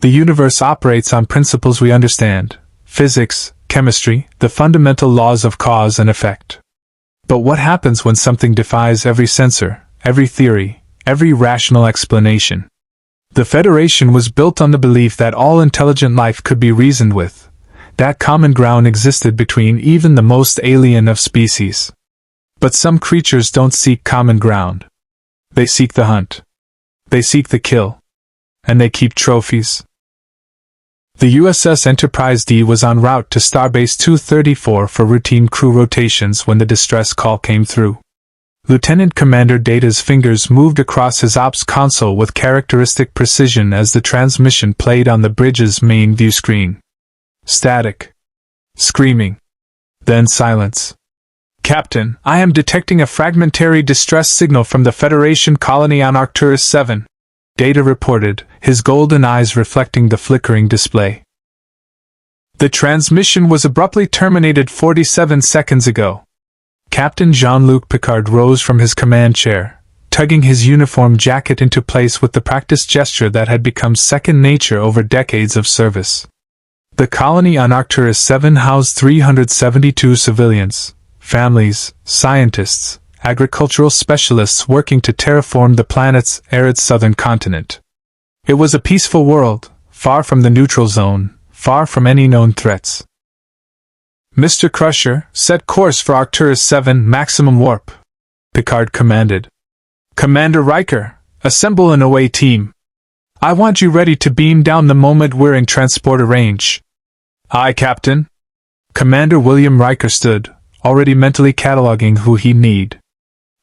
The universe operates on principles we understand: physics, chemistry, the fundamental laws of cause and effect. But what happens when something defies every sensor, every theory, every rational explanation? The Federation was built on the belief that all intelligent life could be reasoned with, that common ground existed between even the most alien of species. But some creatures don't seek common ground. They seek the hunt. They seek the kill. And they keep trophies. The USS Enterprise D was en route to Starbase 234 for routine crew rotations when the distress call came through. Lieutenant Commander Data's fingers moved across his ops console with characteristic precision as the transmission played on the bridge's main view screen. Static. Screaming. Then silence. "Captain, I am detecting a fragmentary distress signal from the Federation colony on Arcturus VII. Data reported, his golden eyes reflecting the flickering display. The transmission was abruptly terminated 47 seconds ago. Captain Jean-Luc Picard rose from his command chair, tugging his uniform jacket into place with the practiced gesture that had become second nature over decades of service. The colony on Arcturus VII housed 372 civilians, families, scientists, agricultural specialists working to terraform the planet's arid southern continent. It was a peaceful world, far from the neutral zone, far from any known threats. "Mr. Crusher, set course for Arcturus VII maximum warp," Picard commanded. "Commander Riker, assemble an away team. I want you ready to beam down the moment we're in transporter range." "Aye, Captain." Commander William Riker stood, already mentally cataloging who he'd need.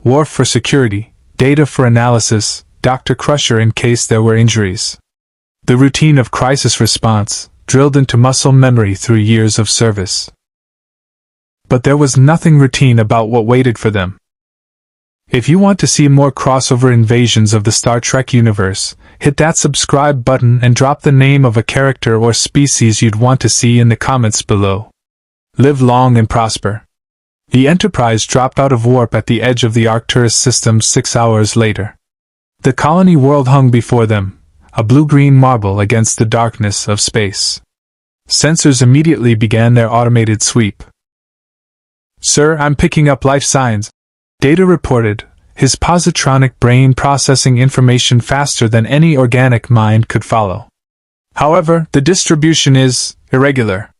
Worf for security, Data for analysis, Dr. Crusher in case there were injuries. The routine of crisis response, drilled into muscle memory through years of service. But there was nothing routine about what waited for them. If you want to see more crossover invasions of the Star Trek universe, hit that subscribe button and drop the name of a character or species you'd want to see in the comments below. Live long and prosper. The Enterprise dropped out of warp at the edge of the Arcturus system 6 hours later. The colony world hung before them, a blue-green marble against the darkness of space. Sensors immediately began their automated sweep. "Sir, I'm picking up life signs," Data reported, his positronic brain processing information faster than any organic mind could follow. "However, the distribution is irregular.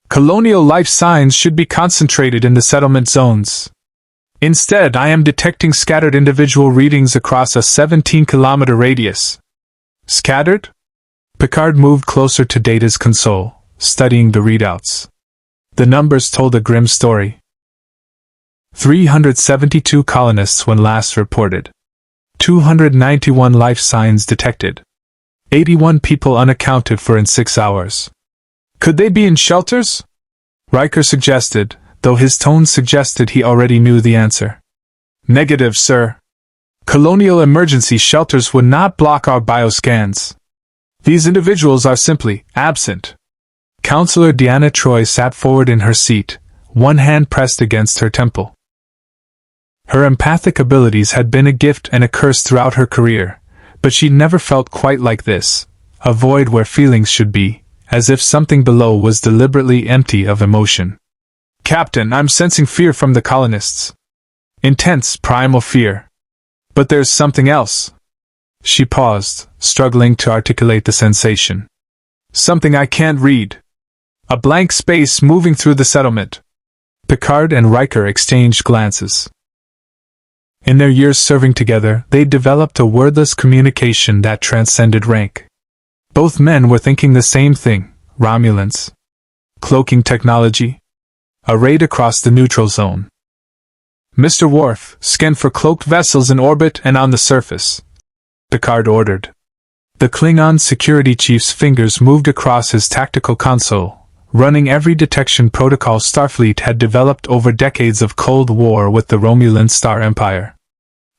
Colonial life signs should be concentrated in the settlement zones. Instead, I am detecting scattered individual readings across a 17-kilometer radius." "Scattered?" Picard moved closer to Data's console, studying the readouts. The numbers told a grim story. 372 colonists when last reported. 291 life signs detected. 81 people unaccounted for in 6 hours. "Could they be in shelters?" Riker suggested, though his tone suggested he already knew the answer. "Negative, sir. Colonial emergency shelters would not block our bioscans. These individuals are simply absent." Counselor Deanna Troi sat forward in her seat, one hand pressed against her temple. Her empathic abilities had been a gift and a curse throughout her career, but she'd never felt quite like this, a void where feelings should be, as if something below was deliberately empty of emotion. "Captain, I'm sensing fear from the colonists. Intense, primal fear. But there's something else." She paused, struggling to articulate the sensation. "Something I can't read. A blank space moving through the settlement." Picard and Riker exchanged glances. In their years serving together, they'd developed a wordless communication that transcended rank. Both men were thinking the same thing: Romulans. Cloaking technology. A raid across the neutral zone. "Mr. Worf, scan for cloaked vessels in orbit and on the surface," Picard ordered. The Klingon security chief's fingers moved across his tactical console, running every detection protocol Starfleet had developed over decades of Cold War with the Romulan Star Empire.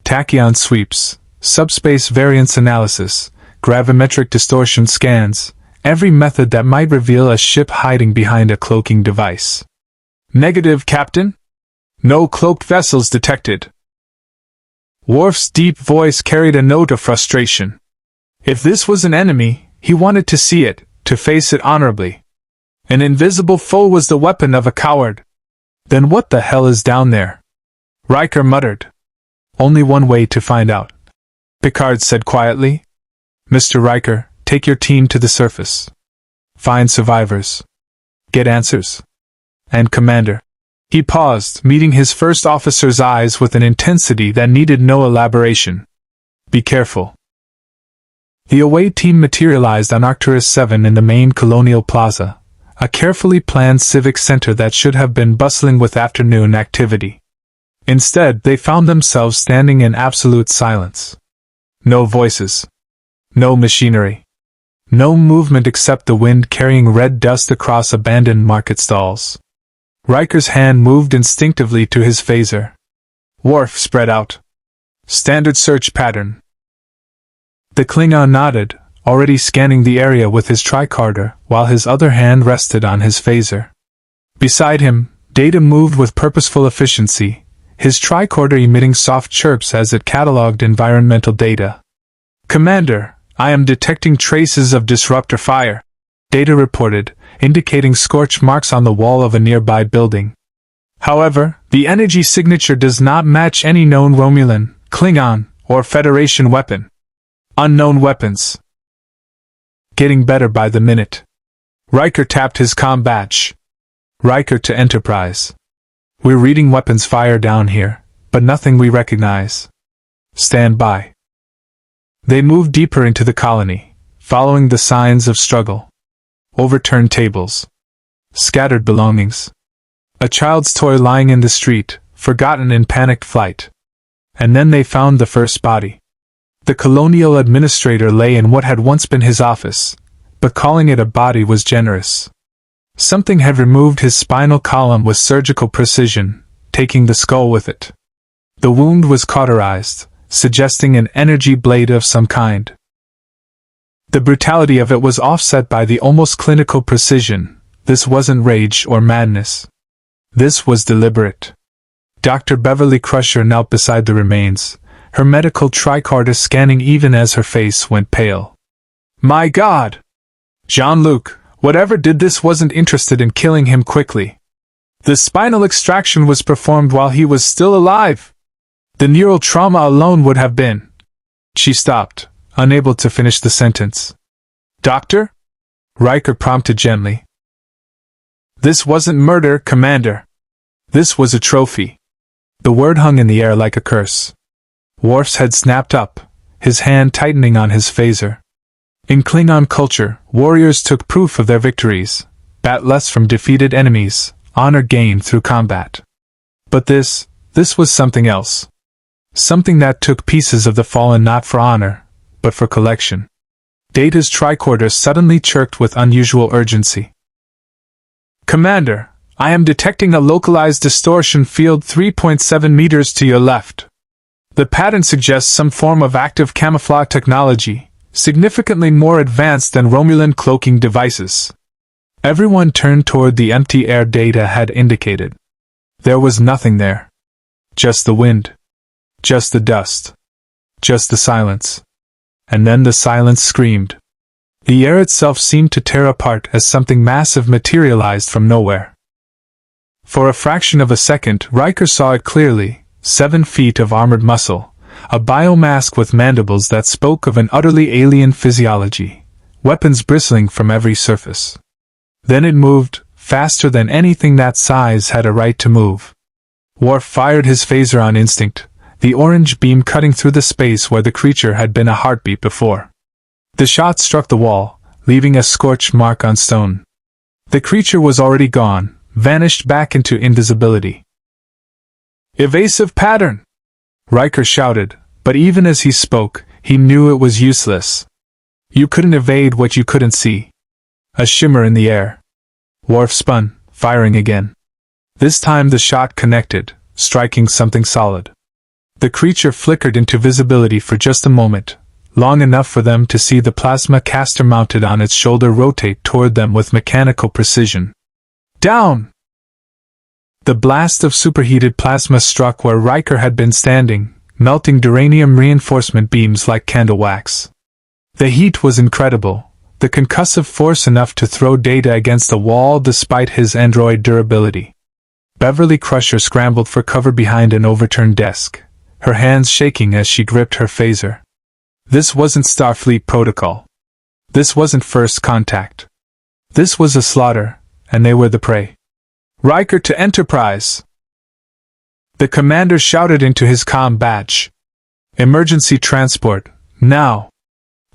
Tachyon sweeps, subspace variance analysis, gravimetric distortion scans, every method that might reveal a ship hiding behind a cloaking device. "Negative, Captain. No cloaked vessels detected." Worf's deep voice carried a note of frustration. If this was an enemy, He wanted to see it, to face it honorably. An invisible foe was the weapon of a coward. Then what the hell is down there? Riker muttered. Only one way to find out. Picard said quietly. Mr. Riker, take your team to the surface. Find survivors. Get answers. And Commander. He paused, meeting his first officer's eyes with an intensity that needed no elaboration. Be careful. The away team materialized on Arcturus VII in the main Colonial Plaza, a carefully planned civic center that should have been bustling with afternoon activity. Instead, they found themselves standing in absolute silence. No voices. No machinery. No movement except the wind carrying red dust across abandoned market stalls. Riker's hand moved instinctively to his phaser. Worf spread out. Standard search pattern. The Klingon nodded, already scanning the area with his tricorder, while his other hand rested on his phaser. Beside him, Data moved with purposeful efficiency, his tricorder emitting soft chirps as it catalogued environmental data. Commander, I am detecting traces of disruptor fire, Data reported, indicating scorch marks on the wall of a nearby building. However, the energy signature does not match any known Romulan, Klingon, or Federation weapon. Unknown weapons. Getting better by the minute. Riker tapped his comm badge. Riker to Enterprise. We're reading weapons fire down here, but nothing we recognize. Stand by. They moved deeper into the colony, following the signs of struggle. Overturned tables. Scattered belongings. A child's toy lying in the street, forgotten in panicked flight. And then they found the first body. The colonial administrator lay in what had once been his office, but calling it a body was generous. Something had removed his spinal column with surgical precision, taking the skull with it. The wound was cauterized, suggesting an energy blade of some kind. The brutality of it was offset by the almost clinical precision. This wasn't rage or madness. This was deliberate. Dr. Beverly Crusher knelt beside the remains, her medical tricorder scanning even as her face went pale. My God! Jean-Luc, whatever did this wasn't interested in killing him quickly. The spinal extraction was performed while he was still alive. The neural trauma alone would have been. She stopped, unable to finish the sentence. Doctor? Riker prompted gently. This wasn't murder, Commander. This was a trophy. The word hung in the air like a curse. Worf's head snapped up, his hand tightening on his phaser. In Klingon culture, warriors took proof of their victories, batless from defeated enemies, honor gained through combat. But this was something else. Something that took pieces of the fallen not for honor, but for collection. Data's tricorder suddenly chirped with unusual urgency. Commander, I am detecting a localized distortion field 3.7 meters to your left. The pattern suggests some form of active camouflage technology, significantly more advanced than Romulan cloaking devices. Everyone turned toward the empty air Data had indicated. There was nothing there. Just the wind. Just the dust. Just the silence. And then the silence screamed. The air itself seemed to tear apart as something massive materialized from nowhere. For a fraction of a second, Riker saw it clearly, 7 feet of armored muscle, a biomask with mandibles that spoke of an utterly alien physiology, weapons bristling from every surface. Then it moved, faster than anything that size had a right to move. Worf fired his phaser on instinct, the orange beam cutting through the space where the creature had been a heartbeat before. The shot struck the wall, leaving a scorched mark on stone. The creature was already gone, vanished back into invisibility. Evasive pattern! Riker shouted, but even as he spoke, he knew it was useless. You couldn't evade what you couldn't see. A shimmer in the air. Worf spun, firing again. This time the shot connected, striking something solid. The creature flickered into visibility for just a moment, long enough for them to see the plasma caster mounted on its shoulder rotate toward them with mechanical precision. Down! The blast of superheated plasma struck where Riker had been standing, melting duranium reinforcement beams like candle wax. The heat was incredible, the concussive force enough to throw Data against the wall despite his android durability. Beverly Crusher scrambled for cover behind an overturned desk, her hands shaking as she gripped her phaser. This wasn't Starfleet protocol. This wasn't first contact. This was a slaughter, and they were the prey. Riker to Enterprise! The commander shouted into his comm badge. Emergency transport, now!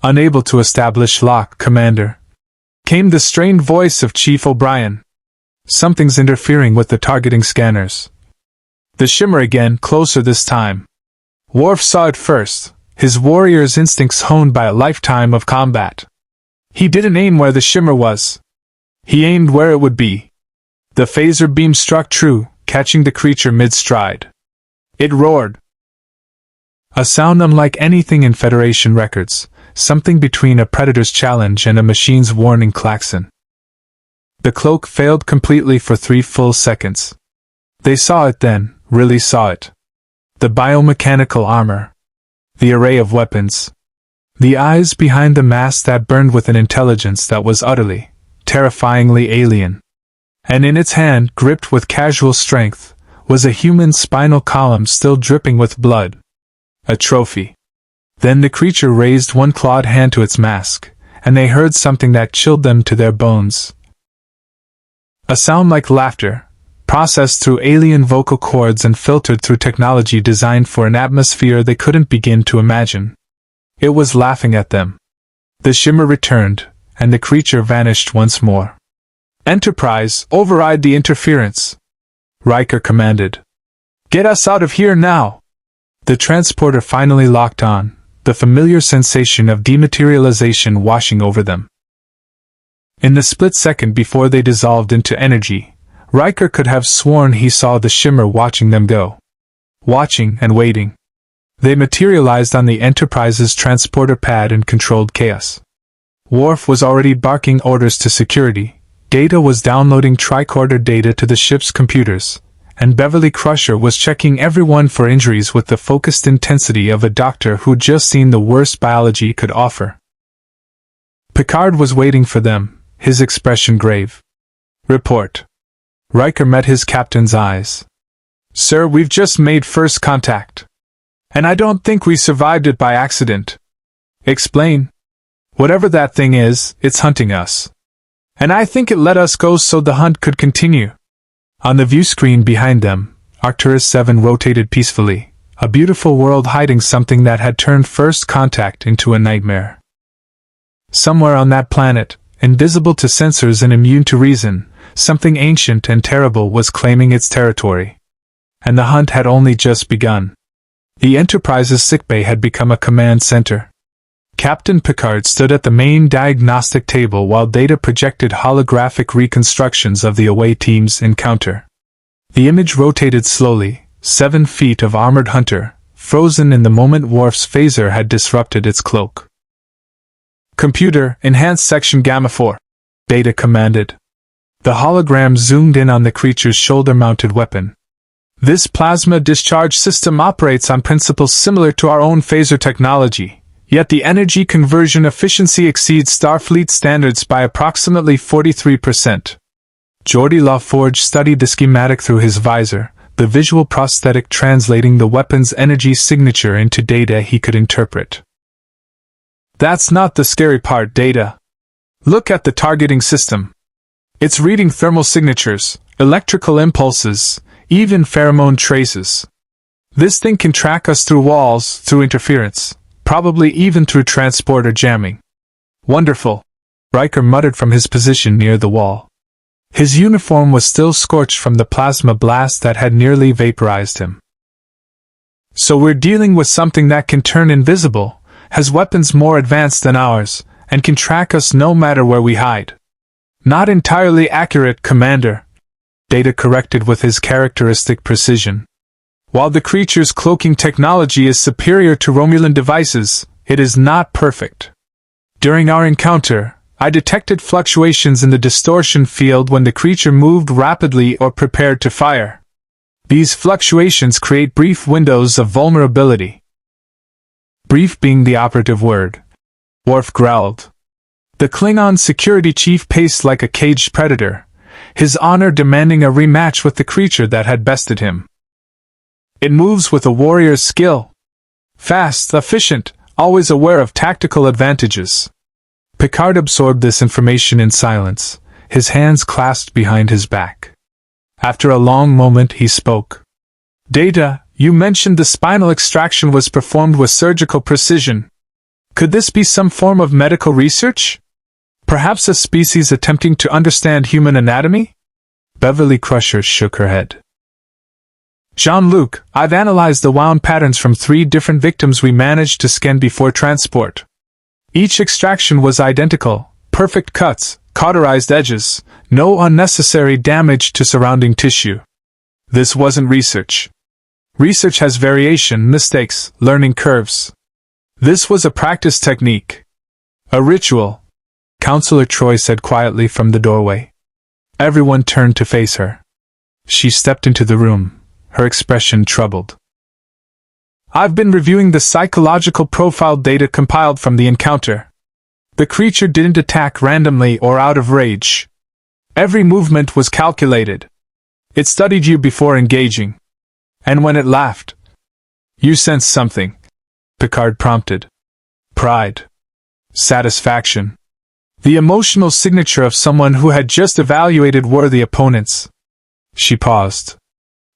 Unable to establish lock, Commander, came the strained voice of Chief O'Brien. Something's interfering with the targeting scanners. The shimmer again, closer this time. Worf saw it first, his warrior's instincts honed by a lifetime of combat. He didn't aim where the shimmer was. He aimed where it would be. The phaser beam struck true, catching the creature mid-stride. It roared. A sound unlike anything in Federation records, something between a predator's challenge and a machine's warning klaxon. The cloak failed completely for 3 full seconds. They saw it then, really saw it. The biomechanical armor. The array of weapons. The eyes behind the mask that burned with an intelligence that was utterly, terrifyingly alien. And in its hand, gripped with casual strength, was a human spinal column still dripping with blood. A trophy. Then the creature raised one clawed hand to its mask, and they heard something that chilled them to their bones. A sound like laughter, processed through alien vocal cords and filtered through technology designed for an atmosphere they couldn't begin to imagine. It was laughing at them. The shimmer returned, and the creature vanished once more. Enterprise, override the interference, Riker commanded. Get us out of here now! The transporter finally locked on, the familiar sensation of dematerialization washing over them. In the split second before they dissolved into energy, Riker could have sworn he saw the shimmer watching them go. Watching and waiting. They materialized on the Enterprise's transporter pad and controlled chaos. Worf was already barking orders to security, Data was downloading tricorder data to the ship's computers, and Beverly Crusher was checking everyone for injuries with the focused intensity of a doctor who'd just seen the worst biology could offer. Picard was waiting for them, his expression grave. Report. Riker met his captain's eyes. Sir, we've just made first contact. And I don't think we survived it by accident. Explain. Whatever that thing is, it's hunting us. And I think it let us go so the hunt could continue. On the view screen behind them, Arcturus VII rotated peacefully, a beautiful world hiding something that had turned first contact into a nightmare. Somewhere on that planet, invisible to sensors and immune to reason, something ancient and terrible was claiming its territory. And the hunt had only just begun. The Enterprise's sickbay had become a command center. Captain Picard stood at the main diagnostic table while Data projected holographic reconstructions of the away team's encounter. The image rotated slowly, 7 feet of armored hunter, frozen in the moment Worf's phaser had disrupted its cloak. Computer, enhance section Gamma 4, Data commanded. The hologram zoomed in on the creature's shoulder-mounted weapon. This plasma discharge system operates on principles similar to our own phaser technology. Yet the energy conversion efficiency exceeds Starfleet standards by approximately 43%. Geordie LaForge studied the schematic through his visor, the visual prosthetic translating the weapon's energy signature into data he could interpret. That's not the scary part, Data. Look at the targeting system. It's reading thermal signatures, electrical impulses, even pheromone traces. This thing can track us through walls, through interference. Probably even through transporter jamming. Wonderful, Riker muttered from his position near the wall. His uniform was still scorched from the plasma blast that had nearly vaporized him. So we're dealing with something that can turn invisible, has weapons more advanced than ours, and can track us no matter where we hide. Not entirely accurate, Commander, Data corrected with his characteristic precision. While the creature's cloaking technology is superior to Romulan devices, it is not perfect. During our encounter, I detected fluctuations in the distortion field when the creature moved rapidly or prepared to fire. These fluctuations create brief windows of vulnerability. Brief being the operative word. Worf growled. The Klingon security chief paced like a caged predator, his honor demanding a rematch with the creature that had bested him. It moves with a warrior's skill. Fast, efficient, always aware of tactical advantages. Picard absorbed this information in silence, his hands clasped behind his back. After a long moment he spoke. Data, you mentioned the spinal extraction was performed with surgical precision. Could this be some form of medical research? Perhaps a species attempting to understand human anatomy? Beverly Crusher shook her head. Jean-Luc, I've analyzed the wound patterns from 3 different victims we managed to scan before transport. Each extraction was identical, perfect cuts, cauterized edges, no unnecessary damage to surrounding tissue. This wasn't research. Research has variation, mistakes, learning curves. This was a practice technique. A ritual, Counselor Troy said quietly from the doorway. Everyone turned to face her. She stepped into the room, her expression troubled. I've been reviewing the psychological profile data compiled from the encounter. The creature didn't attack randomly or out of rage. Every movement was calculated. It studied you before engaging. And when it laughed, you sensed something, Picard prompted. Pride. Satisfaction. The emotional signature of someone who had just evaluated worthy opponents. She paused.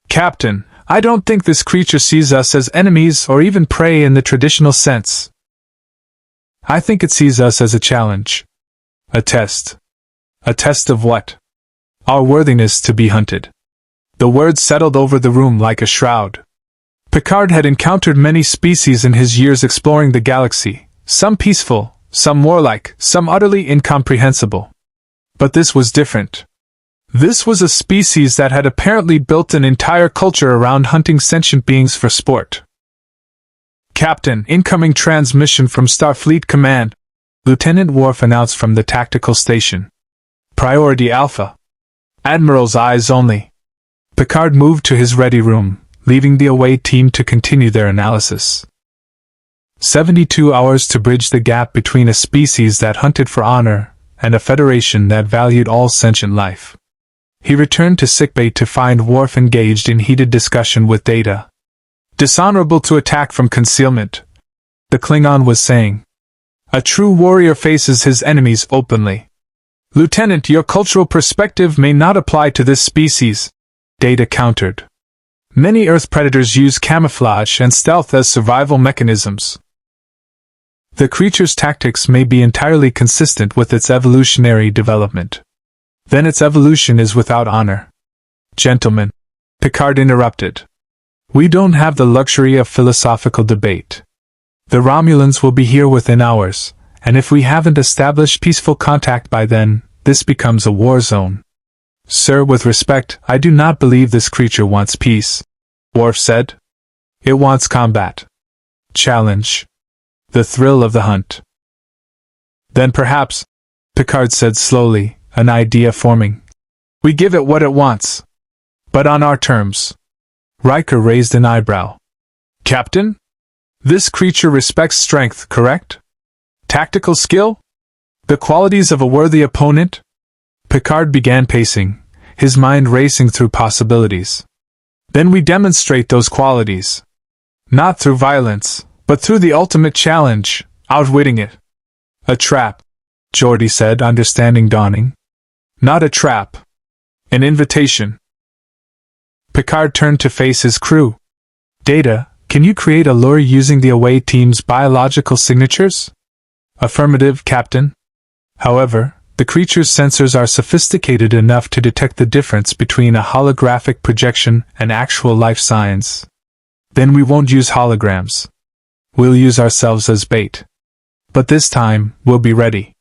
Captain, I don't think this creature sees us as enemies or even prey in the traditional sense. I think it sees us as a challenge. A test. A test of what? Our worthiness to be hunted. The words settled over the room like a shroud. Picard had encountered many species in his years exploring the galaxy, some peaceful, some warlike, some utterly incomprehensible. But this was different. This was a species that had apparently built an entire culture around hunting sentient beings for sport. Captain, incoming transmission from Starfleet Command, Lieutenant Worf announced from the tactical station. Priority Alpha. Admiral's eyes only. Picard moved to his ready room, leaving the away team to continue their analysis. 72 hours to bridge the gap between a species that hunted for honor and a federation that valued all sentient life. He returned to sickbay to find Worf engaged in heated discussion with Data. Dishonorable to attack from concealment, the Klingon was saying. A true warrior faces his enemies openly. Lieutenant, your cultural perspective may not apply to this species, Data countered. Many Earth predators use camouflage and stealth as survival mechanisms. The creature's tactics may be entirely consistent with its evolutionary development. Then its evolution is without honor. Gentlemen, Picard interrupted. We don't have the luxury of philosophical debate. The Romulans will be here within hours, and if we haven't established peaceful contact by then, this becomes a war zone. Sir, with respect, I do not believe this creature wants peace, Worf said. It wants combat. Challenge. The thrill of the hunt. Then perhaps, Picard said slowly, an idea forming. We give it what it wants. But on our terms. Riker raised an eyebrow. Captain? This creature respects strength, correct? Tactical skill? The qualities of a worthy opponent? Picard began pacing, his mind racing through possibilities. Then we demonstrate those qualities. Not through violence, but through the ultimate challenge, outwitting it. A trap, Geordi said, understanding dawning. Not a trap. An invitation. Picard turned to face his crew. Data, can you create a lure using the away team's biological signatures? Affirmative, Captain. However, the creature's sensors are sophisticated enough to detect the difference between a holographic projection and actual life signs. Then we won't use holograms. We'll use ourselves as bait. But this time, we'll be ready.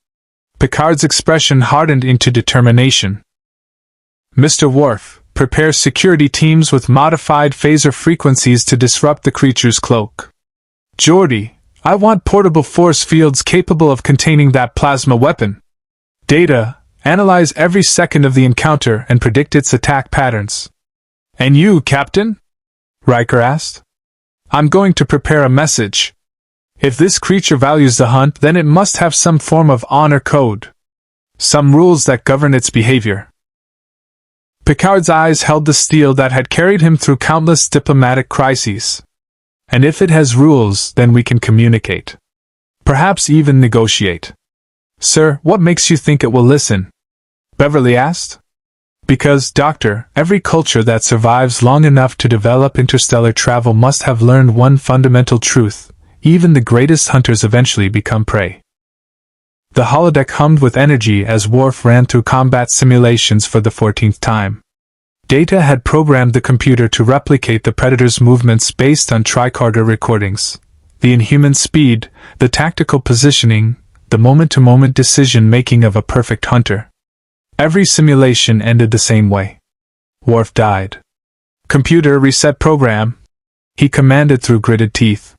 Picard's expression hardened into determination. Mr. Worf, prepare security teams with modified phaser frequencies to disrupt the creature's cloak. Geordi, I want portable force fields capable of containing that plasma weapon. Data, analyze every second of the encounter and predict its attack patterns. And you, Captain? Riker asked. I'm going to prepare a message. If this creature values the hunt, then it must have some form of honor code. Some rules that govern its behavior. Picard's eyes held the steel that had carried him through countless diplomatic crises. And if it has rules, then we can communicate. Perhaps even negotiate. Sir, what makes you think it will listen? Beverly asked. Because, Doctor, every culture that survives long enough to develop interstellar travel must have learned one fundamental truth: even the greatest hunters eventually become prey. The holodeck hummed with energy as Worf ran through combat simulations for the 14th time. Data had programmed the computer to replicate the Predator's movements based on tricorder recordings. The inhuman speed, the tactical positioning, the moment-to-moment decision-making of a perfect hunter. Every simulation ended the same way. Worf died. Computer, reset program, he commanded through gritted teeth.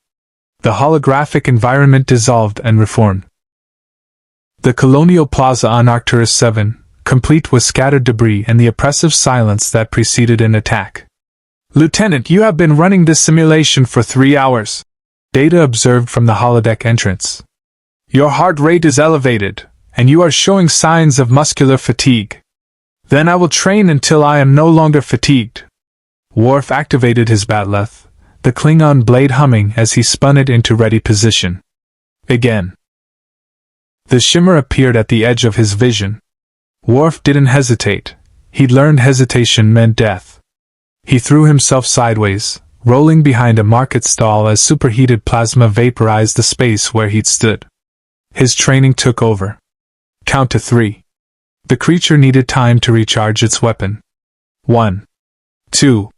The holographic environment dissolved and reformed. The colonial plaza on Arcturus VII, complete with scattered debris and the oppressive silence that preceded an attack. Lieutenant, you have been running this simulation for 3 hours. Data observed from the holodeck entrance. Your heart rate is elevated, and you are showing signs of muscular fatigue. Then I will train until I am no longer fatigued. Worf activated his bat'leth, the Klingon blade humming as he spun it into ready position. Again. The shimmer appeared at the edge of his vision. Worf didn't hesitate. He'd learned hesitation meant death. He threw himself sideways, rolling behind a market stall as superheated plasma vaporized the space where he'd stood. His training took over. Count to 3. The creature needed time to recharge its weapon. 1, 2,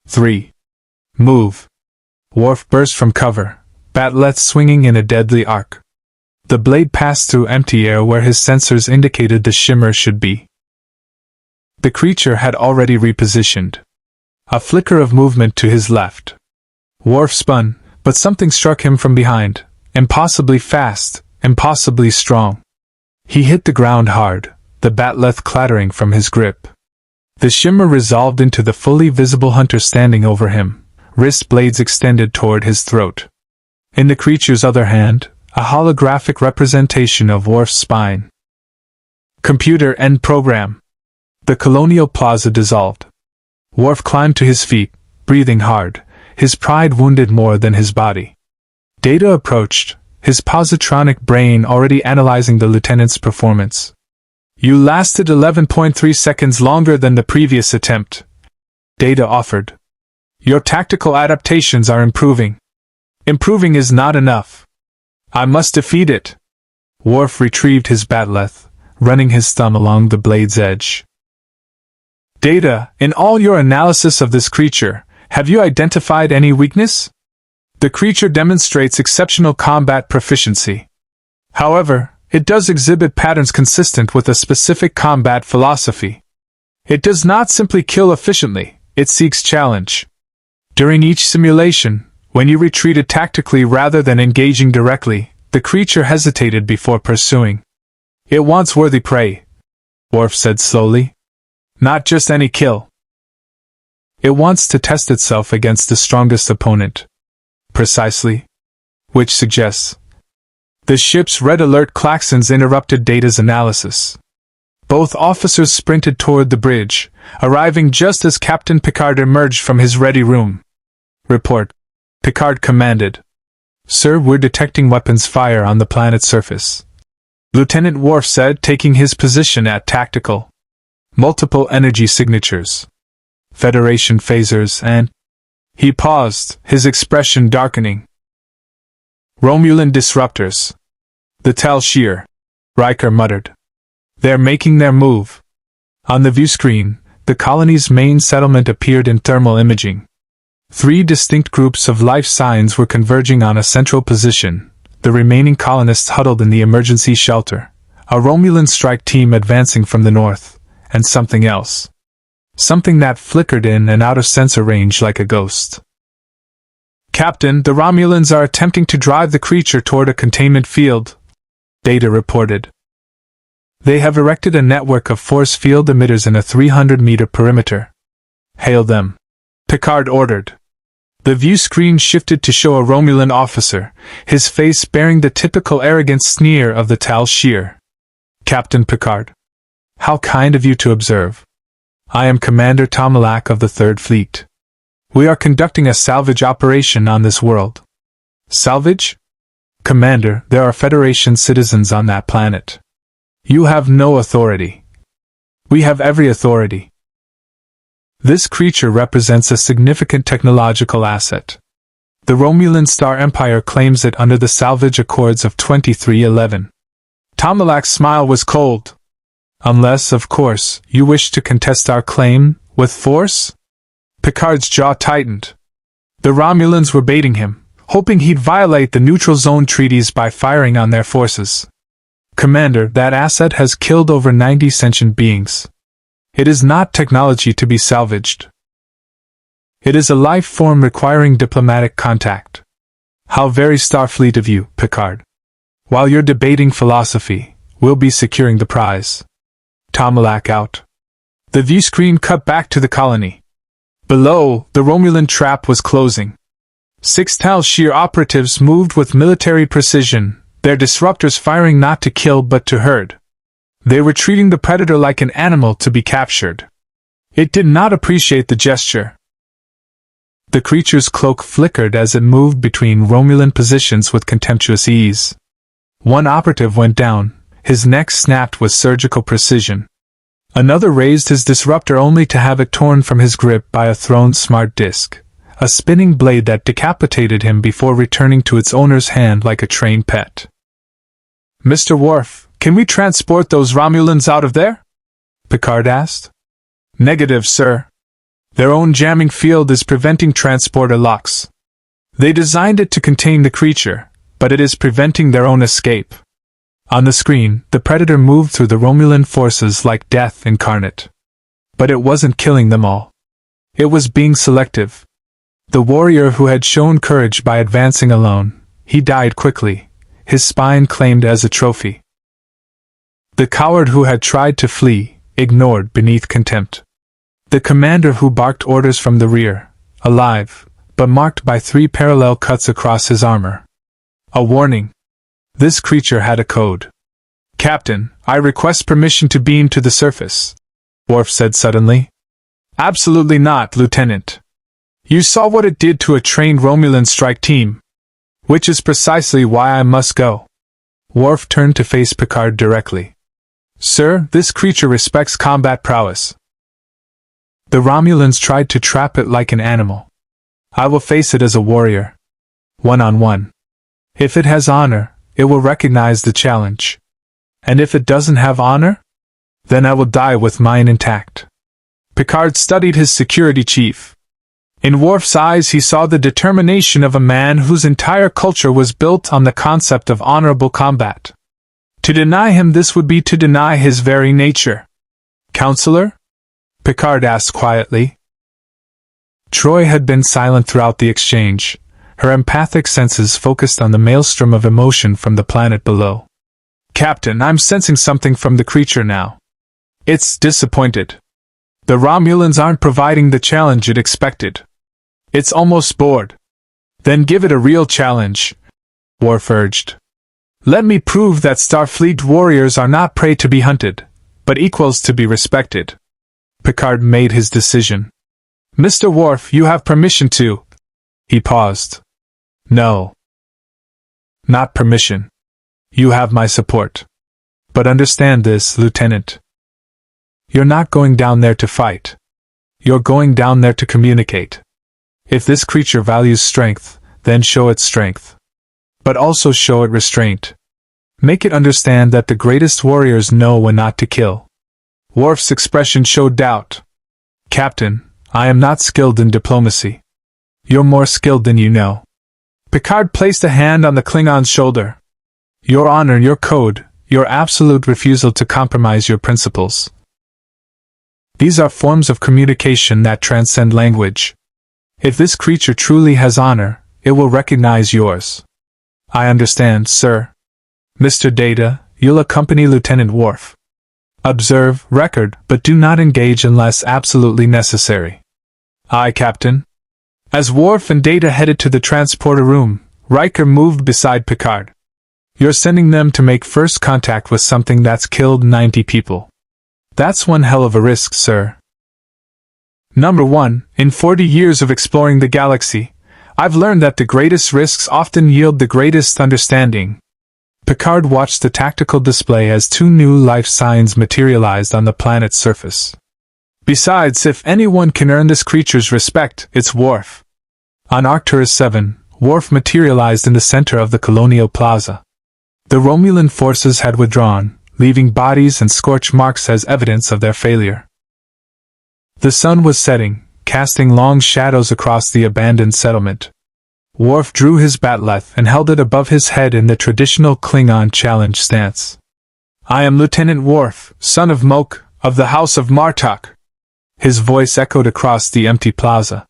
3. Move. Worf burst from cover, bat'leth swinging in a deadly arc. The blade passed through empty air where his sensors indicated the shimmer should be. The creature had already repositioned. A flicker of movement to his left. Worf spun, but something struck him from behind, impossibly fast, impossibly strong. He hit the ground hard, the bat'leth clattering from his grip. The shimmer resolved into the fully visible hunter standing over him, wrist blades extended toward his throat. In the creature's other hand, a holographic representation of Worf's spine. Computer end program. The colonial plaza dissolved. Worf climbed to his feet, breathing hard, his pride wounded more than his body. Data approached, his positronic brain already analyzing the lieutenant's performance. You lasted 11.3 seconds longer than the previous attempt. Data offered. Your tactical adaptations are improving. Improving is not enough. I must defeat it. Worf retrieved his bat'leth, running his thumb along the blade's edge. Data, in all your analysis of this creature, have you identified any weakness? The creature demonstrates exceptional combat proficiency. However, it does exhibit patterns consistent with a specific combat philosophy. It does not simply kill efficiently, it seeks challenge. During each simulation, when you retreated tactically rather than engaging directly, the creature hesitated before pursuing. It wants worthy prey, Worf said slowly. Not just any kill. It wants to test itself against the strongest opponent. Precisely. Which suggests. The ship's red alert klaxons interrupted Data's analysis. Both officers sprinted toward the bridge, arriving just as Captain Picard emerged from his ready room. Report. Picard commanded. Sir, we're detecting weapons fire on the planet's surface. Lieutenant Worf said, taking his position at tactical. Multiple energy signatures. Federation phasers and... He paused, his expression darkening. Romulan disruptors. The Tal Shiar, Riker muttered. They're making their move. On the viewscreen, the colony's main settlement appeared in thermal imaging. 3 distinct groups of life signs were converging on a central position, the remaining colonists huddled in the emergency shelter, a Romulan strike team advancing from the north, and something else. Something that flickered in and out of sensor range like a ghost. Captain, the Romulans are attempting to drive the creature toward a containment field, Data reported. They have erected a network of force field emitters in a 300-meter perimeter. Hail them. Picard ordered. The view screen shifted to show a Romulan officer, his face bearing the typical arrogant sneer of the Tal Shiar. Captain Picard. How kind of you to observe. I am Commander Tomalak of the Third Fleet. We are conducting a salvage operation on this world. Salvage? Commander, there are Federation citizens on that planet. You have no authority. We have every authority. This creature represents a significant technological asset. The Romulan Star Empire claims it under the Salvage Accords of 2311. Tomalak's smile was cold. Unless, of course, you wish to contest our claim, with force? Picard's jaw tightened. The Romulans were baiting him, hoping he'd violate the neutral zone treaties by firing on their forces. Commander, that asset has killed over 90 sentient beings. It is not technology to be salvaged. It is a life form requiring diplomatic contact. How very Starfleet of you, Picard. While you're debating philosophy, we'll be securing the prize. Tomalak out. The view screen cut back to the colony. Below, the Romulan trap was closing. 6 Tal Shiar operatives moved with military precision, their disruptors firing not to kill but to herd. They were treating the predator like an animal to be captured. It did not appreciate the gesture. The creature's cloak flickered as it moved between Romulan positions with contemptuous ease. One operative went down, his neck snapped with surgical precision. Another raised his disruptor only to have it torn from his grip by a thrown smart disc, a spinning blade that decapitated him before returning to its owner's hand like a trained pet. Mr. Worf, can we transport those Romulans out of there? Picard asked. Negative, sir. Their own jamming field is preventing transporter locks. They designed it to contain the creature, but it is preventing their own escape. On the screen, the Predator moved through the Romulan forces like death incarnate. But it wasn't killing them all. It was being selective. The warrior who had shown courage by advancing alone, he died quickly, his spine claimed as a trophy. The coward who had tried to flee, ignored beneath contempt. The commander who barked orders from the rear, alive, but marked by 3 parallel cuts across his armor. A warning. This creature had a code. Captain, I request permission to beam to the surface, Worf said suddenly. Absolutely not, Lieutenant. You saw what it did to a trained Romulan strike team. Which is precisely why I must go. Worf turned to face Picard directly. Sir, this creature respects combat prowess. The Romulans tried to trap it like an animal. I will face it as a warrior. One-on-one. If it has honor, it will recognize the challenge. And if it doesn't have honor? Then I will die with mine intact. Picard studied his security chief. In Worf's eyes he saw the determination of a man whose entire culture was built on the concept of honorable combat. To deny him this would be to deny his very nature. Counselor? Picard asked quietly. Troy had been silent throughout the exchange, her empathic senses focused on the maelstrom of emotion from the planet below. Captain, I'm sensing something from the creature now. It's disappointed. The Romulans aren't providing the challenge it expected. It's almost bored. Then give it a real challenge, Worf urged. Let me prove that Starfleet warriors are not prey to be hunted, but equals to be respected. Picard made his decision. Mr. Worf, you have permission to... He paused. No. Not permission. You have my support. But understand this, Lieutenant. You're not going down there to fight. You're going down there to communicate. If this creature values strength, then show it strength. But also show it restraint. Make it understand that the greatest warriors know when not to kill. Worf's expression showed doubt. Captain, I am not skilled in diplomacy. You're more skilled than you know. Picard placed a hand on the Klingon's shoulder. Your honor, your code, your absolute refusal to compromise your principles. These are forms of communication that transcend language. If this creature truly has honor, it will recognize yours. I understand, sir. Mr. Data, you'll accompany Lieutenant Worf. Observe, record, but do not engage unless absolutely necessary. Aye, Captain. As Worf and Data headed to the transporter room, Riker moved beside Picard. "You're sending them to make first contact with something that's killed 90 people. That's one hell of a risk, sir." Number 1, in 40 years of exploring the galaxy, I've learned that the greatest risks often yield the greatest understanding. Picard watched the tactical display as 2 new life signs materialized on the planet's surface. Besides, if anyone can earn this creature's respect, it's Worf. On Arcturus VII, Worf materialized in the center of the Colonial Plaza. The Romulan forces had withdrawn, leaving bodies and scorch marks as evidence of their failure. The sun was setting, casting long shadows across the abandoned settlement. Worf drew his bat'leth and held it above his head in the traditional Klingon challenge stance. "I am Lieutenant Worf, son of Mok, of the House of Martok." His voice echoed across the empty plaza.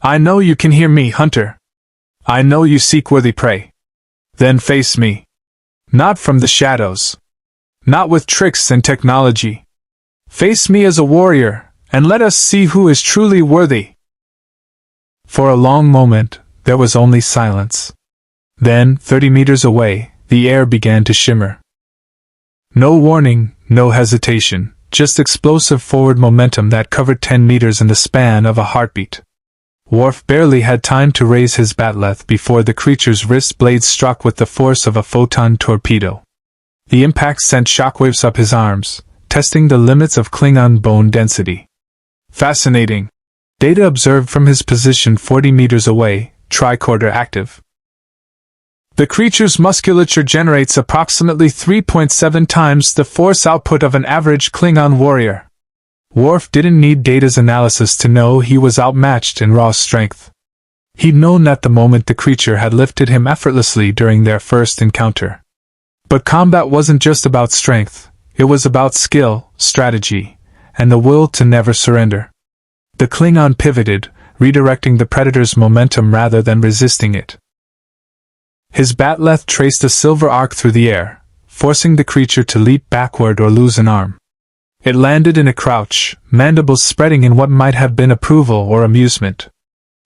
"I know you can hear me, Hunter. I know you seek worthy prey. Then face me. Not from the shadows. Not with tricks and technology. Face me as a warrior, and let us see who is truly worthy." For a long moment, there was only silence. Then, 30 meters away, the air began to shimmer. No warning, no hesitation, just explosive forward momentum that covered 10 meters in the span of a heartbeat. Worf barely had time to raise his bat'leth before the creature's wrist blades struck with the force of a photon torpedo. The impact sent shockwaves up his arms, testing the limits of Klingon bone density. "Fascinating," Data observed from his position 40 meters away, tricorder active. "The creature's musculature generates approximately 3.7 times the force output of an average Klingon warrior." Worf didn't need Data's analysis to know he was outmatched in raw strength. He'd known that the moment the creature had lifted him effortlessly during their first encounter. But combat wasn't just about strength, it was about skill, strategy, and the will to never surrender. The Klingon pivoted, redirecting the Predator's momentum rather than resisting it. His bat'leth traced a silver arc through the air, forcing the creature to leap backward or lose an arm. It landed in a crouch, mandibles spreading in what might have been approval or amusement.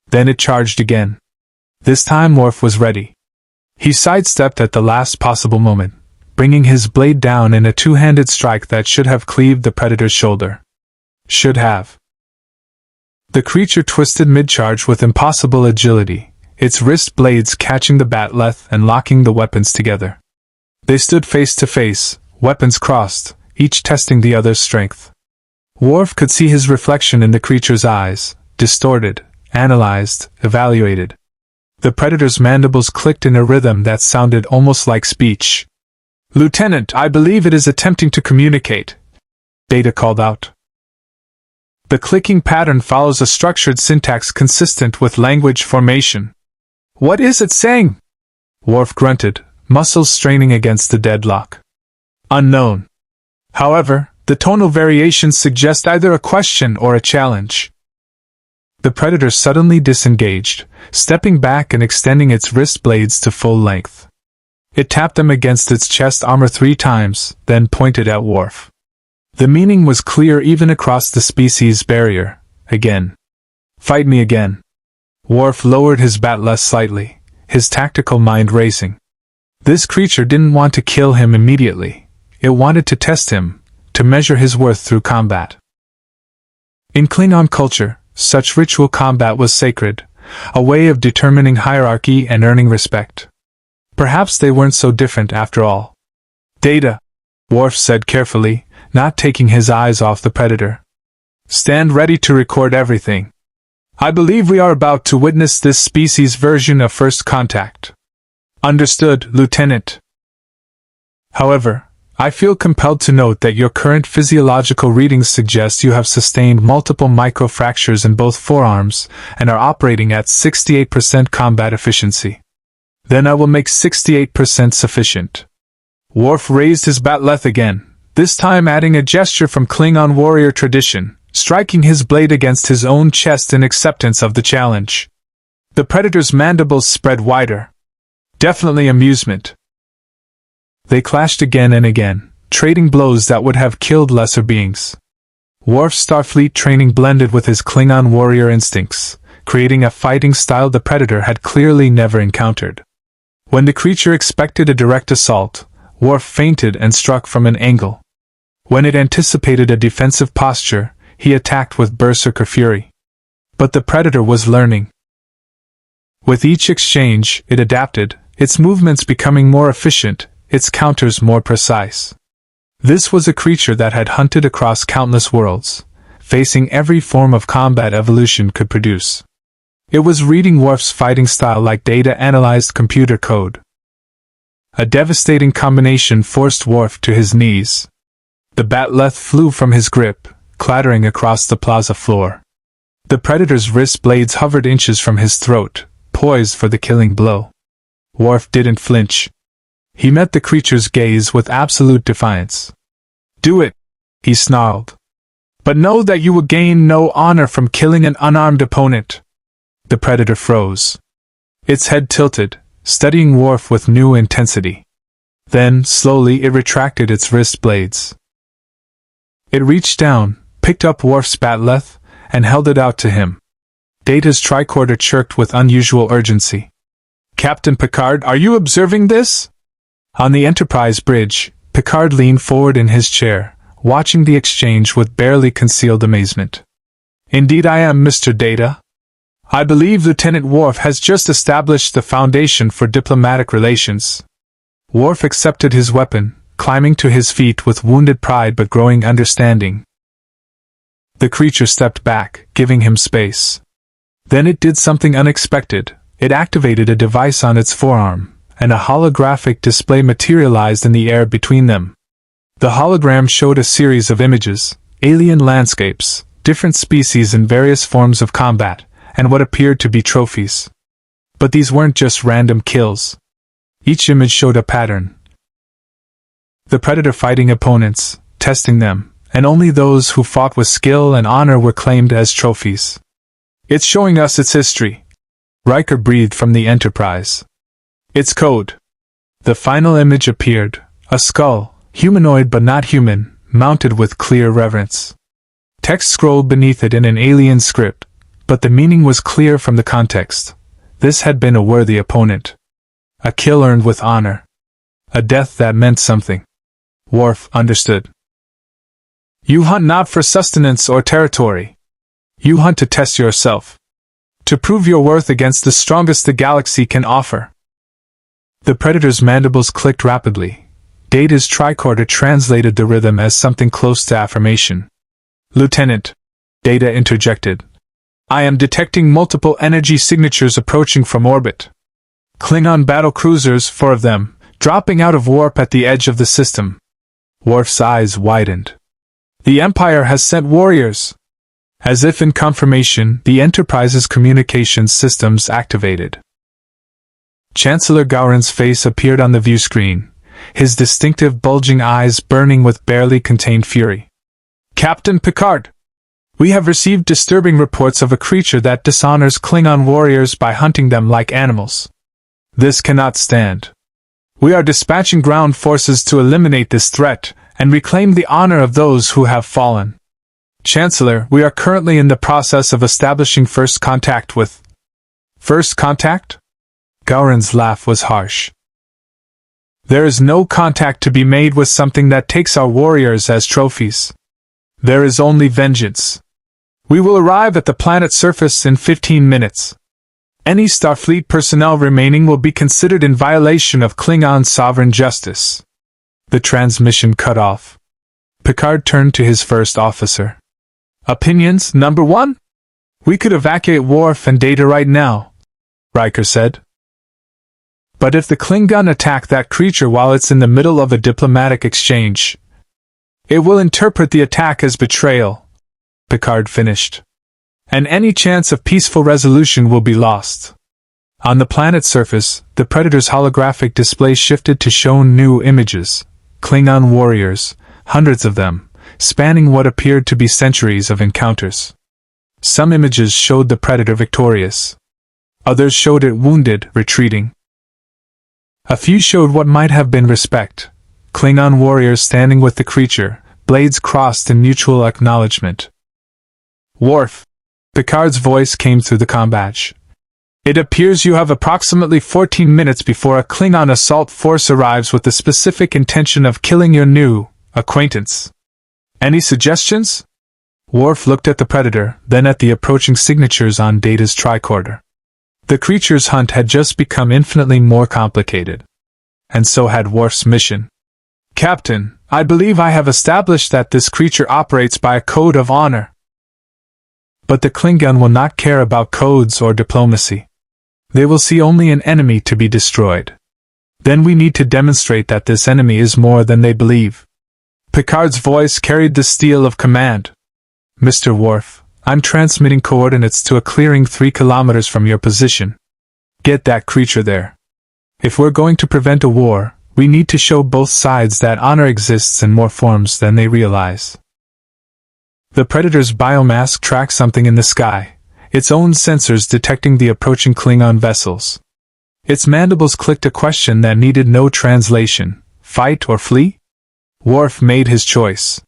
Then it charged again. This time Worf was ready. He sidestepped at the last possible moment, bringing his blade down in a two-handed strike that should have cleaved the Predator's shoulder. Should have. The creature twisted mid-charge with impossible agility, its wrist blades catching the bat'leth and locking the weapons together. They stood face to face, weapons crossed, each testing the other's strength. Worf could see his reflection in the creature's eyes, distorted, analyzed, evaluated. The Predator's mandibles clicked in a rhythm that sounded almost like speech. "Lieutenant, I believe it is attempting to communicate," Data called out. The clicking pattern follows a structured syntax consistent with language formation. "What is it saying?" Worf grunted, muscles straining against the deadlock. "Unknown. However, the tonal variations suggest either a question or a challenge." The Predator suddenly disengaged, stepping back and extending its wrist blades to full length. It tapped them against its chest armor 3 times, then pointed at Worf. The meaning was clear even across the species barrier. Again. "Fight me again." Worf lowered his bat'leth slightly, his tactical mind racing. This creature didn't want to kill him immediately. It wanted to test him, to measure his worth through combat. In Klingon culture, such ritual combat was sacred, a way of determining hierarchy and earning respect. Perhaps they weren't so different after all. "Data," Worf said carefully, not taking his eyes off the Predator. "Stand ready to record everything. I believe we are about to witness this species' version of first contact." "Understood, Lieutenant." "However, I feel compelled to note that your current physiological readings suggest you have sustained multiple microfractures in both forearms and are operating at 68% combat efficiency. Then I will make 68% sufficient." Worf raised his bat'leth again, this time adding a gesture from Klingon warrior tradition, striking his blade against his own chest in acceptance of the challenge. The Predator's mandibles spread wider. Definitely amusement. They clashed again and again, trading blows that would have killed lesser beings. Worf's Starfleet training blended with his Klingon warrior instincts, creating a fighting style the Predator had clearly never encountered. When the creature expected a direct assault, Worf feinted and struck from an angle. When it anticipated a defensive posture, he attacked with berserker fury. But the Predator was learning. With each exchange, it adapted, its movements becoming more efficient, its counters more precise. This was a creature that had hunted across countless worlds, facing every form of combat evolution could produce. It was reading Worf's fighting style like data-analyzed computer code. A devastating combination forced Worf to his knees. The bat'leth flew from his grip, clattering across the plaza floor. The Predator's wrist blades hovered inches from his throat, poised for the killing blow. Worf didn't flinch. He met the creature's gaze with absolute defiance. "Do it," he snarled. "But know that you will gain no honor from killing an unarmed opponent." The Predator froze. Its head tilted, studying Worf with new intensity. Then, slowly, it retracted its wrist blades. It reached down, picked up Worf's bat'leth, and held it out to him. Data's tricorder chirped with unusual urgency. "Captain Picard, are you observing this?" On the Enterprise bridge, Picard leaned forward in his chair, watching the exchange with barely concealed amazement. "Indeed I am, Mr. Data. I believe Lieutenant Worf has just established the foundation for diplomatic relations." Worf accepted his weapon, climbing to his feet with wounded pride but growing understanding. The creature stepped back, giving him space. Then it did something unexpected. It activated a device on its forearm, and a holographic display materialized in the air between them. The hologram showed a series of images, alien landscapes, different species in various forms of combat, and what appeared to be trophies. But these weren't just random kills. Each image showed a pattern. The Predator fighting opponents, testing them, and only those who fought with skill and honor were claimed as trophies. "It's showing us its history," Riker breathed from the Enterprise. "Its code." The final image appeared, a skull, humanoid but not human, mounted with clear reverence. Text scrolled beneath it in an alien script, but the meaning was clear from the context. This had been a worthy opponent. A kill earned with honor. A death that meant something. Worf understood. "You hunt not for sustenance or territory. You hunt to test yourself. To prove your worth against the strongest the galaxy can offer." The Predator's mandibles clicked rapidly. Data's tricorder translated the rhythm as something close to affirmation. "Lieutenant," Data interjected, "I am detecting multiple energy signatures approaching from orbit. Klingon battle cruisers, 4 of them, dropping out of warp at the edge of the system." Worf's eyes widened. "The Empire has sent warriors." As if in confirmation, the Enterprise's communications systems activated. Chancellor Gowron's face appeared on the view screen, his distinctive bulging eyes burning with barely contained fury. "Captain Picard, we have received disturbing reports of a creature that dishonors Klingon warriors by hunting them like animals. This cannot stand. We are dispatching ground forces to eliminate this threat and reclaim the honor of those who have fallen. Chancellor, we are currently in the process of establishing first contact with—" "First contact?" Gowron's laugh was harsh. "There is no contact to be made with something that takes our warriors as trophies. There is only vengeance. We will arrive at the planet's surface in 15 minutes. Any Starfleet personnel remaining will be considered in violation of Klingon sovereign justice." The transmission cut off. Picard turned to his first officer. "Opinions, number 1? We could evacuate Worf and Data right now," Riker said. "But if the Klingon attack that creature while it's in the middle of a diplomatic exchange, it will interpret the attack as betrayal," Picard finished. "And any chance of peaceful resolution will be lost." On the planet's surface, the Predator's holographic display shifted to show new images. Klingon warriors, hundreds of them, spanning what appeared to be centuries of encounters. Some images showed the Predator victorious. Others showed it wounded, retreating. A few showed what might have been respect. Klingon warriors standing with the creature, blades crossed in mutual acknowledgement. "Worf," Picard's voice came through the combadge. It appears you have approximately 14 minutes before a Klingon assault force arrives with the specific intention of killing your new acquaintance. Any suggestions? Worf looked at the Predator, then at the approaching signatures on Data's tricorder. The creature's hunt had just become infinitely more complicated. And so had Worf's mission. Captain, I believe I have established that this creature operates by a code of honor. But the Klingon will not care about codes or diplomacy. They will see only an enemy to be destroyed. Then we need to demonstrate that this enemy is more than they believe. Picard's voice carried the steel of command. Mr. Worf, I'm transmitting coordinates to a clearing 3 kilometers from your position. Get that creature there. If we're going to prevent a war, we need to show both sides that honor exists in more forms than they realize. The Predator's biomask tracked something in the sky, its own sensors detecting the approaching Klingon vessels. Its mandibles clicked a question that needed no translation: fight or flee? Worf made his choice.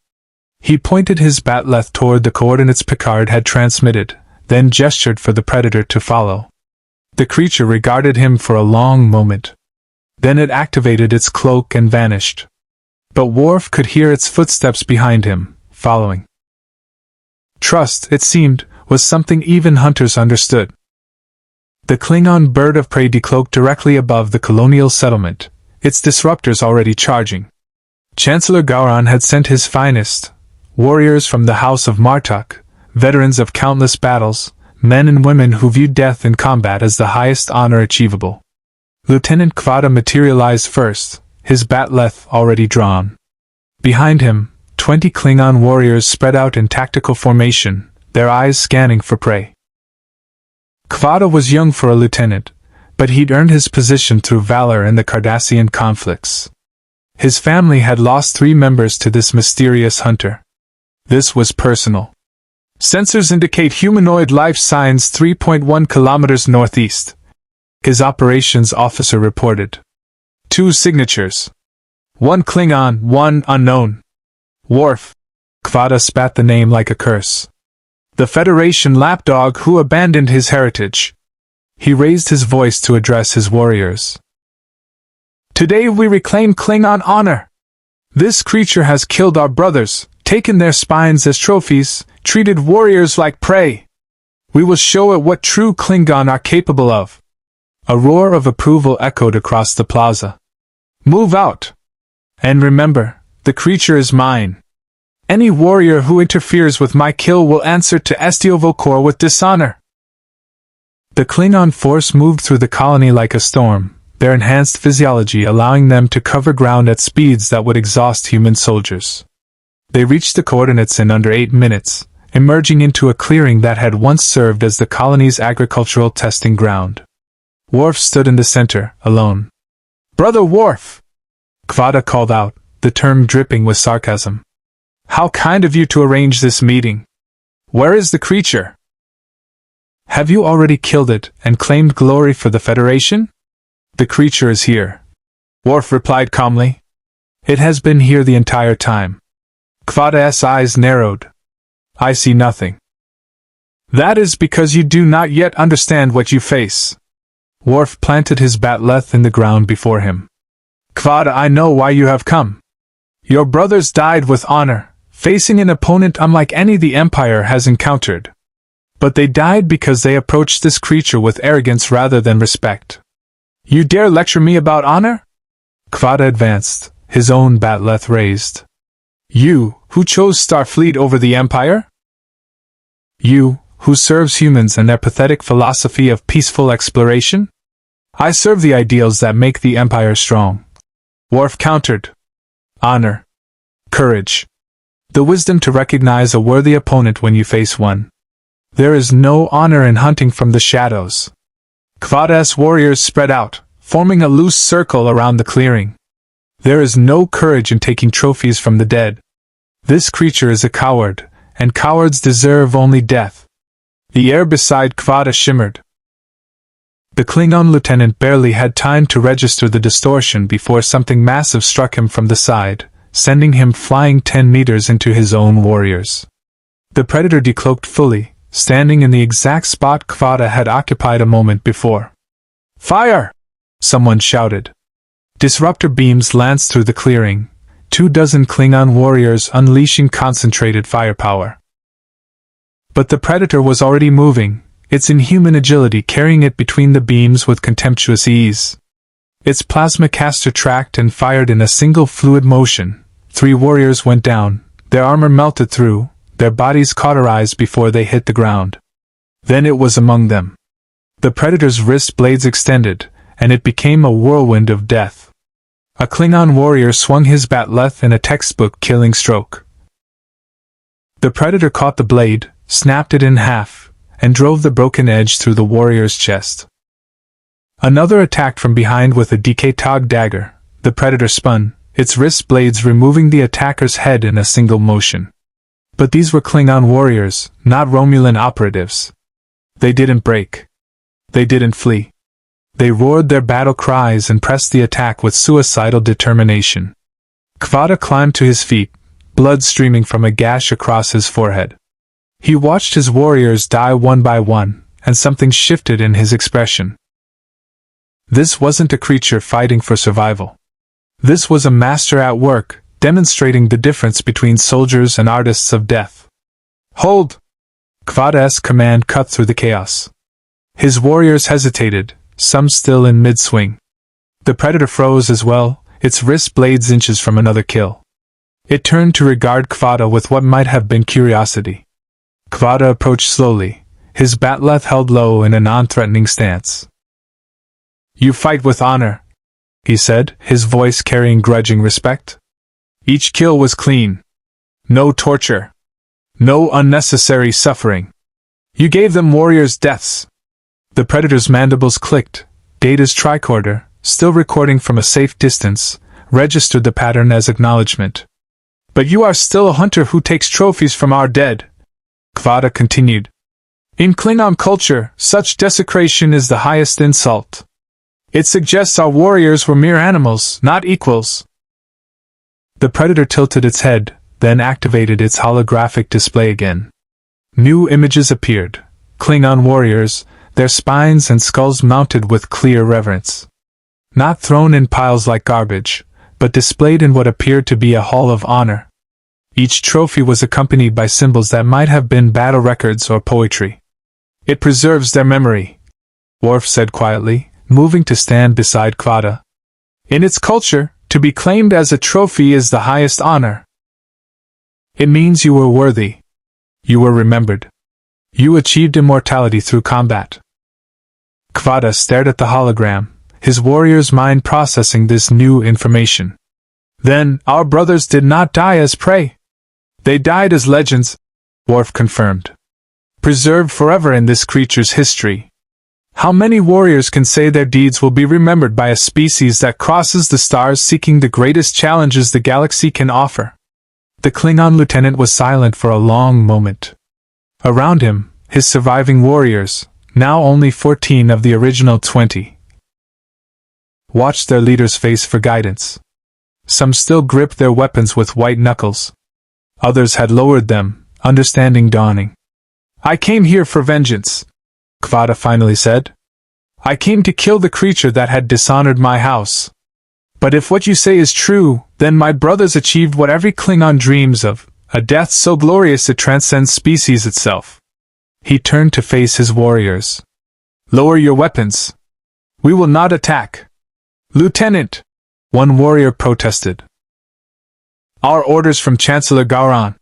He pointed his batleth toward the coordinates Picard had transmitted, then gestured for the Predator to follow. The creature regarded him for a long moment. Then it activated its cloak and vanished. But Worf could hear its footsteps behind him, following. Trust, it seemed, was something even hunters understood. The Klingon bird of prey decloaked directly above the colonial settlement, its disruptors already charging. Chancellor Gowron had sent his finest, warriors from the House of Martok, veterans of countless battles, men and women who viewed death in combat as the highest honor achievable. Lieutenant Kvada materialized first, his batleth already drawn. Behind him, 20 Klingon warriors spread out in tactical formation, their eyes scanning for prey. Kvada was young for a lieutenant, but he'd earned his position through valor in the Cardassian conflicts. His family had lost 3 members to this mysterious hunter. This was personal. Sensors indicate humanoid life signs 3.1 kilometers northeast. His operations officer reported. 2 signatures. 1 Klingon, 1 unknown. Worf. Kvada spat the name like a curse. The Federation lapdog who abandoned his heritage. He raised his voice to address his warriors. Today we reclaim Klingon honor. This creature has killed our brothers, taken their spines as trophies, treated warriors like prey. We will show it what true Klingon are capable of. A roar of approval echoed across the plaza. Move out. And remember, the creature is mine. Any warrior who interferes with my kill will answer to Estiovokor with dishonor. The Klingon force moved through the colony like a storm, their enhanced physiology allowing them to cover ground at speeds that would exhaust human soldiers. They reached the coordinates in under 8 minutes, emerging into a clearing that had once served as the colony's agricultural testing ground. Worf stood in the center, alone. Brother Worf! Kvada called out, the term dripping with sarcasm. How kind of you to arrange this meeting. Where is the creature? Have you already killed it and claimed glory for the Federation? The creature is here. Worf replied calmly. It has been here the entire time. Kvada's eyes narrowed. I see nothing. That is because you do not yet understand what you face. Worf planted his batleth in the ground before him. Kvada, I know why you have come. Your brothers died with honor, facing an opponent unlike any the Empire has encountered. But they died because they approached this creature with arrogance rather than respect. You dare lecture me about honor? Kvada advanced, his own batleth raised. You, who chose Starfleet over the Empire? You, who serves humans and their pathetic philosophy of peaceful exploration? I serve the ideals that make the Empire strong. Worf countered. Honor. Courage. The wisdom to recognize a worthy opponent when you face one. There is no honor in hunting from the shadows. Kvada's warriors spread out, forming a loose circle around the clearing. There is no courage in taking trophies from the dead. This creature is a coward, and cowards deserve only death. The air beside Kvada shimmered. The Klingon lieutenant barely had time to register the distortion before something massive struck him from the side, sending him flying 10 meters into his own warriors. The Predator decloaked fully, standing in the exact spot Kvada had occupied a moment before. "Fire!" someone shouted. Disruptor beams lanced through the clearing, 24 Klingon warriors unleashing concentrated firepower. But the Predator was already moving, its inhuman agility carrying it between the beams with contemptuous ease. Its plasma caster tracked and fired in a single fluid motion. 3 warriors went down, their armor melted through, their bodies cauterized before they hit the ground. Then it was among them. The Predator's wrist blades extended, and it became a whirlwind of death. A Klingon warrior swung his batleth in a textbook killing stroke. The Predator caught the blade, snapped it in half, and drove the broken edge through the warrior's chest. Another attacked from behind with a Dekatog dagger. The Predator spun, its wrist blades removing the attacker's head in a single motion. But these were Klingon warriors, not Romulan operatives. They didn't break. They didn't flee. They roared their battle cries and pressed the attack with suicidal determination. Kvada climbed to his feet, blood streaming from a gash across his forehead. He watched his warriors die one by one, and something shifted in his expression. This wasn't a creature fighting for survival. This was a master at work, demonstrating the difference between soldiers and artists of death. "Hold!" Kvada's command cut through the chaos. His warriors hesitated, some still in mid-swing. The Predator froze as well, its wrist blades inches from another kill. It turned to regard Kvada with what might have been curiosity. Kvada approached slowly, his batleth held low in a non-threatening stance. "You fight with honor," he said, his voice carrying grudging respect. "Each kill was clean. No torture. No unnecessary suffering. You gave them warriors' deaths." The Predator's mandibles clicked. Data's tricorder, still recording from a safe distance, registered the pattern as acknowledgement. "But you are still a hunter who takes trophies from our dead," Kvada continued. "In Klingon culture, such desecration is the highest insult. It suggests our warriors were mere animals, not equals." The Predator tilted its head, then activated its holographic display again. New images appeared. Klingon warriors, their spines and skulls mounted with clear reverence. Not thrown in piles like garbage, but displayed in what appeared to be a hall of honor. Each trophy was accompanied by symbols that might have been battle records or poetry. "It preserves their memory," Worf said quietly, moving to stand beside Kvada. "In its culture, to be claimed as a trophy is the highest honor. It means you were worthy. You were remembered. You achieved immortality through combat." Kvada stared at the hologram, his warrior's mind processing this new information. "Then, our brothers did not die as prey. They died as legends," Worf confirmed. "Preserved forever in this creature's history. How many warriors can say their deeds will be remembered by a species that crosses the stars seeking the greatest challenges the galaxy can offer?" The Klingon lieutenant was silent for a long moment. Around him, his surviving warriors, now only 14 of the original 20, watched their leader's face for guidance. Some still gripped their weapons with white knuckles. Others had lowered them, understanding dawning. "I came here for vengeance," Kvada finally said. "I came to kill the creature that had dishonored my house. But if what you say is true, then my brothers achieved what every Klingon dreams of, a death so glorious it transcends species itself." He turned to face his warriors. "Lower your weapons. We will not attack." "Lieutenant," one warrior protested. "Our orders from Chancellor Gowron.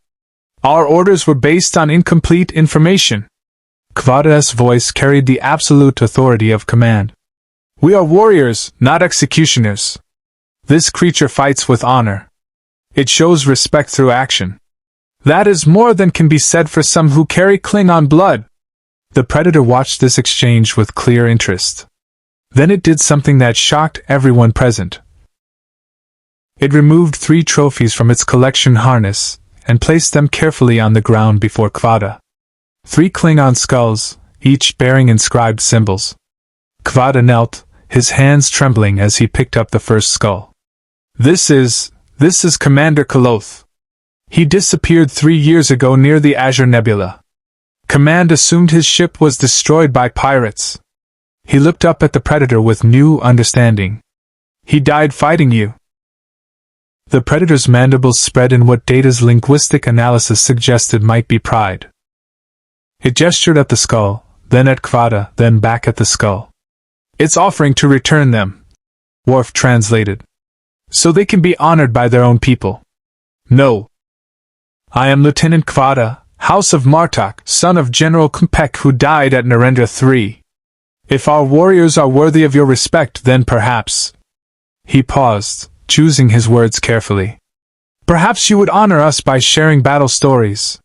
Our orders were based on incomplete information." Kvada's voice carried the absolute authority of command. "We are warriors, not executioners. This creature fights with honor. It shows respect through action. That is more than can be said for some who carry Klingon blood." The Predator watched this exchange with clear interest. Then it did something that shocked everyone present. It removed 3 trophies from its collection harness, and placed them carefully on the ground before Kvada. 3 Klingon skulls, each bearing inscribed symbols. Kvada knelt, his hands trembling as he picked up the first skull. This is Commander Koloth. He disappeared 3 years ago near the Azure Nebula. Command assumed his ship was destroyed by pirates. He looked up at the Predator with new understanding. He died fighting you. The Predator's mandibles spread in what Data's linguistic analysis suggested might be pride. It gestured at the skull, then at Kvada, then back at the skull. It's offering to return them, Worf translated. So they can be honored by their own people. No. I am Lieutenant Kvada, House of Martok, son of General Kompek who died at Narendra III. If our warriors are worthy of your respect, then perhaps... He paused, choosing his words carefully. Perhaps you would honor us by sharing battle stories.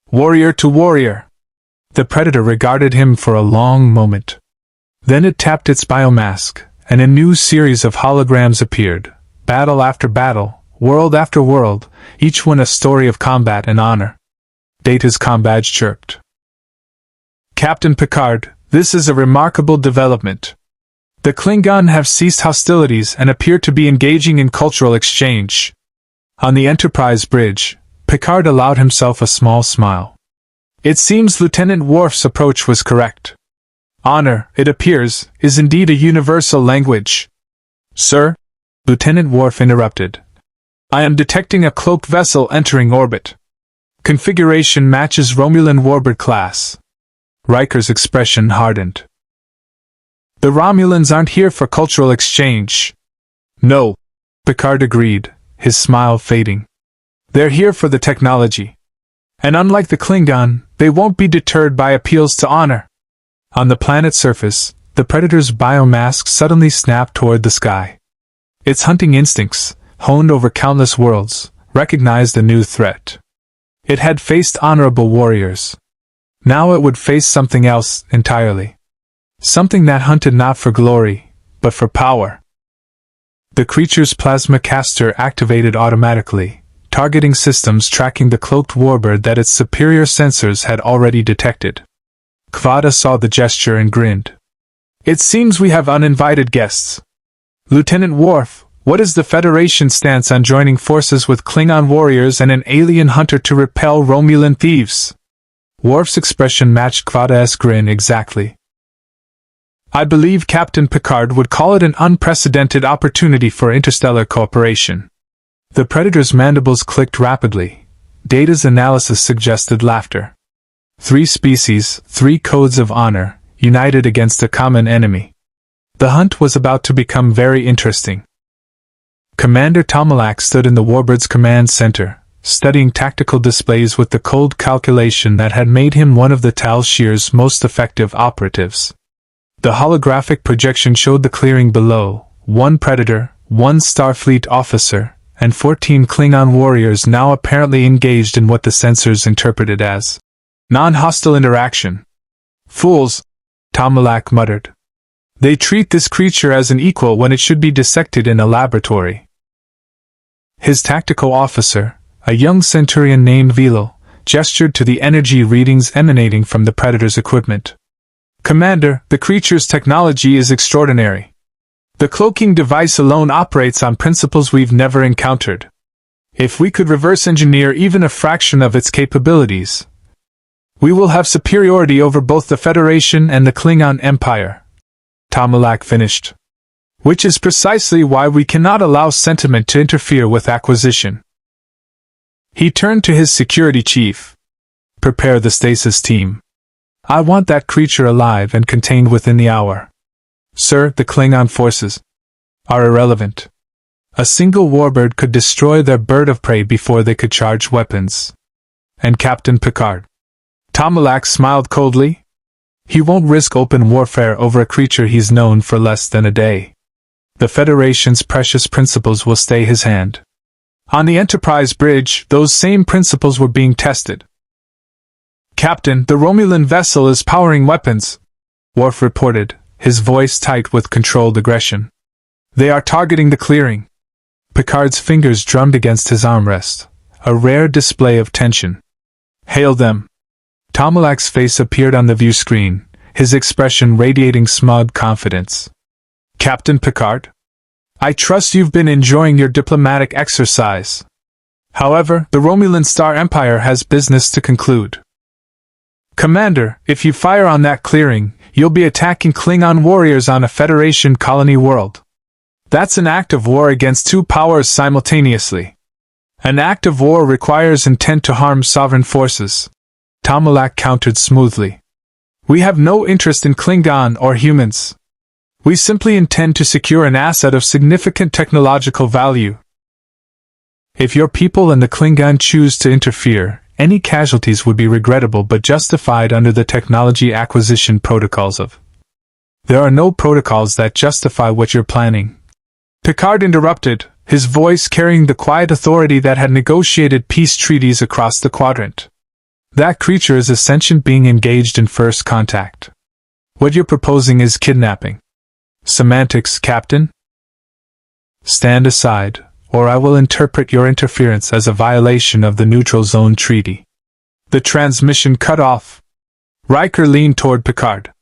Warrior to warrior. The Predator regarded him for a long moment. Then it tapped its biomask, and a new series of holograms appeared, battle after battle, world after world, each one a story of combat and honor. Data's combadge chirped. Captain Picard, this is a remarkable development. The Klingon have ceased hostilities and appear to be engaging in cultural exchange. On the Enterprise bridge, Picard allowed himself a small smile. It seems Lieutenant Worf's approach was correct. Honor, it appears, is indeed a universal language. Sir? Lieutenant Worf interrupted. I am detecting a cloaked vessel entering orbit. Configuration matches Romulan warbird class. Riker's expression hardened. The Romulans aren't here for cultural exchange. No, Picard agreed, his smile fading. They're here for the technology. And unlike the Klingon, they won't be deterred by appeals to honor. On the planet's surface, the Predator's biomask suddenly snapped toward the sky. Its hunting instincts, honed over countless worlds, recognized a new threat. It had faced honorable warriors. Now it would face something else entirely. Something that hunted not for glory, but for power. The creature's plasma caster activated automatically, targeting systems tracking the cloaked warbird that its superior sensors had already detected. Kvada saw the gesture and grinned. It seems we have uninvited guests. Lieutenant Worf, what is the Federation's stance on joining forces with Klingon warriors and an alien hunter to repel Romulan thieves? Worf's expression matched Kvada's grin exactly. I believe Captain Picard would call it an unprecedented opportunity for interstellar cooperation. The Predator's mandibles clicked rapidly. Data's analysis suggested laughter. 3 species, 3 codes of honor, united against a common enemy. The hunt was about to become very interesting. Commander Tomalak stood in the Warbird's command center, studying tactical displays with the cold calculation that had made him one of the Tal Shiar's most effective operatives. The holographic projection showed the clearing below, 1 Predator, 1 Starfleet officer, and 14 Klingon warriors now apparently engaged in what the sensors interpreted as non-hostile interaction. Fools, Tomalak muttered. They treat this creature as an equal when it should be dissected in a laboratory. His tactical officer, a young Centurion named Velo, gestured to the energy readings emanating from the Predator's equipment. Commander, the creature's technology is extraordinary. The cloaking device alone operates on principles we've never encountered. If we could reverse engineer even a fraction of its capabilities, we will have superiority over both the Federation and the Klingon Empire. Tomalak finished. Which is precisely why we cannot allow sentiment to interfere with acquisition. He turned to his security chief. Prepare the stasis team. I want that creature alive and contained within the hour. Sir, the Klingon forces are irrelevant. A single warbird could destroy their bird of prey before they could charge weapons. And Captain Picard. Tomalak smiled coldly. He won't risk open warfare over a creature he's known for less than a day. The Federation's precious principles will stay his hand. On the Enterprise bridge, those same principles were being tested. Captain, the Romulan vessel is powering weapons, Worf reported, his voice tight with controlled aggression. They are targeting the clearing. Picard's fingers drummed against his armrest, a rare display of tension. Hail them. Tomalak's face appeared on the view screen, his expression radiating smug confidence. Captain Picard? I trust you've been enjoying your diplomatic exercise. However, the Romulan Star Empire has business to conclude. Commander, if you fire on that clearing, you'll be attacking Klingon warriors on a Federation colony world. That's an act of war against two powers simultaneously. An act of war requires intent to harm sovereign forces. Tomalak countered smoothly. We have no interest in Klingon or humans. We simply intend to secure an asset of significant technological value. If your people and the Klingon choose to interfere, any casualties would be regrettable but justified under the technology acquisition protocols of. There are no protocols that justify what you're planning. Picard interrupted, his voice carrying the quiet authority that had negotiated peace treaties across the quadrant. That creature is a sentient being engaged in first contact. What you're proposing is kidnapping. Semantics, Captain. Stand aside, or I will interpret your interference as a violation of the Neutral Zone Treaty. The transmission cut off. Riker leaned toward Picard.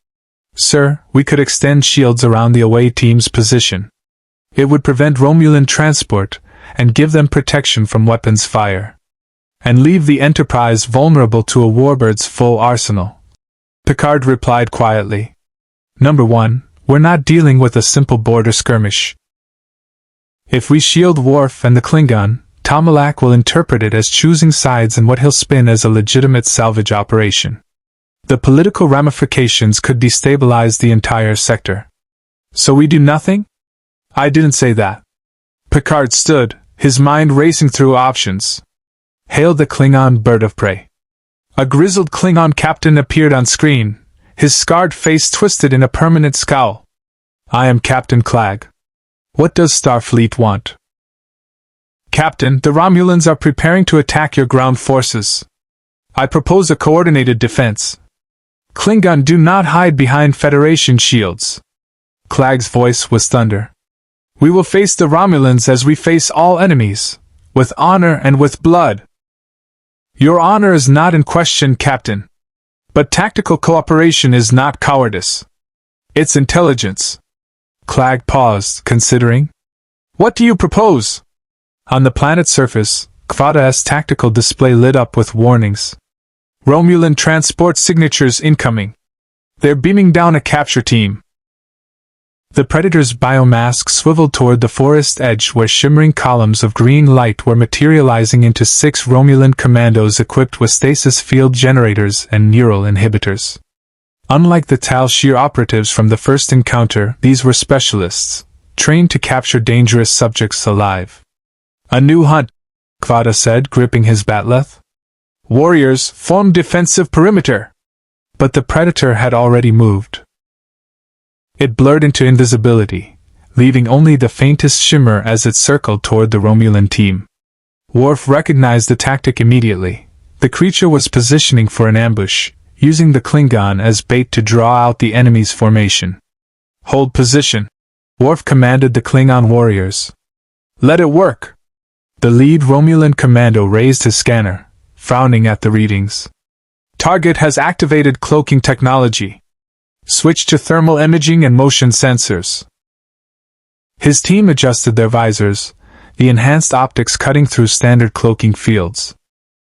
Sir, we could extend shields around the away team's position. It would prevent Romulan transport, and give them protection from weapons fire. And leave the Enterprise vulnerable to a warbird's full arsenal. Picard replied quietly. Number 1, we're not dealing with a simple border skirmish. If we shield Worf and the Klingon, Tomalak will interpret it as choosing sides in what he'll spin as a legitimate salvage operation. The political ramifications could destabilize the entire sector. So we do nothing? I didn't say that. Picard stood, his mind racing through options. Hail the Klingon bird of prey. A grizzled Klingon captain appeared on screen, his scarred face twisted in a permanent scowl. I am Captain Clag. What does Starfleet want? Captain, the Romulans are preparing to attack your ground forces. I propose a coordinated defense. Klingon do not hide behind Federation shields. Clag's voice was thunder. We will face the Romulans as we face all enemies, with honor and with blood. Your honor is not in question, Captain. But tactical cooperation is not cowardice. It's intelligence. Clag paused, considering. What do you propose? On the planet's surface, Kvada's tactical display lit up with warnings. Romulan transport signatures incoming. They're beaming down a capture team. The Predator's biomask swiveled toward the forest edge where shimmering columns of green light were materializing into 6 Romulan commandos equipped with stasis field generators and neural inhibitors. Unlike the Tal Shiar operatives from the first encounter, these were specialists, trained to capture dangerous subjects alive. A new hunt, Kvada said, gripping his batleth. Warriors, form defensive perimeter. But the Predator had already moved. It blurred into invisibility, leaving only the faintest shimmer as it circled toward the Romulan team. Worf recognized the tactic immediately. The creature was positioning for an ambush, using the Klingon as bait to draw out the enemy's formation. Hold position. Worf commanded the Klingon warriors. Let it work. The lead Romulan commando raised his scanner, frowning at the readings. Target has activated cloaking technology. Switch to thermal imaging and motion sensors. His team adjusted their visors, the enhanced optics cutting through standard cloaking fields.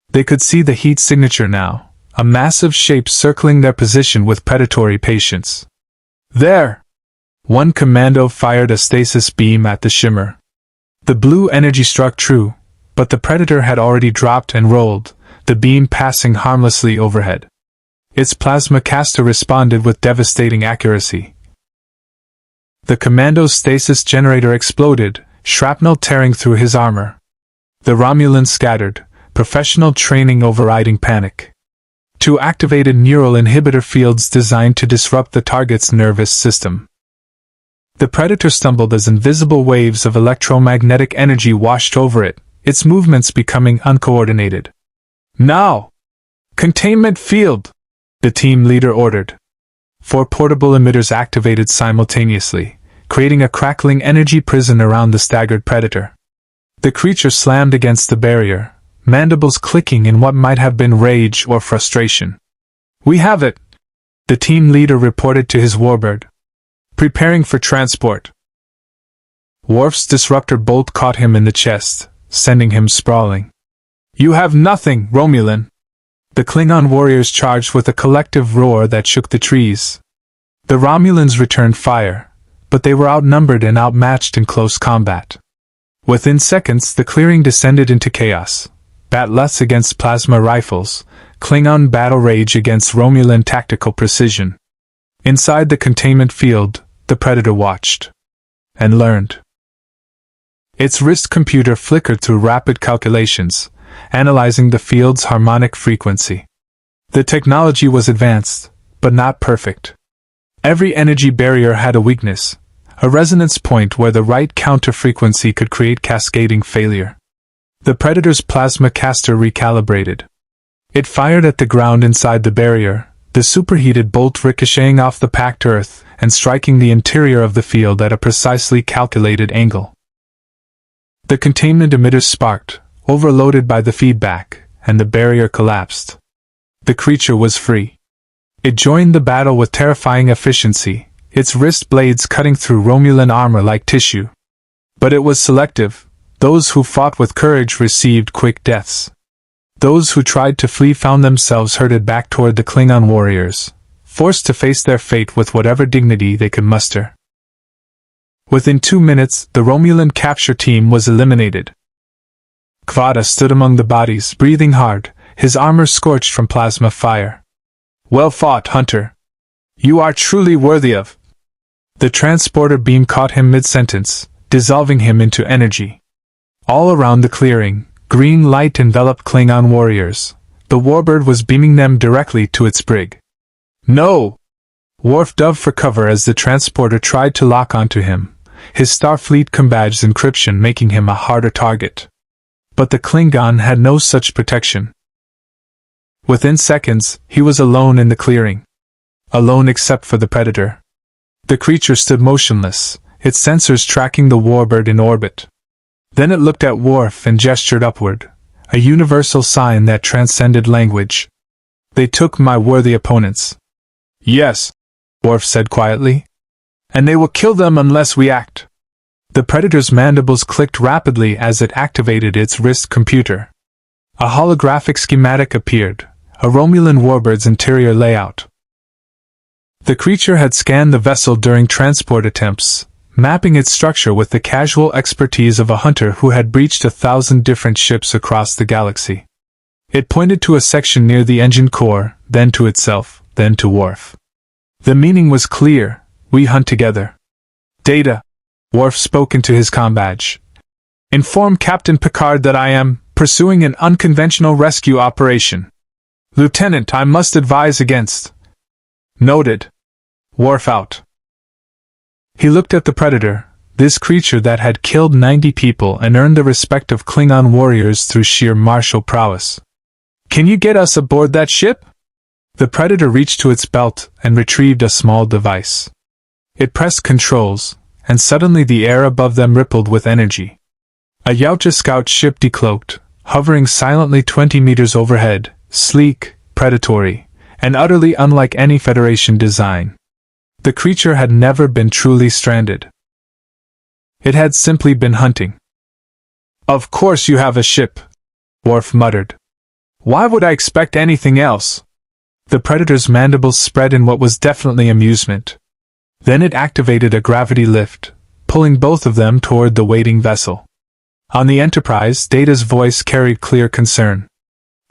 They could see the heat signature now, a massive shape circling their position with predatory patience. There! One commando fired a stasis beam at the shimmer. The blue energy struck true, but the Predator had already dropped and rolled, the beam passing harmlessly overhead. Its plasma caster responded with devastating accuracy. The commando's stasis generator exploded, shrapnel tearing through his armor. The Romulans scattered, professional training overriding panic. 2 activated neural inhibitor fields designed to disrupt the target's nervous system. The Predator stumbled as invisible waves of electromagnetic energy washed over it, its movements becoming uncoordinated. Now! Containment field! The team leader ordered. 4 portable emitters activated simultaneously, creating a crackling energy prison around the staggered Predator. The creature slammed against the barrier, mandibles clicking in what might have been rage or frustration. We have it! The team leader reported to his warbird. Preparing for transport. Worf's disruptor bolt caught him in the chest, sending him sprawling. You have nothing, Romulan! The Klingon warriors charged with a collective roar that shook the trees. The Romulans returned fire, but they were outnumbered and outmatched in close combat. Within seconds, the clearing descended into chaos. Bat'leths against plasma rifles, Klingon battle rage against Romulan tactical precision. Inside the containment field, the Predator watched. And learned. Its wrist computer flickered through rapid calculations, analyzing the field's harmonic frequency. The technology was advanced, but not perfect. Every energy barrier had a weakness, a resonance point where the right counter frequency could create cascading failure. The Predator's plasma caster recalibrated. It fired at the ground inside the barrier, the superheated bolt ricocheting off the packed earth and striking the interior of the field at a precisely calculated angle. The containment emitters sparked, overloaded by the feedback, and the barrier collapsed. The creature was free. It joined the battle with terrifying efficiency, its wrist blades cutting through Romulan armor like tissue. But it was selective. Those who fought with courage received quick deaths. Those who tried to flee found themselves herded back toward the Klingon warriors, forced to face their fate with whatever dignity they could muster. Within 2 minutes, the Romulan capture team was eliminated. Kvada stood among the bodies, breathing hard, his armor scorched from plasma fire. "Well fought, Hunter. You are truly worthy of..." The transporter beam caught him mid-sentence, dissolving him into energy. All around the clearing, green light enveloped Klingon warriors. The warbird was beaming them directly to its brig. "No!" Worf dove for cover as the transporter tried to lock onto him, his Starfleet combadge's encryption making him a harder target. But the Klingon had no such protection. Within seconds, he was alone in the clearing. Alone except for the Predator. The creature stood motionless, its sensors tracking the warbird in orbit. Then it looked at Worf and gestured upward, a universal sign that transcended language. "They took my worthy opponents." "Yes," Worf said quietly. "And they will kill them unless we act." The Predator's mandibles clicked rapidly as it activated its wrist computer. A holographic schematic appeared, a Romulan warbird's interior layout. The creature had scanned the vessel during transport attempts, mapping its structure with the casual expertise of a hunter who had breached 1,000 different ships across the galaxy. It pointed to a section near the engine core, then to itself, then to Worf. The meaning was clear: we hunt together. "Data," Worf spoke into his combadge. "Inform Captain Picard that I am pursuing an unconventional rescue operation. Lieutenant, I must advise against." "Noted." Worf out. He looked at the Predator, this creature that had killed 90 people and earned the respect of Klingon warriors through sheer martial prowess. "Can you get us aboard that ship?" The Predator reached to its belt and retrieved a small device. It pressed controls, and suddenly the air above them rippled with energy. A Yautja scout ship decloaked, hovering silently 20 meters overhead, sleek, predatory, and utterly unlike any Federation design. The creature had never been truly stranded. It had simply been hunting. "Of course you have a ship," Worf muttered. "Why would I expect anything else?" The Predator's mandibles spread in what was definitely amusement. Then it activated a gravity lift, pulling both of them toward the waiting vessel. On the Enterprise, Data's voice carried clear concern.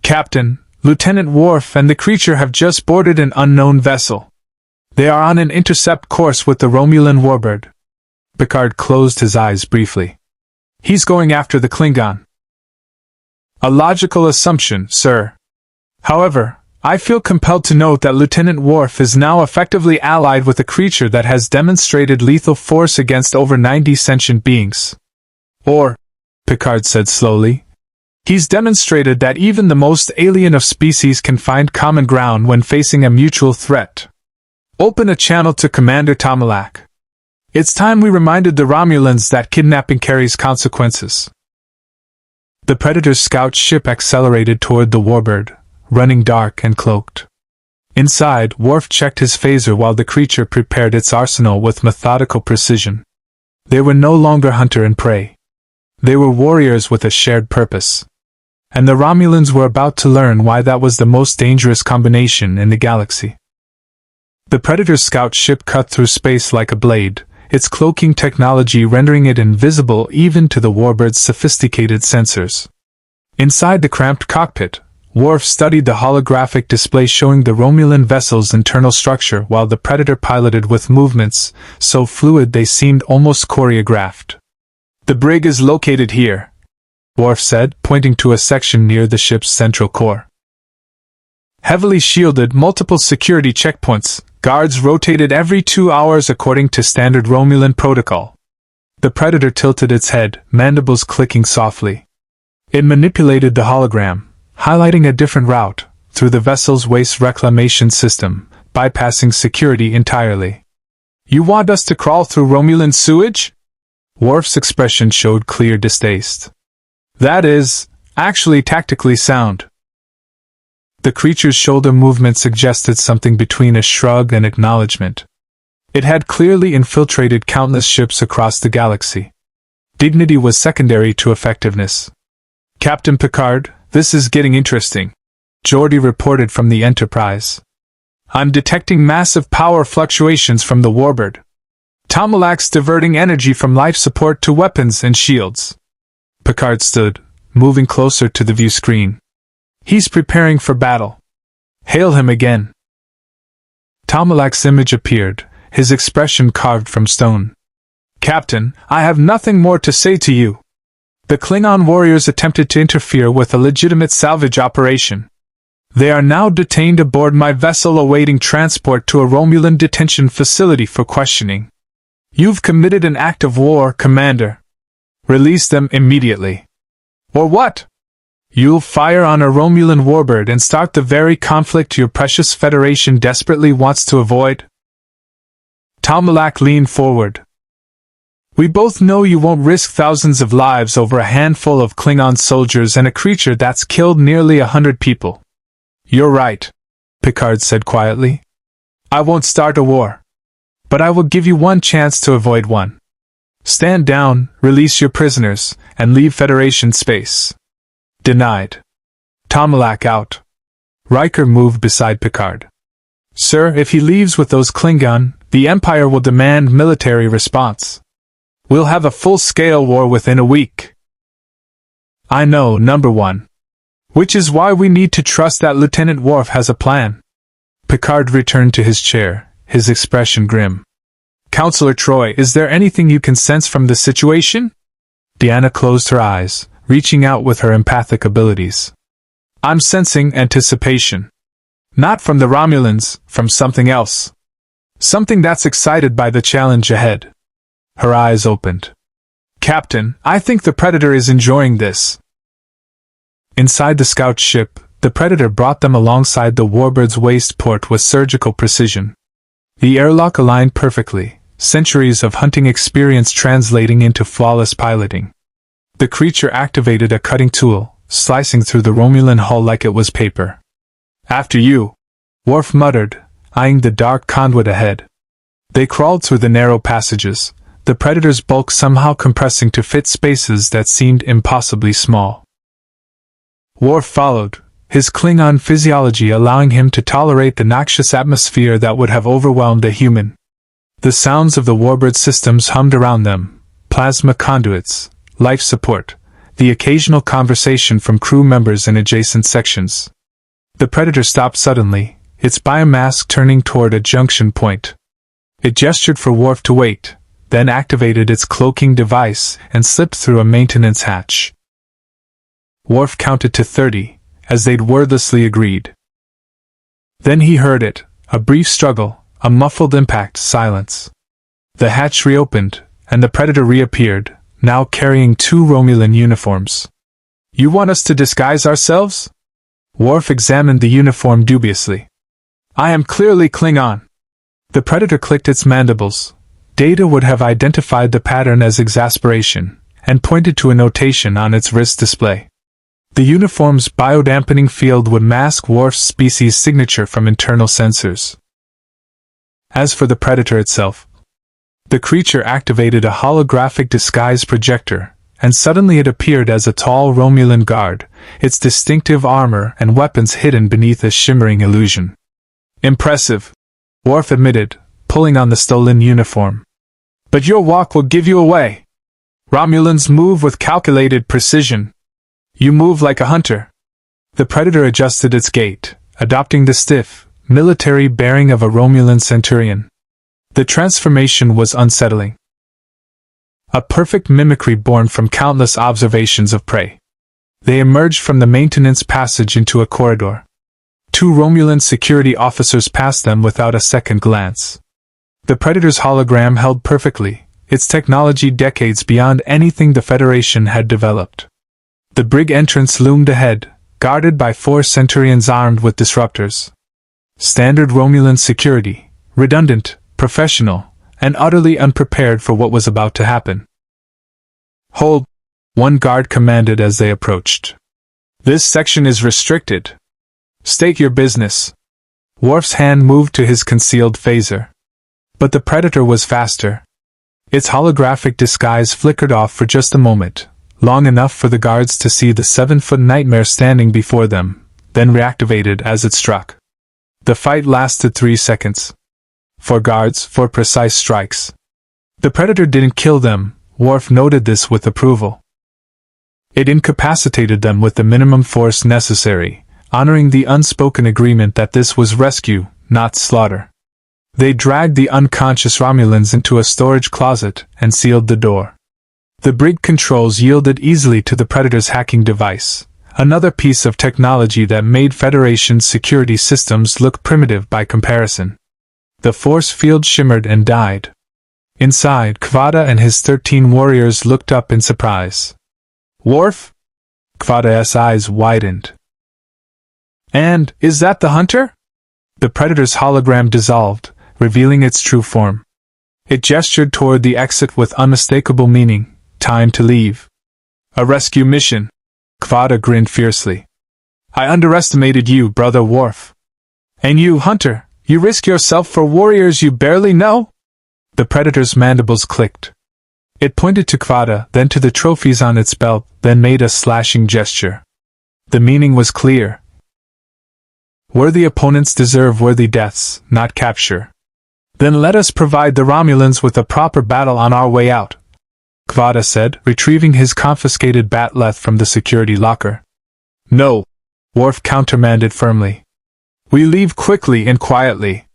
"Captain, Lieutenant Worf and the creature have just boarded an unknown vessel. They are on an intercept course with the Romulan warbird." Picard closed his eyes briefly. "He's going after the Klingon." "A logical assumption, sir. However, I feel compelled to note that Lieutenant Worf is now effectively allied with a creature that has demonstrated lethal force against over 90 sentient beings. Or," Picard said slowly, "he's demonstrated that even the most alien of species can find common ground when facing a mutual threat. Open a channel to Commander Tomalak. It's time we reminded the Romulans that kidnapping carries consequences." The Predator's scout ship accelerated toward the warbird, running dark and cloaked. Inside, Worf checked his phaser while the creature prepared its arsenal with methodical precision. They were no longer hunter and prey. They were warriors with a shared purpose. And the Romulans were about to learn why that was the most dangerous combination in the galaxy. The Predator's scout ship cut through space like a blade, its cloaking technology rendering it invisible even to the warbird's sophisticated sensors. Inside the cramped cockpit, Worf studied the holographic display showing the Romulan vessel's internal structure while the Predator piloted with movements so fluid they seemed almost choreographed. "The brig is located here," Worf said, pointing to a section near the ship's central core. Heavily shielded, multiple security checkpoints, guards rotated every 2 hours according to standard Romulan protocol. The Predator tilted its head, mandibles clicking softly. It manipulated the hologram, highlighting a different route, through the vessel's waste reclamation system, bypassing security entirely. "You want us to crawl through Romulan sewage?" Worf's expression showed clear distaste. "That is, actually tactically sound." The creature's shoulder movement suggested something between a shrug and acknowledgement. It had clearly infiltrated countless ships across the galaxy. Dignity was secondary to effectiveness. "Captain Picard, this is getting interesting," Geordi reported from the Enterprise. "I'm detecting massive power fluctuations from the warbird. Tomalak's diverting energy from life support to weapons and shields." Picard stood, moving closer to the view screen. "He's preparing for battle. Hail him again." Tomalak's image appeared, his expression carved from stone. "Captain, I have nothing more to say to you. The Klingon warriors attempted to interfere with a legitimate salvage operation. They are now detained aboard my vessel awaiting transport to a Romulan detention facility for questioning. You've committed an act of war, Commander. Release them immediately. Or what? You'll fire on a Romulan warbird and start the very conflict your precious Federation desperately wants to avoid?" Tomalak leaned forward. "We both know you won't risk thousands of lives over a handful of Klingon soldiers and a creature that's killed nearly 100 people." "You're right," Picard said quietly. "I won't start a war. But I will give you one chance to avoid one. Stand down, release your prisoners, and leave Federation space." Denied. Tomalak out. Riker moved beside Picard. "Sir, if he leaves with those Klingon, the Empire will demand military response. We'll have a full-scale war within a week." "I know, number one. Which is why we need to trust that Lieutenant Worf has a plan." Picard returned to his chair, his expression grim. "Counselor Troy, is there anything you can sense from the situation?" Deanna closed her eyes, reaching out with her empathic abilities. "I'm sensing anticipation. Not from the Romulans, from something else. Something that's excited by the challenge ahead." Her eyes opened. "Captain, I think the Predator is enjoying this." Inside the scout ship, the Predator brought them alongside the warbird's waste port with surgical precision. The airlock aligned perfectly, centuries of hunting experience translating into flawless piloting. The creature activated a cutting tool, slicing through the Romulan hull like it was paper. "After you," Worf muttered, eyeing the dark conduit ahead. They crawled through the narrow passages, the Predator's bulk somehow compressing to fit spaces that seemed impossibly small. Worf followed, his Klingon physiology allowing him to tolerate the noxious atmosphere that would have overwhelmed a human. The sounds of the warbird systems hummed around them, plasma conduits, life support, the occasional conversation from crew members in adjacent sections. The Predator stopped suddenly, its biomass turning toward a junction point. It gestured for Worf to wait, then activated its cloaking device and slipped through a maintenance hatch. Worf counted to 30, as they'd wordlessly agreed. Then he heard it, a brief struggle, a muffled impact, silence. The hatch reopened, and the Predator reappeared, now carrying 2 Romulan uniforms. "You want us to disguise ourselves?" Worf examined the uniform dubiously. "I am clearly Klingon." The Predator clicked its mandibles. Data would have identified the pattern as exasperation, and pointed to a notation on its wrist display. The uniform's biodampening field would mask Worf's species signature from internal sensors. As for the Predator itself, the creature activated a holographic disguise projector, and suddenly it appeared as a tall Romulan guard, its distinctive armor and weapons hidden beneath a shimmering illusion. "Impressive," Worf admitted, pulling on the stolen uniform. "But your walk will give you away. Romulans move with calculated precision. You move like a hunter." The Predator adjusted its gait, adopting the stiff, military bearing of a Romulan centurion. The transformation was unsettling. A perfect mimicry born from countless observations of prey. They emerged from the maintenance passage into a corridor. 2 Romulan security officers passed them without a second glance. The Predator's hologram held perfectly, its technology decades beyond anything the Federation had developed. The brig entrance loomed ahead, guarded by 4 Centurions armed with disruptors. Standard Romulan security, redundant, professional, and utterly unprepared for what was about to happen. "Hold," one guard commanded as they approached. "This section is restricted. State your business." Worf's hand moved to his concealed phaser. But the Predator was faster. Its holographic disguise flickered off for just a moment, long enough for the guards to see the 7-foot nightmare standing before them, then reactivated as it struck. The fight lasted 3 seconds. 4 guards, 4 precise strikes. The Predator didn't kill them. Worf noted this with approval. It incapacitated them with the minimum force necessary, honoring the unspoken agreement that this was rescue, not slaughter. They dragged the unconscious Romulans into a storage closet and sealed the door. The brig controls yielded easily to the Predator's hacking device, another piece of technology that made Federation security systems look primitive by comparison. The force field shimmered and died. Inside, Kvada and his 13 warriors looked up in surprise. "Worf?" Kvada's eyes widened. "And, is that the hunter?" The Predator's hologram dissolved, revealing its true form. It gestured toward the exit with unmistakable meaning. "Time to leave." "A rescue mission." Kvada grinned fiercely. "I underestimated you, brother Worf. And you, Hunter, you risk yourself for warriors you barely know?" The Predator's mandibles clicked. It pointed to Kvada, then to the trophies on its belt, then made a slashing gesture. The meaning was clear. Worthy opponents deserve worthy deaths, not capture. "Then let us provide the Romulans with a proper battle on our way out," Kvada said, retrieving his confiscated bat'leth from the security locker. "No," Worf countermanded firmly. "We leave quickly and quietly.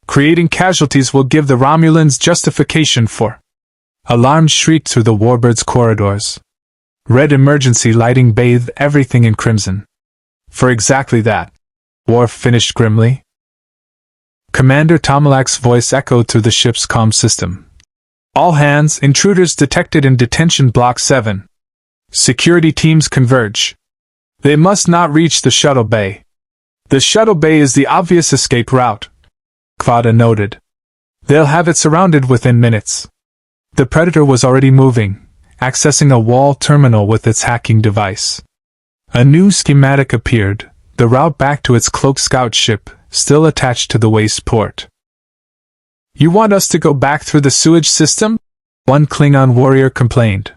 Creating casualties will give the Romulans justification for." Alarms shrieked through the warbird's corridors. Red emergency lighting bathed everything in crimson. "For exactly that," Worf finished grimly. Commander Tomalak's voice echoed through the ship's comm system. "All hands, intruders detected in Detention Block 7. Security teams converge. They must not reach the shuttle bay. The shuttle bay is the obvious escape route," Kvada noted. "They'll have it surrounded within minutes." The Predator was already moving, accessing a wall terminal with its hacking device. A new schematic appeared, the route back to its cloaked scout ship, still attached to the waste port. "You want us to go back through the sewage system?" one Klingon warrior complained.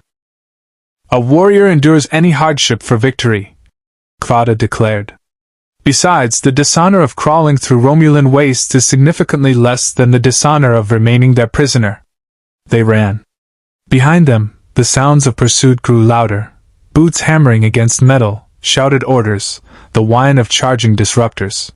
"A warrior endures any hardship for victory," Kvada declared. "Besides, the dishonor of crawling through Romulan wastes is significantly less than the dishonor of remaining their prisoner." They ran. Behind them, the sounds of pursuit grew louder. Boots hammering against metal, shouted orders, the whine of charging disruptors.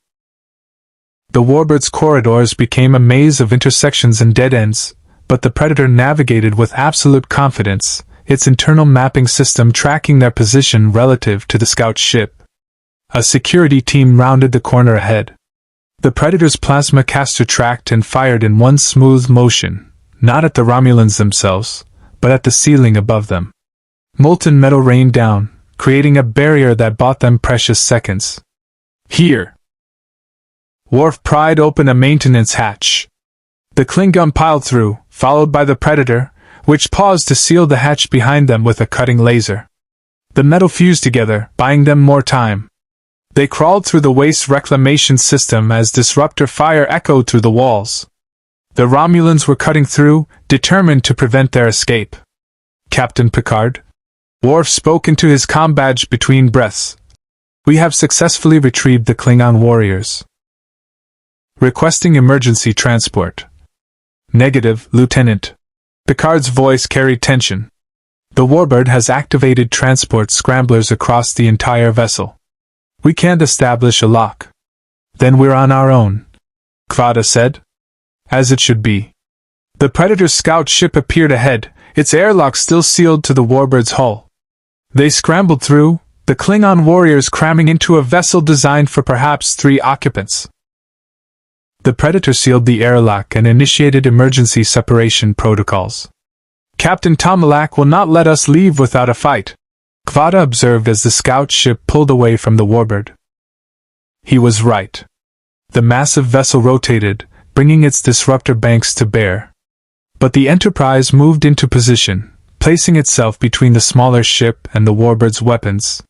The warbird's corridors became a maze of intersections and dead ends, but the Predator navigated with absolute confidence, its internal mapping system tracking their position relative to the scout ship. A security team rounded the corner ahead. The Predator's plasma caster tracked and fired in one smooth motion, not at the Romulans themselves, but at the ceiling above them. Molten metal rained down, creating a barrier that bought them precious seconds. "Here!" Worf pried open a maintenance hatch. The Klingon piled through, followed by the Predator, which paused to seal the hatch behind them with a cutting laser. The metal fused together, buying them more time. They crawled through the waste reclamation system as disruptor fire echoed through the walls. The Romulans were cutting through, determined to prevent their escape. "Captain Picard?" Worf spoke into his comm badge between breaths. "We have successfully retrieved the Klingon warriors. Requesting emergency transport." "Negative, Lieutenant." Picard's voice carried tension. "The warbird has activated transport scramblers across the entire vessel. We can't establish a lock." "Then we're on our own," Kvada said. "As it should be." The Predator's scout ship appeared ahead, its airlock still sealed to the warbird's hull. They scrambled through, the Klingon warriors cramming into a vessel designed for perhaps 3 occupants. The Predator sealed the airlock and initiated emergency separation protocols. "Captain Tomalak will not let us leave without a fight," Kvada observed as the scout ship pulled away from the warbird. He was right. The massive vessel rotated, bringing its disruptor banks to bear. But the Enterprise moved into position, placing itself between the smaller ship and the warbird's weapons.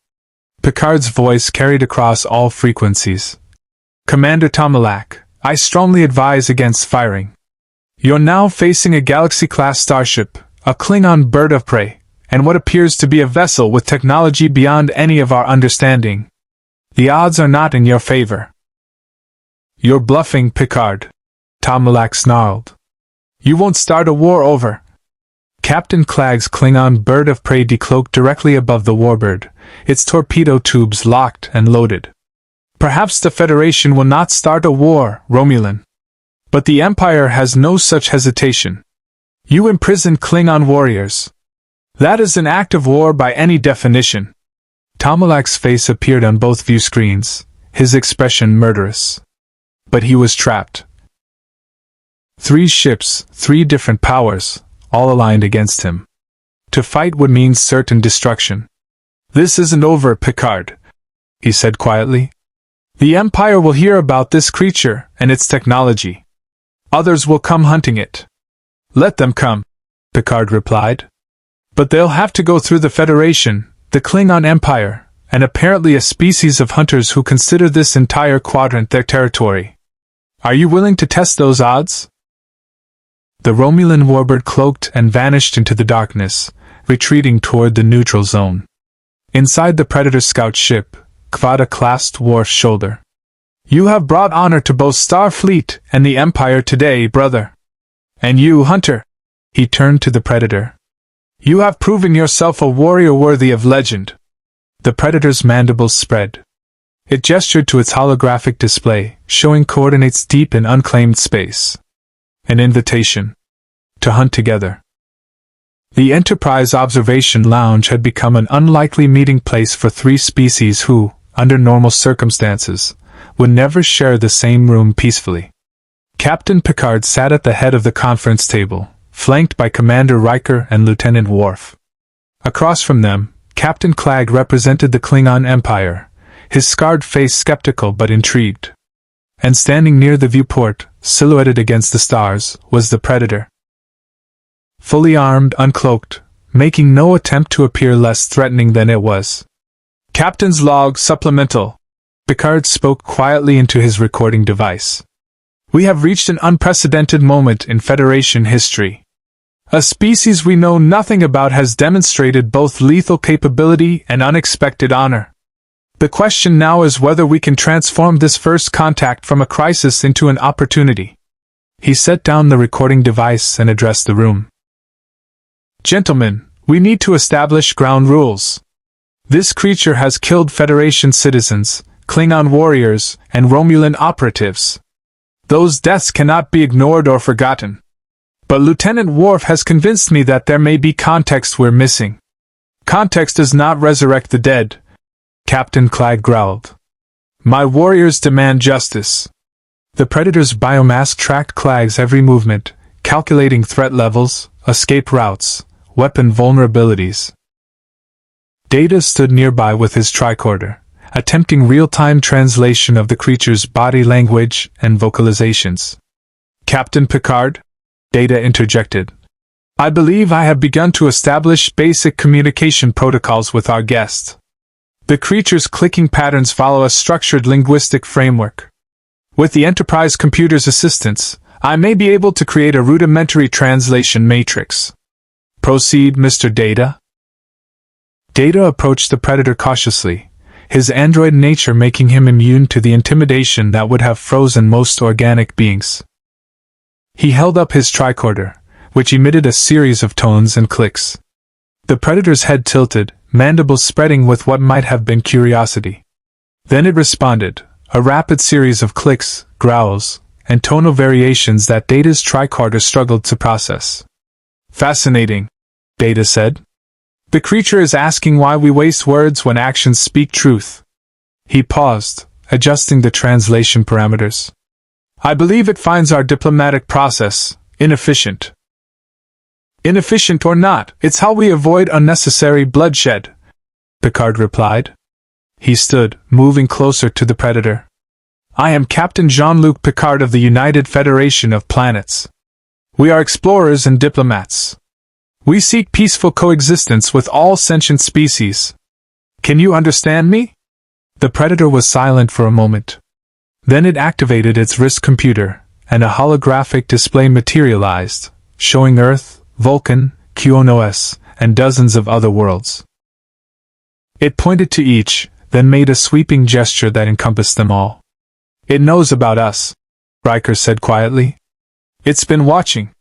Picard's voice carried across all frequencies. "Commander Tomalak, I strongly advise against firing. You're now facing a Galaxy-class starship, a Klingon bird of prey, and what appears to be a vessel with technology beyond any of our understanding. The odds are not in your favor." "You're bluffing, Picard," Tomalak snarled. "You won't start a war over." Captain Clagg's Klingon bird of prey decloaked directly above the warbird, its torpedo tubes locked and loaded. "Perhaps the Federation will not start a war, Romulan. But the Empire has no such hesitation. You imprisoned Klingon warriors. That is an act of war by any definition." Tomalak's face appeared on both view screens, his expression murderous. But he was trapped. 3 ships, 3 different powers, all aligned against him. To fight would mean certain destruction. "This isn't over, Picard," he said quietly. "The Empire will hear about this creature and its technology. Others will come hunting it." "Let them come," Picard replied. "But they'll have to go through the Federation, the Klingon Empire, and apparently a species of hunters who consider this entire quadrant their territory. Are you willing to test those odds?" The Romulan warbird cloaked and vanished into the darkness, retreating toward the neutral zone. Inside the Predator scout ship, Kvada clasped Worf's shoulder. "You have brought honor to both Starfleet and the Empire today, brother. And you, Hunter," he turned to the Predator. "You have proven yourself a warrior worthy of legend." The Predator's mandibles spread. It gestured to its holographic display, showing coordinates deep in unclaimed space. An invitation to hunt together. The Enterprise Observation Lounge had become an unlikely meeting place for 3 species who, under normal circumstances, would never share the same room peacefully. Captain Picard sat at the head of the conference table, flanked by Commander Riker and Lieutenant Worf. Across from them, Captain Clag represented the Klingon Empire, his scarred face skeptical but intrigued. And standing near the viewport, silhouetted against the stars, was the Predator. Fully armed, uncloaked, making no attempt to appear less threatening than it was. "Captain's log supplemental," Picard spoke quietly into his recording device. "We have reached an unprecedented moment in Federation history. A species we know nothing about has demonstrated both lethal capability and unexpected honor. The question now is whether we can transform this first contact from a crisis into an opportunity." He set down the recording device and addressed the room. "Gentlemen, we need to establish ground rules. This creature has killed Federation citizens, Klingon warriors, and Romulan operatives. Those deaths cannot be ignored or forgotten. But Lieutenant Worf has convinced me that there may be context we're missing. Context does not resurrect the dead," Captain Clag growled. "My warriors demand justice." The Predator's biomask tracked Clag's every movement, calculating threat levels, escape routes, weapon vulnerabilities. Data stood nearby with his tricorder, attempting real-time translation of the creature's body language and vocalizations. "Captain Picard?" Data interjected. "I believe I have begun to establish basic communication protocols with our guest. The creature's clicking patterns follow a structured linguistic framework. With the Enterprise computer's assistance, I may be able to create a rudimentary translation matrix. Proceed, Mr. Data." Data approached the Predator cautiously, his android nature making him immune to the intimidation that would have frozen most organic beings. He held up his tricorder, which emitted a series of tones and clicks. The Predator's head tilted, mandibles spreading with what might have been curiosity. Then it responded, a rapid series of clicks, growls, and tonal variations that Data's tricorder struggled to process. Fascinating, Data said. The creature is asking why we waste words when actions speak truth. He paused, adjusting the translation parameters. I believe it finds our diplomatic process inefficient. Inefficient or not, it's how we avoid unnecessary bloodshed, Picard replied. He stood, moving closer to the Predator. I am Captain Jean-Luc Picard of the United Federation of Planets. We are explorers and diplomats. We seek peaceful coexistence with all sentient species. Can you understand me? The Predator was silent for a moment. Then it activated its wrist computer, and a holographic display materialized, showing Earth, Vulcan, Qonos, and dozens of other worlds. It pointed to each, then made a sweeping gesture that encompassed them all. It knows about us, Riker said quietly. It's been watching.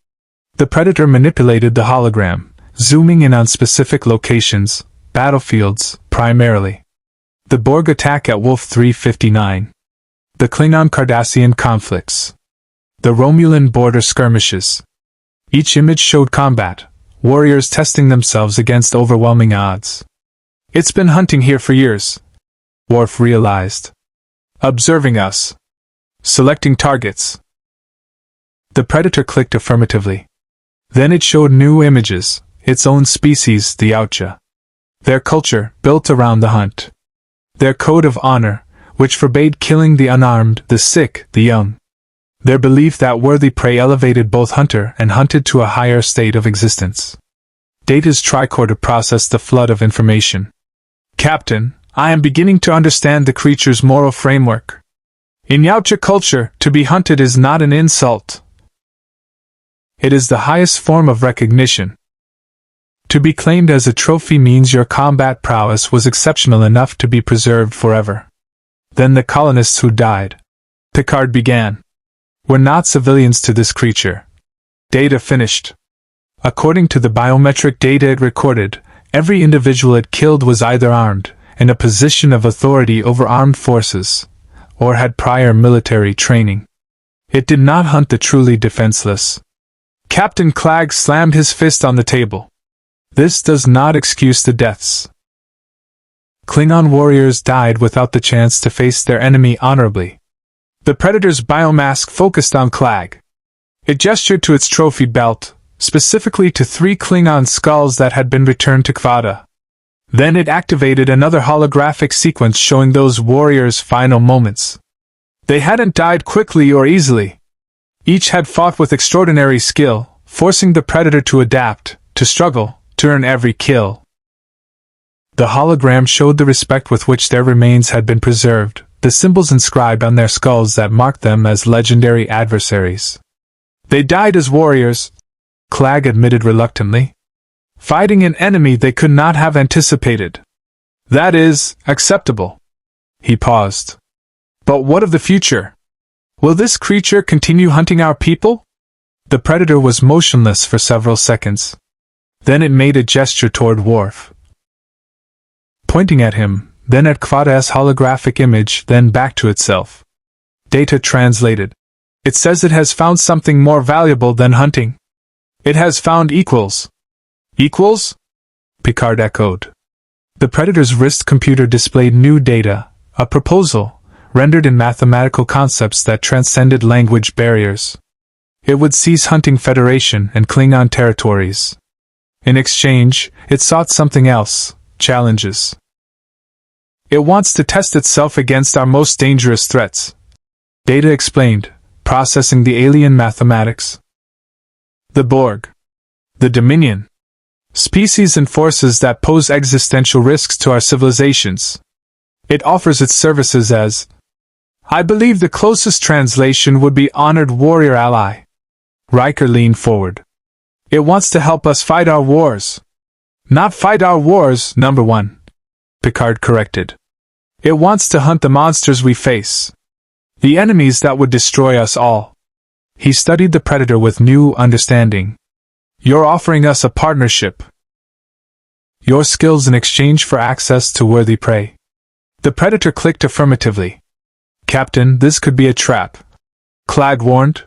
The Predator manipulated the hologram, zooming in on specific locations, battlefields, primarily. The Borg attack at Wolf 359. The Klingon-Cardassian conflicts. The Romulan border skirmishes. Each image showed combat, warriors testing themselves against overwhelming odds. It's been hunting here for years, Worf realized. Observing us. Selecting targets. The Predator clicked affirmatively. Then it showed new images, its own species, the Yautja. Their culture, built around the hunt. Their code of honor, which forbade killing the unarmed, the sick, the young. Their belief that worthy prey elevated both hunter and hunted to a higher state of existence. Data's tricorder processed the flood of information. Captain, I am beginning to understand the creature's moral framework. In Yautja culture, to be hunted is not an insult. It is the highest form of recognition. To be claimed as a trophy means your combat prowess was exceptional enough to be preserved forever. Then the colonists who died. Picard began. Were not civilians to this creature. Data finished. According to the biometric data it recorded, every individual it killed was either armed, in a position of authority over armed forces, or had prior military training. It did not hunt the truly defenseless. Captain Clegg slammed his fist on the table. This does not excuse the deaths. Klingon warriors died without the chance to face their enemy honorably. The Predator's biomask focused on Clegg. It gestured to its trophy belt, specifically to 3 Klingon skulls that had been returned to Kvada. Then it activated another holographic sequence showing those warriors' final moments. They hadn't died quickly or easily. Each had fought with extraordinary skill, forcing the Predator to adapt, to struggle, to earn every kill. The hologram showed the respect with which their remains had been preserved, the symbols inscribed on their skulls that marked them as legendary adversaries. They died as warriors, Clegg admitted reluctantly. Fighting an enemy they could not have anticipated. That is, acceptable. He paused. But what of the future? Will this creature continue hunting our people? The Predator was motionless for several seconds. Then it made a gesture toward Worf. Pointing at him, then at Kvada's holographic image, then back to itself. Data translated. It says it has found something more valuable than hunting. It has found equals. Equals? Picard echoed. The Predator's wrist computer displayed new data, a proposal, rendered in mathematical concepts that transcended language barriers. It would seize hunting Federation and Klingon territories. In exchange, it sought something else, challenges. It wants to test itself against our most dangerous threats. Data explained, processing the alien mathematics. The Borg. The Dominion. Species and forces that pose existential risks to our civilizations. It offers its services as, I believe the closest translation would be honored warrior ally. Riker leaned forward. It wants to help us fight our wars. Not fight our wars, number one, Picard corrected. It wants to hunt the monsters we face. The enemies that would destroy us all. He studied the Predator with new understanding. You're offering us a partnership. Your skills in exchange for access to worthy prey. The Predator clicked affirmatively. Captain, this could be a trap. Clag warned.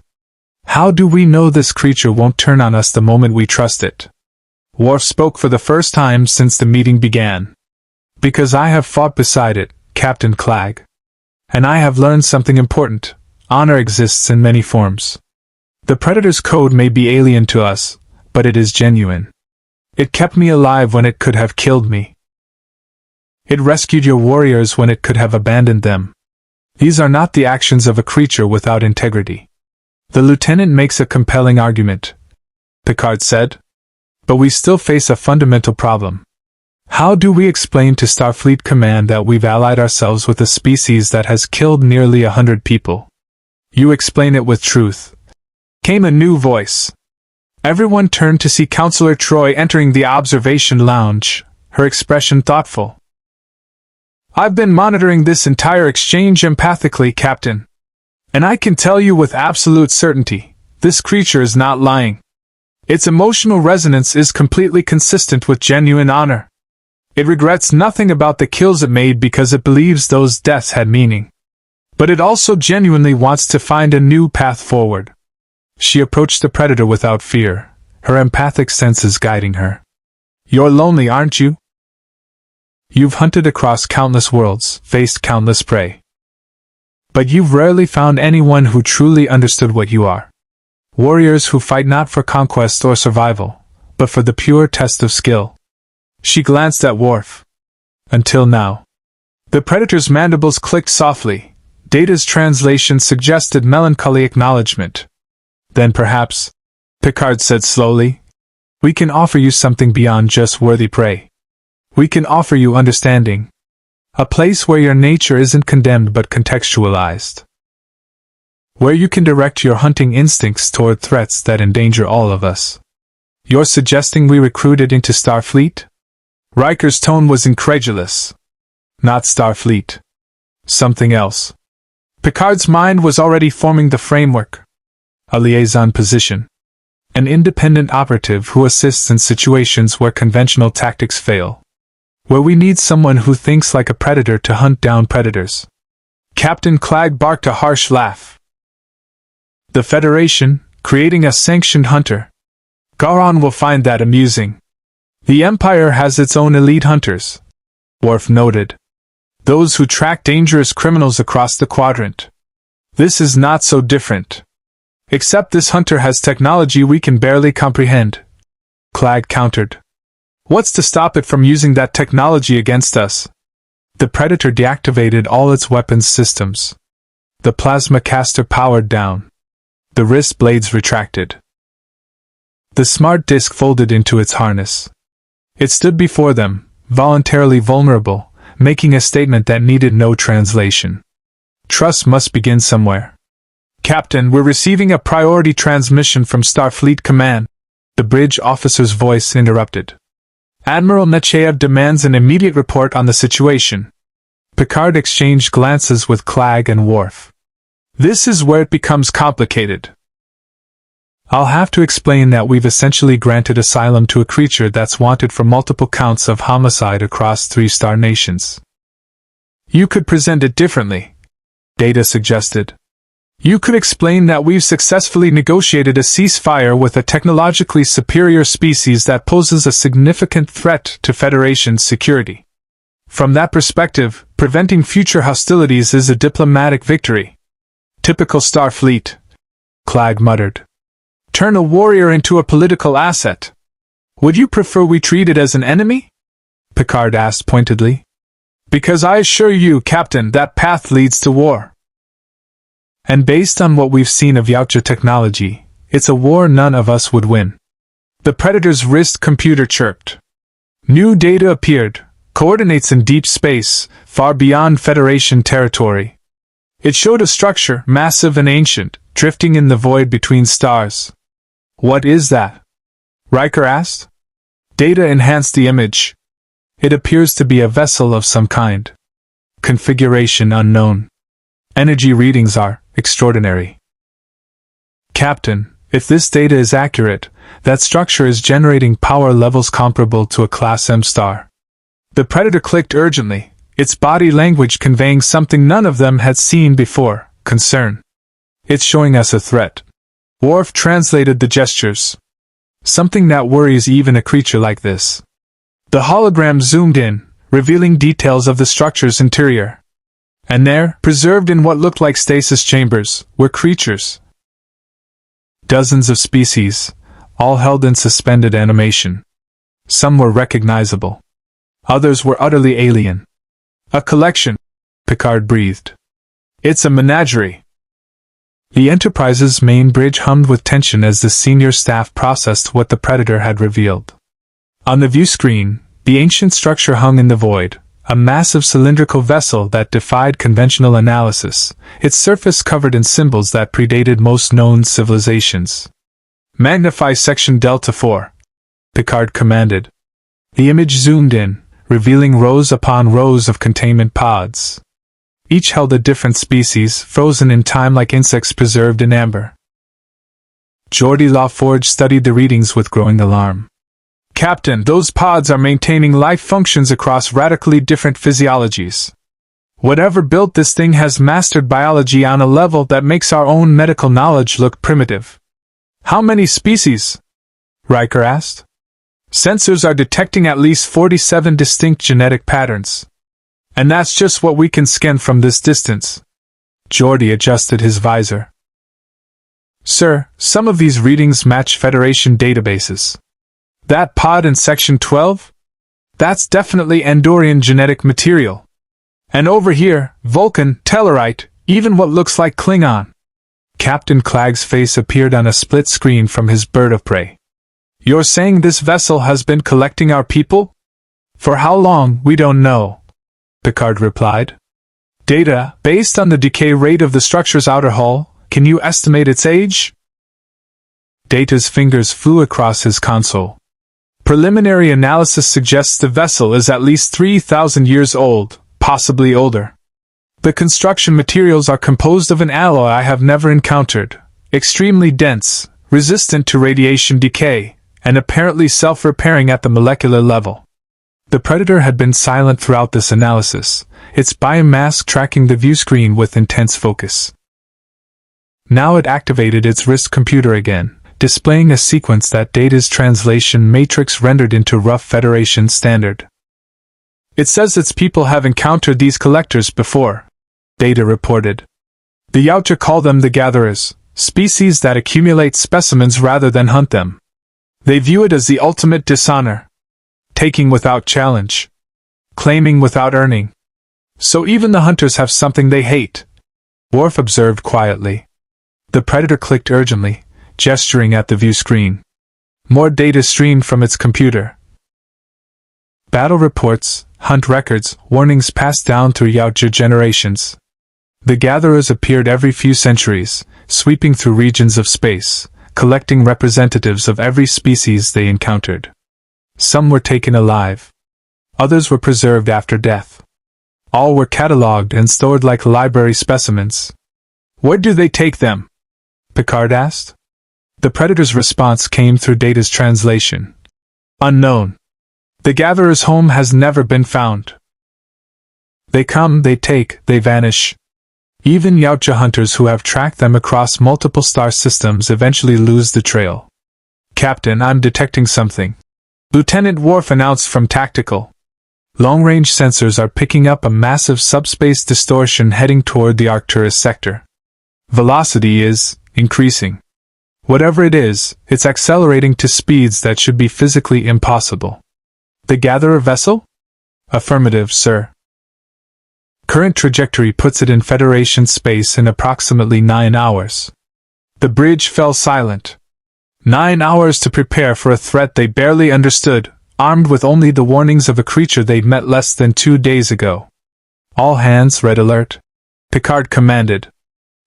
How do we know this creature won't turn on us the moment we trust it? Worf spoke for the first time since the meeting began. Because I have fought beside it, Captain Clag. And I have learned something important. Honor exists in many forms. The Predator's code may be alien to us, but it is genuine. It kept me alive when it could have killed me. It rescued your warriors when it could have abandoned them. These are not the actions of a creature without integrity. The lieutenant makes a compelling argument, Picard said. But we still face a fundamental problem. How do we explain to Starfleet Command that we've allied ourselves with a species that has killed nearly 100 people? You explain it with truth. Came a new voice. Everyone turned to see Counselor Troy entering the observation lounge, her expression thoughtful. I've been monitoring this entire exchange empathically, Captain. And I can tell you with absolute certainty, this creature is not lying. Its emotional resonance is completely consistent with genuine honor. It regrets nothing about the kills it made because it believes those deaths had meaning. But it also genuinely wants to find a new path forward. She approached the Predator without fear, her empathic senses guiding her. You're lonely, aren't you? You've hunted across countless worlds, faced countless prey. But you've rarely found anyone who truly understood what you are. Warriors who fight not for conquest or survival, but for the pure test of skill. She glanced at Worf. Until now. The Predator's mandibles clicked softly. Data's translation suggested melancholy acknowledgement. Then perhaps, Picard said slowly, we can offer you something beyond just worthy prey. We can offer you understanding. A place where your nature isn't condemned but contextualized. Where you can direct your hunting instincts toward threats that endanger all of us. You're suggesting we recruited into Starfleet? Riker's tone was incredulous. Not Starfleet. Something else. Picard's mind was already forming the framework. A liaison position. An independent operative who assists in situations where conventional tactics fail. Where we need someone who thinks like a predator to hunt down predators. Captain Clag barked a harsh laugh. The Federation, creating a sanctioned hunter. Garon will find that amusing. The Empire has its own elite hunters, Worf noted. Those who track dangerous criminals across the quadrant. This is not so different. Except this hunter has technology we can barely comprehend, Clag countered. What's to stop it from using that technology against us? The Predator deactivated all its weapons systems. The plasma caster powered down. The wrist blades retracted. The smart disc folded into its harness. It stood before them, voluntarily vulnerable, making a statement that needed no translation. Trust must begin somewhere. Captain, we're receiving a priority transmission from Starfleet Command. The bridge officer's voice interrupted. Admiral Nechayev demands an immediate report on the situation. Picard exchanged glances with Clag and Worf. This is where it becomes complicated. I'll have to explain that we've essentially granted asylum to a creature that's wanted for multiple counts of homicide across 3-star nations. You could present it differently, Data suggested. You could explain that we've successfully negotiated a ceasefire with a technologically superior species that poses a significant threat to Federation security. From that perspective, preventing future hostilities is a diplomatic victory. Typical Starfleet, Clag muttered. Turn a warrior into a political asset. Would you prefer we treat it as an enemy? Picard asked pointedly. Because I assure you, Captain, that path leads to war. And based on what we've seen of Yautja technology, it's a war none of us would win. The Predator's wrist computer chirped. New data appeared, coordinates in deep space, far beyond Federation territory. It showed a structure, massive and ancient, drifting in the void between stars. What is that? Riker asked. Data enhanced the image. It appears to be a vessel of some kind. Configuration unknown. Energy readings are extraordinary. Captain, if this data is accurate, that structure is generating power levels comparable to a Class M star. The Predator clicked urgently, its body language conveying something none of them had seen before: concern. It's showing us a threat. Worf translated the gestures. Something that worries even a creature like this. The hologram zoomed in, revealing details of the structure's interior. And there, preserved in what looked like stasis chambers, were creatures. Dozens of species, all held in suspended animation. Some were recognizable. Others were utterly alien. A collection, Picard breathed. It's a menagerie. The Enterprise's main bridge hummed with tension as the senior staff processed what the Predator had revealed. On the view screen, the ancient structure hung in the void, a massive cylindrical vessel that defied conventional analysis, its surface covered in symbols that predated most known civilizations. Magnify section Delta 4, Picard commanded. The image zoomed in, revealing rows upon rows of containment pods. Each held a different species, frozen in time like insects preserved in amber. Geordi LaForge studied the readings with growing alarm. Captain, those pods are maintaining life functions across radically different physiologies. Whatever built this thing has mastered biology on a level that makes our own medical knowledge look primitive. How many species? Riker asked. Sensors are detecting at least 47 distinct genetic patterns. And that's just what we can scan from this distance. Geordi adjusted his visor. Sir, some of these readings match Federation databases. That pod in Section 12? That's definitely Andorian genetic material. And over here, Vulcan, Tellarite, even what looks like Klingon. Captain Clagg's face appeared on a split screen from his bird of prey. You're saying this vessel has been collecting our people? For how long, we don't know, Picard replied. Data, based on the decay rate of the structure's outer hull, can you estimate its age? Data's fingers flew across his console. Preliminary analysis suggests the vessel is at least 3,000 years old, possibly older. The construction materials are composed of an alloy I have never encountered, extremely dense, resistant to radiation decay, and apparently self-repairing at the molecular level. The Predator had been silent throughout this analysis, its biomask tracking the view screen with intense focus. Now it activated its wrist computer again, displaying a sequence that Data's translation matrix rendered into rough Federation standard. It says its people have encountered these collectors before, Data reported. The Yautja call them the Gatherers, species that accumulate specimens rather than hunt them. They view it as the ultimate dishonor. Taking without challenge. Claiming without earning. So even the hunters have something they hate. Worf observed quietly. The Predator clicked urgently, gesturing at the view screen. More data streamed from its computer. Battle reports, hunt records, warnings passed down through Yautja generations. The Gatherers appeared every few centuries, sweeping through regions of space, collecting representatives of every species they encountered. Some were taken alive. Others were preserved after death. All were catalogued and stored like library specimens. Where do they take them? Picard asked. The Predator's response came through Data's translation. Unknown. The Gatherer's home has never been found. They come, they take, they vanish. Even Yautja hunters who have tracked them across multiple star systems eventually lose the trail. Captain, I'm detecting something. Lieutenant Worf announced from Tactical. Long-range sensors are picking up a massive subspace distortion heading toward the Arcturus sector. Velocity is increasing. Whatever it is, it's accelerating to speeds that should be physically impossible. The Gatherer vessel? Affirmative, sir. Current trajectory puts it in Federation space in approximately 9 hours. The bridge fell silent. 9 hours to prepare for a threat they barely understood, armed with only the warnings of a creature they'd met less than 2 days ago. All hands, red alert. Picard commanded.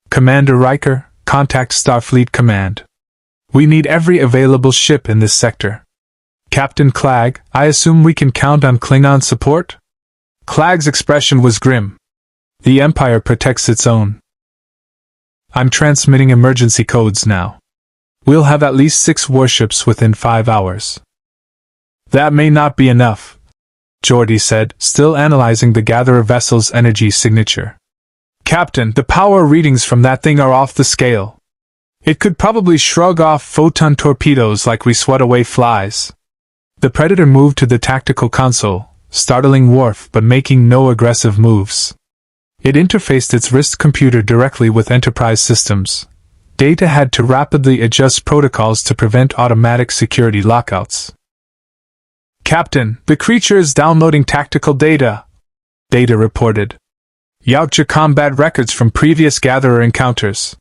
Commander Riker, contact Starfleet Command. We need every available ship in this sector. Captain Clag, I assume we can count on Klingon support? Clag's expression was grim. The Empire protects its own. I'm transmitting emergency codes now. We'll have at least 6 warships within 5 hours. That may not be enough, Geordi said, still analyzing the Gatherer vessel's energy signature. Captain, the power readings from that thing are off the scale. It could probably shrug off photon torpedoes like we sweat away flies. The Predator moved to the tactical console, startling Worf but making no aggressive moves. It interfaced its wrist computer directly with Enterprise systems. Data had to rapidly adjust protocols to prevent automatic security lockouts. Captain, the creature is downloading tactical data, Data reported. Yautja combat records from previous Gatherer encounters.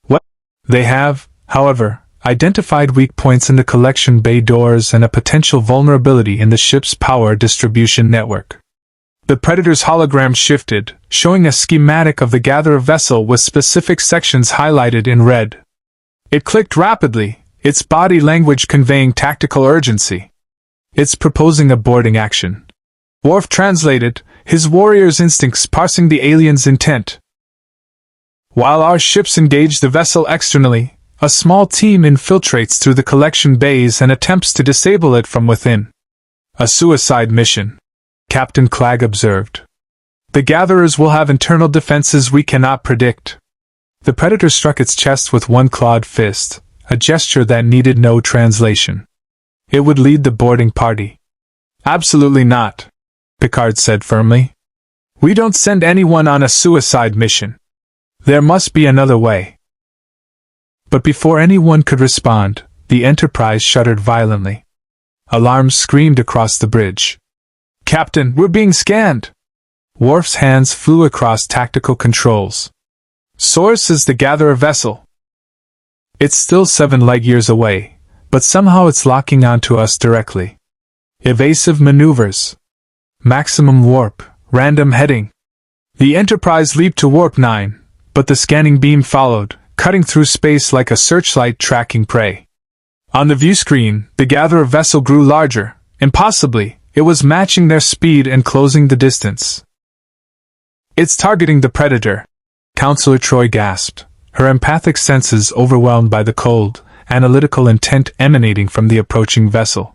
What? They have, however, identified weak points in the collection bay doors and a potential vulnerability in the ship's power distribution network. The Predator's hologram shifted, showing a schematic of the Gatherer vessel with specific sections highlighted in red. It clicked rapidly, its body language conveying tactical urgency. It's proposing a boarding action. Worf translated, his warrior's instincts parsing the alien's intent. While our ships engage the vessel externally, a small team infiltrates through the collection bays and attempts to disable it from within. A suicide mission, Captain Clag observed. The Gatherers will have internal defenses we cannot predict. The Predator struck its chest with one clawed fist, a gesture that needed no translation. It would lead the boarding party. Absolutely not, Picard said firmly. We don't send anyone on a suicide mission. There must be another way. But before anyone could respond, the Enterprise shuddered violently. Alarms screamed across the bridge. Captain, we're being scanned! Worf's hands flew across tactical controls. Source is the Gatherer vessel. It's still 7 light-years away, but somehow it's locking onto us directly. Evasive maneuvers. Maximum warp, random heading. The Enterprise leaped to warp 9, but the scanning beam followed, cutting through space like a searchlight tracking prey. On the view screen, the Gatherer vessel grew larger. Impossibly, it was matching their speed and closing the distance. It's targeting the Predator, Counselor Troy gasped, her empathic senses overwhelmed by the cold, analytical intent emanating from the approaching vessel.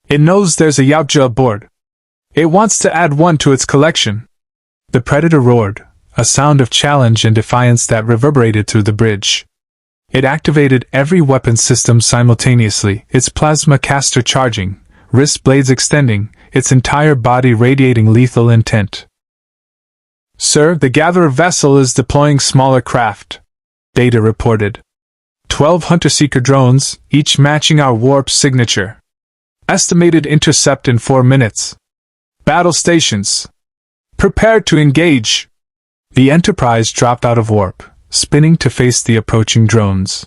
It knows there's a Yautja aboard. It wants to add one to its collection. The Predator roared, a sound of challenge and defiance that reverberated through the bridge. It activated every weapon system simultaneously, its plasma caster charging, wrist blades extending, its entire body radiating lethal intent. Sir, the Gatherer vessel is deploying smaller craft, Data reported. 12 Hunter-Seeker drones, each matching our warp signature. Estimated intercept in 4 minutes. Battle stations. Prepare to engage. The Enterprise dropped out of warp, spinning to face the approaching drones.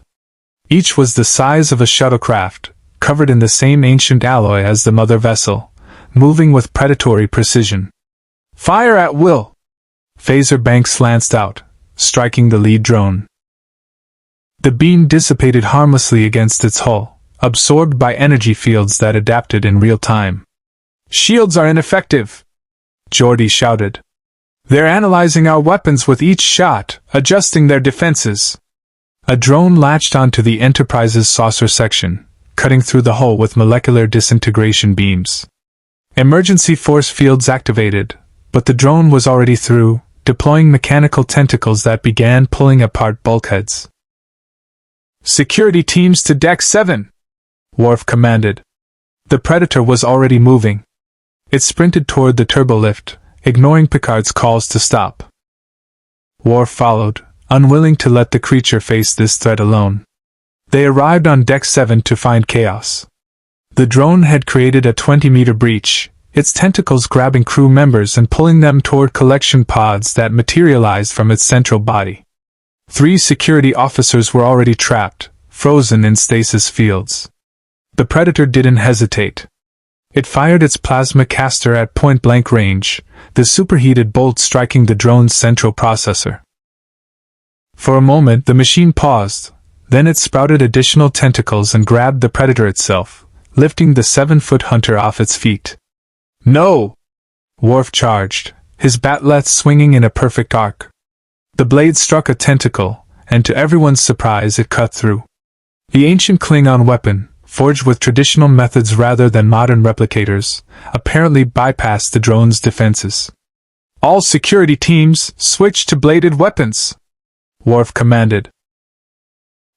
Each was the size of a shuttlecraft, covered in the same ancient alloy as the mother vessel, moving with predatory precision. Fire at will! Phaser banks lanced out, striking the lead drone. The beam dissipated harmlessly against its hull, absorbed by energy fields that adapted in real time. Shields are ineffective, Geordi shouted. They're analyzing our weapons with each shot, adjusting their defenses. A drone latched onto the Enterprise's saucer section, cutting through the hull with molecular disintegration beams. Emergency force fields activated, but the drone was already through, deploying mechanical tentacles that began pulling apart bulkheads. Security teams to Deck 7, Worf commanded. The Predator was already moving. It sprinted toward the turbolift, ignoring Picard's calls to stop. Worf followed, unwilling to let the creature face this threat alone. They arrived on Deck 7 to find chaos. The drone had created a 20-meter breach, its tentacles grabbing crew members and pulling them toward collection pods that materialized from its central body. 3 security officers were already trapped, frozen in stasis fields. The Predator didn't hesitate. It fired its plasma caster at point-blank range, the superheated bolt striking the drone's central processor. For a moment the machine paused, then it sprouted additional tentacles and grabbed the Predator itself, lifting the 7-foot hunter off its feet. "No!" Worf charged, his batleth swinging in a perfect arc. The blade struck a tentacle, and to everyone's surprise it cut through. The ancient Klingon weapon, forged with traditional methods rather than modern replicators, apparently bypassed the drone's defenses. "All security teams, switch to bladed weapons," Worf commanded.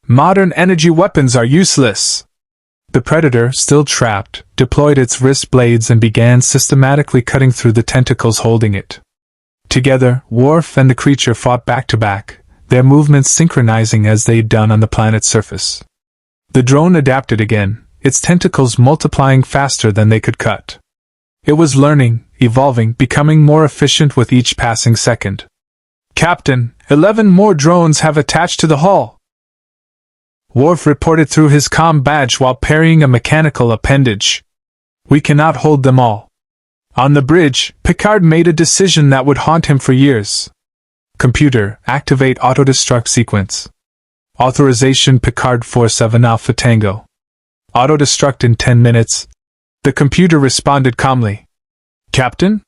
"Modern energy weapons are useless." The Predator, still trapped, deployed its wrist blades and began systematically cutting through the tentacles holding it. Together, Worf and the creature fought back to back, their movements synchronizing as they'd done on the planet's surface. The drone adapted again, its tentacles multiplying faster than they could cut. It was learning, evolving, becoming more efficient with each passing second. "Captain, 11 more drones have attached to the hull," Worf reported through his comm badge while parrying a mechanical appendage. "We cannot hold them all." On the bridge, Picard made a decision that would haunt him for years. "Computer, activate autodestruct sequence. Authorization Picard 47 Alpha Tango. Autodestruct in 10 minutes. The computer responded calmly. "Captain?"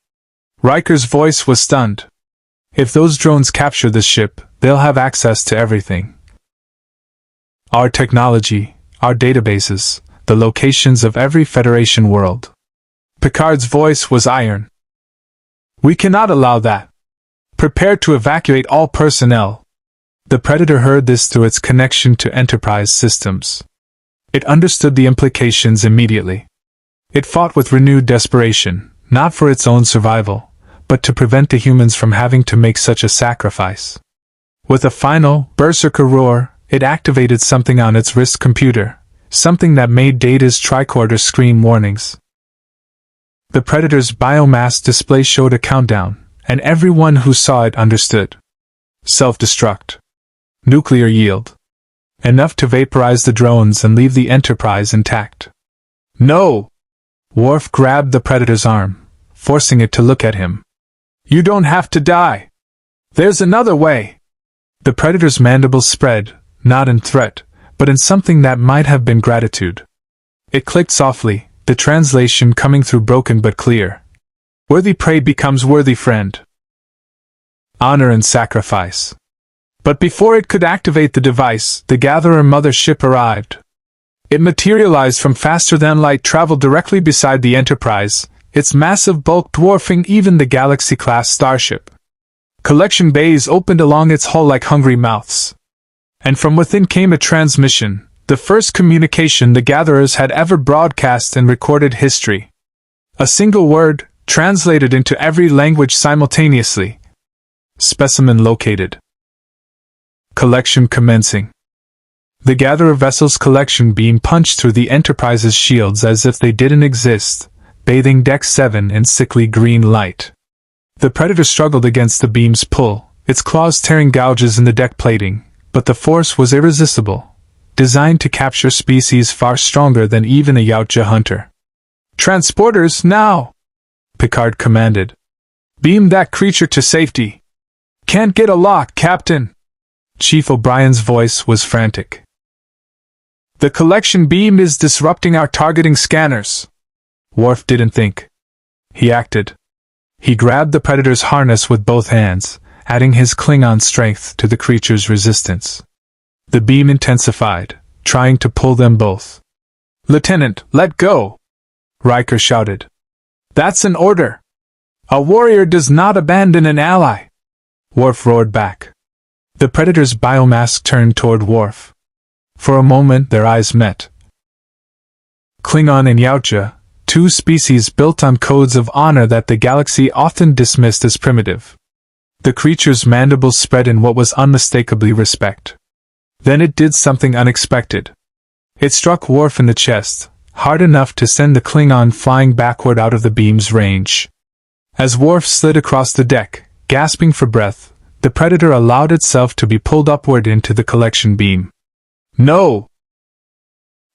Riker's voice was stunned. "If those drones capture this ship, they'll have access to everything. Our technology, our databases, the locations of every Federation world." Picard's voice was iron. "We cannot allow that. Prepare to evacuate all personnel." The Predator heard this through its connection to Enterprise systems. It understood the implications immediately. It fought with renewed desperation, not for its own survival, but to prevent the humans from having to make such a sacrifice. With a final, berserker roar, it activated something on its wrist computer, something that made Data's tricorder scream warnings. The Predator's biomass display showed a countdown, and everyone who saw it understood. Self-destruct. Nuclear yield. Enough to vaporize the drones and leave the Enterprise intact. "No!" Worf grabbed the Predator's arm, forcing it to look at him. "You don't have to die. There's another way." The Predator's mandibles spread, not in threat, but in something that might have been gratitude. It clicked softly, the translation coming through broken but clear. "Worthy prey becomes worthy friend. Honor and sacrifice." But before it could activate the device, the Gatherer mother ship arrived. It materialized from faster-than-light travel directly beside the Enterprise, its massive bulk dwarfing even the Galaxy-class starship. Collection bays opened along its hull like hungry mouths. And from within came a transmission, the first communication the Gatherers had ever broadcast in recorded history. A single word, translated into every language simultaneously. Specimen located. Collection commencing. The Gatherer vessel's collection beam punched through the Enterprise's shields as if they didn't exist, bathing Deck 7 in sickly green light. The Predator struggled against the beam's pull, its claws tearing gouges in the deck plating, but the force was irresistible, designed to capture species far stronger than even a Yautja hunter. "Transporters, now!" Picard commanded. "Beam that creature to safety." "Can't get a lock, Captain." Chief O'Brien's voice was frantic. "The collection beam is disrupting our targeting scanners." Worf didn't think. He acted. He grabbed the Predator's harness with both hands, adding his Klingon strength to the creature's resistance. The beam intensified, trying to pull them both. "Lieutenant, let go!" Riker shouted. "That's an order. A warrior does not abandon an ally." Worf roared back. The Predator's biomask turned toward Worf. For a moment their eyes met. Klingon and Yautja, two species built on codes of honor that the galaxy often dismissed as primitive. The creature's mandibles spread in what was unmistakably respect. Then it did something unexpected. It struck Worf in the chest, hard enough to send the Klingon flying backward out of the beam's range. As Worf slid across the deck, gasping for breath, the Predator allowed itself to be pulled upward into the collection beam. "No!"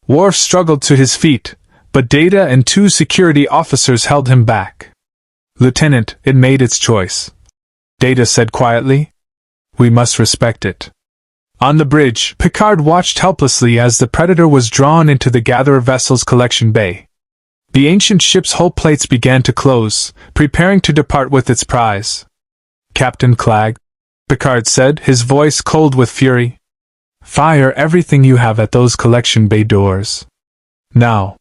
Worf struggled to his feet, but Data and 2 security officers held him back. "Lieutenant, it made its choice," Data said quietly. "We must respect it." On the bridge, Picard watched helplessly as the Predator was drawn into the Gatherer vessel's collection bay. The ancient ship's hull plates began to close, preparing to depart with its prize. "Captain Clag," Picard said, his voice cold with fury. "Fire everything you have at those collection bay doors. Now."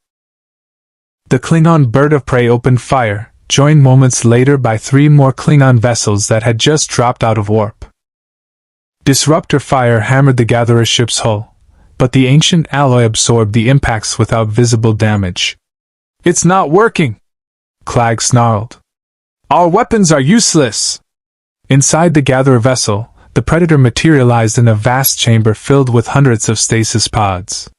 The Klingon bird of prey opened fire, joined moments later by 3 more Klingon vessels that had just dropped out of warp. Disruptor fire hammered the Gatherer ship's hull, but the ancient alloy absorbed the impacts without visible damage. "It's not working," Clag snarled. "Our weapons are useless." Inside the Gatherer vessel, the Predator materialized in a vast chamber filled with hundreds of stasis pods.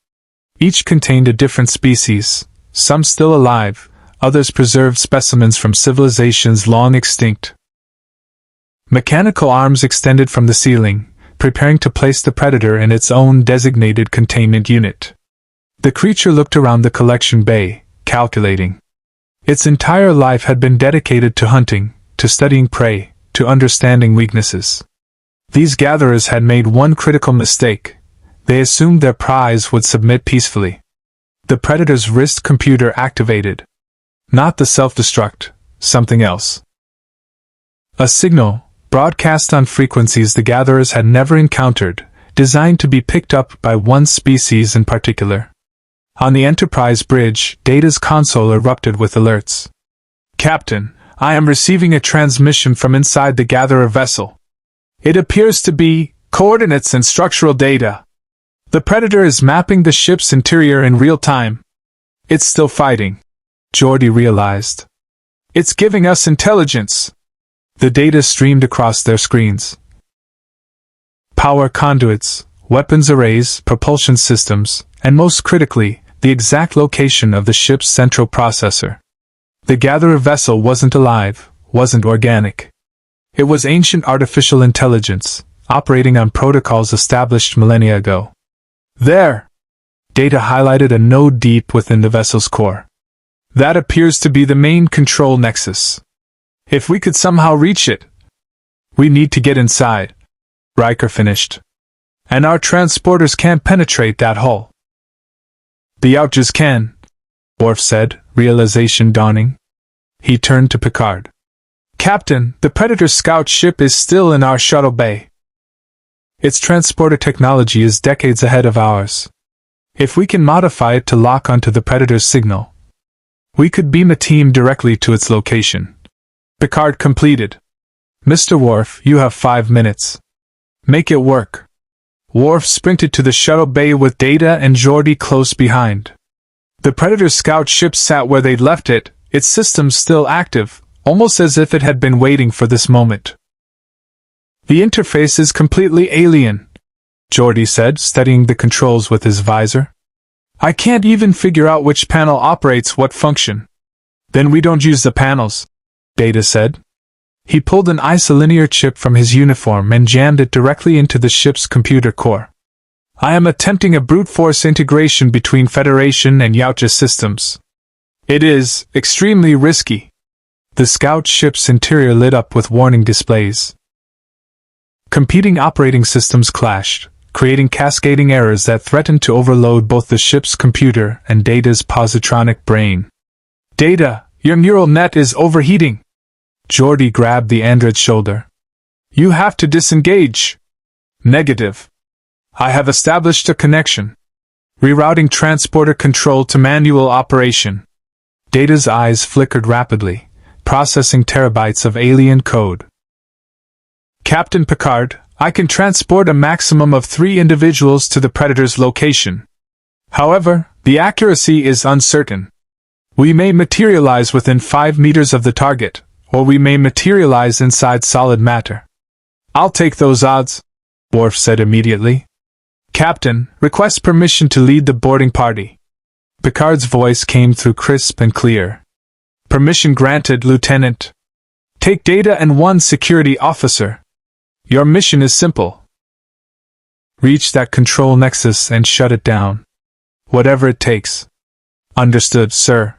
Each contained a different species, some still alive, others preserved specimens from civilizations long extinct. Mechanical arms extended from the ceiling, preparing to place the Predator in its own designated containment unit. The creature looked around the collection bay, calculating. Its entire life had been dedicated to hunting, to studying prey, to understanding weaknesses. These gatherers had made one critical mistake. They assumed their prize would submit peacefully. The Predator's wrist computer activated. Not the self-destruct, something else. A signal, broadcast on frequencies the gatherers had never encountered, designed to be picked up by one species in particular. On the Enterprise bridge, Data's console erupted with alerts. "Captain, I am receiving a transmission from inside the Gatherer vessel. It appears to be coordinates and structural data. The Predator is mapping the ship's interior in real time. It's still fighting," Geordi realized. "It's giving us intelligence." The data streamed across their screens. Power conduits, weapons arrays, propulsion systems, and most critically, the exact location of the ship's central processor. The Gatherer vessel wasn't alive, wasn't organic. It was ancient artificial intelligence, operating on protocols established millennia ago. "There!" Data highlighted a node deep within the vessel's core. "That appears to be the main control nexus. If we could somehow reach it." "We need to get inside," Riker finished. "And our transporters can't penetrate that hull." "The Yautjas can," Worf said, realization dawning. He turned to Picard. "Captain, the Predator's scout ship is still in our shuttle bay. Its transporter technology is decades ahead of ours. If we can modify it to lock onto the Predator's signal, we could beam a team directly to its location." Picard completed. "Mr. Worf, you have 5 minutes. Make it work." Worf sprinted to the shuttle bay with Data and Geordi close behind. The Predator's scout ship sat where they'd left it, its systems still active, almost as if it had been waiting for this moment. "The interface is completely alien," Geordi said, studying the controls with his visor. "I can't even figure out which panel operates what function." "Then we don't use the panels," Data said. He pulled an isolinear chip from his uniform and jammed it directly into the ship's computer core. "I am attempting a brute force integration between Federation and Yautja systems. It is extremely risky." The scout ship's interior lit up with warning displays. Competing operating systems clashed, creating cascading errors that threatened to overload both the ship's computer and Data's positronic brain. "Data, your neural net is overheating." Geordi grabbed the android's shoulder. "You have to disengage." "Negative. I have established a connection. Rerouting transporter control to manual operation." Data's eyes flickered rapidly, processing terabytes of alien code. "Captain Picard, I can transport a maximum of 3 individuals to the Predator's location. However, the accuracy is uncertain. We may materialize within 5 meters of the target, or we may materialize inside solid matter." "I'll take those odds," Worf said immediately. "Captain, request permission to lead the boarding party." Picard's voice came through crisp and clear. "Permission granted, Lieutenant. Take Data and 1 security officer. Your mission is simple. Reach that control nexus and shut it down. Whatever it takes." "Understood, sir."